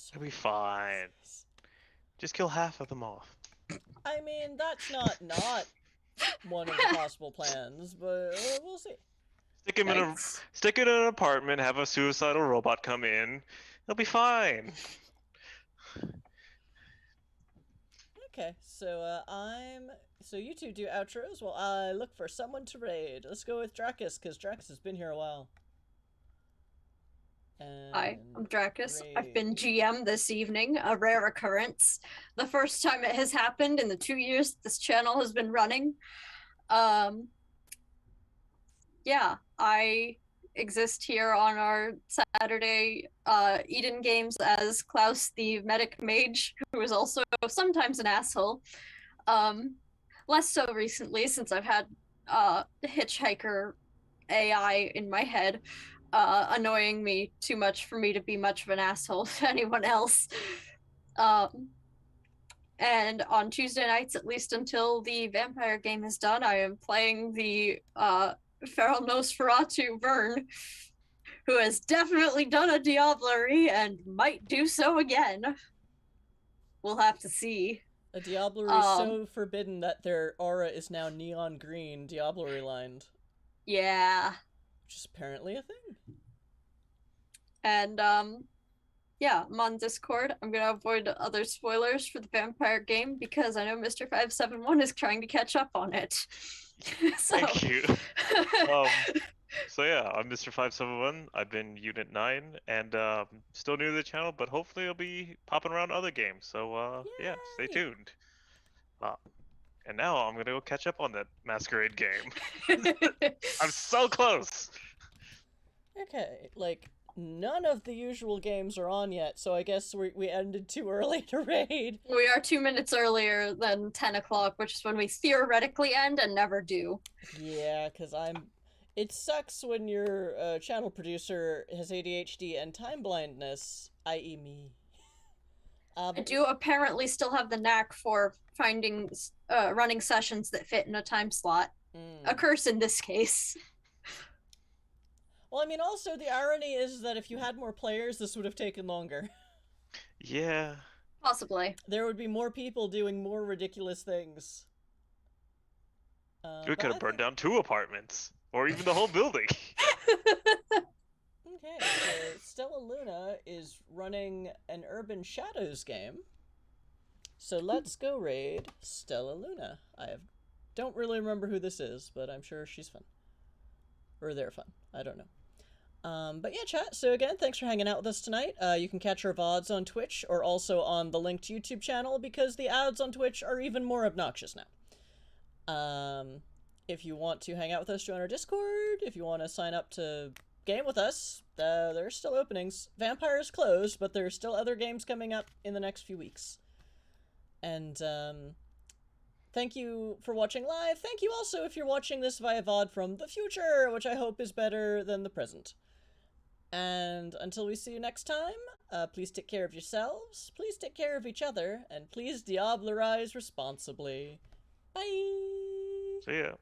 It'll be fine. Just kill half of them off. I mean, that's not one of the possible plans, but we'll see. Stick him in an apartment, have a suicidal robot come in. It'll be fine. Okay, so so you two do outros while I look for someone to raid. Let's go with Dracus, because Dracus has been here a while. Hi, I'm Dracus. I've been GM this evening, a rare occurrence. The first time it has happened in the 2 years this channel has been running. Yeah, I exist here on our Saturday Eden games as Klaus the medic mage, who is also sometimes an asshole. Less so recently, since I've had Hitchhiker AI in my head, annoying me too much for me to be much of an asshole to anyone else. And on Tuesday nights, at least until the vampire game is done, I am playing the Feral Nosferatu Vern, who has definitely done a Diablerie and might do so again. We'll have to see. A Diablerie so forbidden that their aura is now neon green, Diablerie lined. Yeah. Which is apparently a thing. And, yeah, I'm on Discord. I'm gonna avoid other spoilers for the vampire game because I know Mr. 571 is trying to catch up on it. So... Thank you. So yeah, I'm Mr. 571. I've been Unit 9 and still new to the channel, but hopefully I'll be popping around other games. So yeah, stay tuned. And now I'm gonna go catch up on that Masquerade game. I'm so close. Okay, like none of the usual games are on yet, so I guess we ended too early to raid. We are 2 minutes earlier than 10 o'clock, which is when we theoretically end and never do. Yeah, because it sucks when your channel producer has ADHD and time blindness, i.e. me. I do apparently still have the knack for finding, running sessions that fit in a time slot. A curse in this case. Well, I mean, also, the irony is that if you had more players, this would have taken longer. Yeah. Possibly. There would be more people doing more ridiculous things. We could have burned down 2 apartments. Or even the whole building. Okay, so Stella Luna is running an Urban Shadows game. So let's go raid Stella Luna. Don't really remember who this is, but I'm sure she's fun. Or they're fun. I don't know. But yeah, chat. So again, thanks for hanging out with us tonight. You can catch our VODs on Twitch or also on the linked YouTube channel because the ads on Twitch are even more obnoxious now. If you want to hang out with us, join our Discord. If you want to sign up to game with us. There are still openings. Vampire is closed, but there are still other games coming up in the next few weeks. And thank you for watching live. Thank you also if you're watching this via VOD from the future, which I hope is better than the present. And until we see you next time, please take care of yourselves, please take care of each other, and please Diablerize responsibly. Bye! See ya.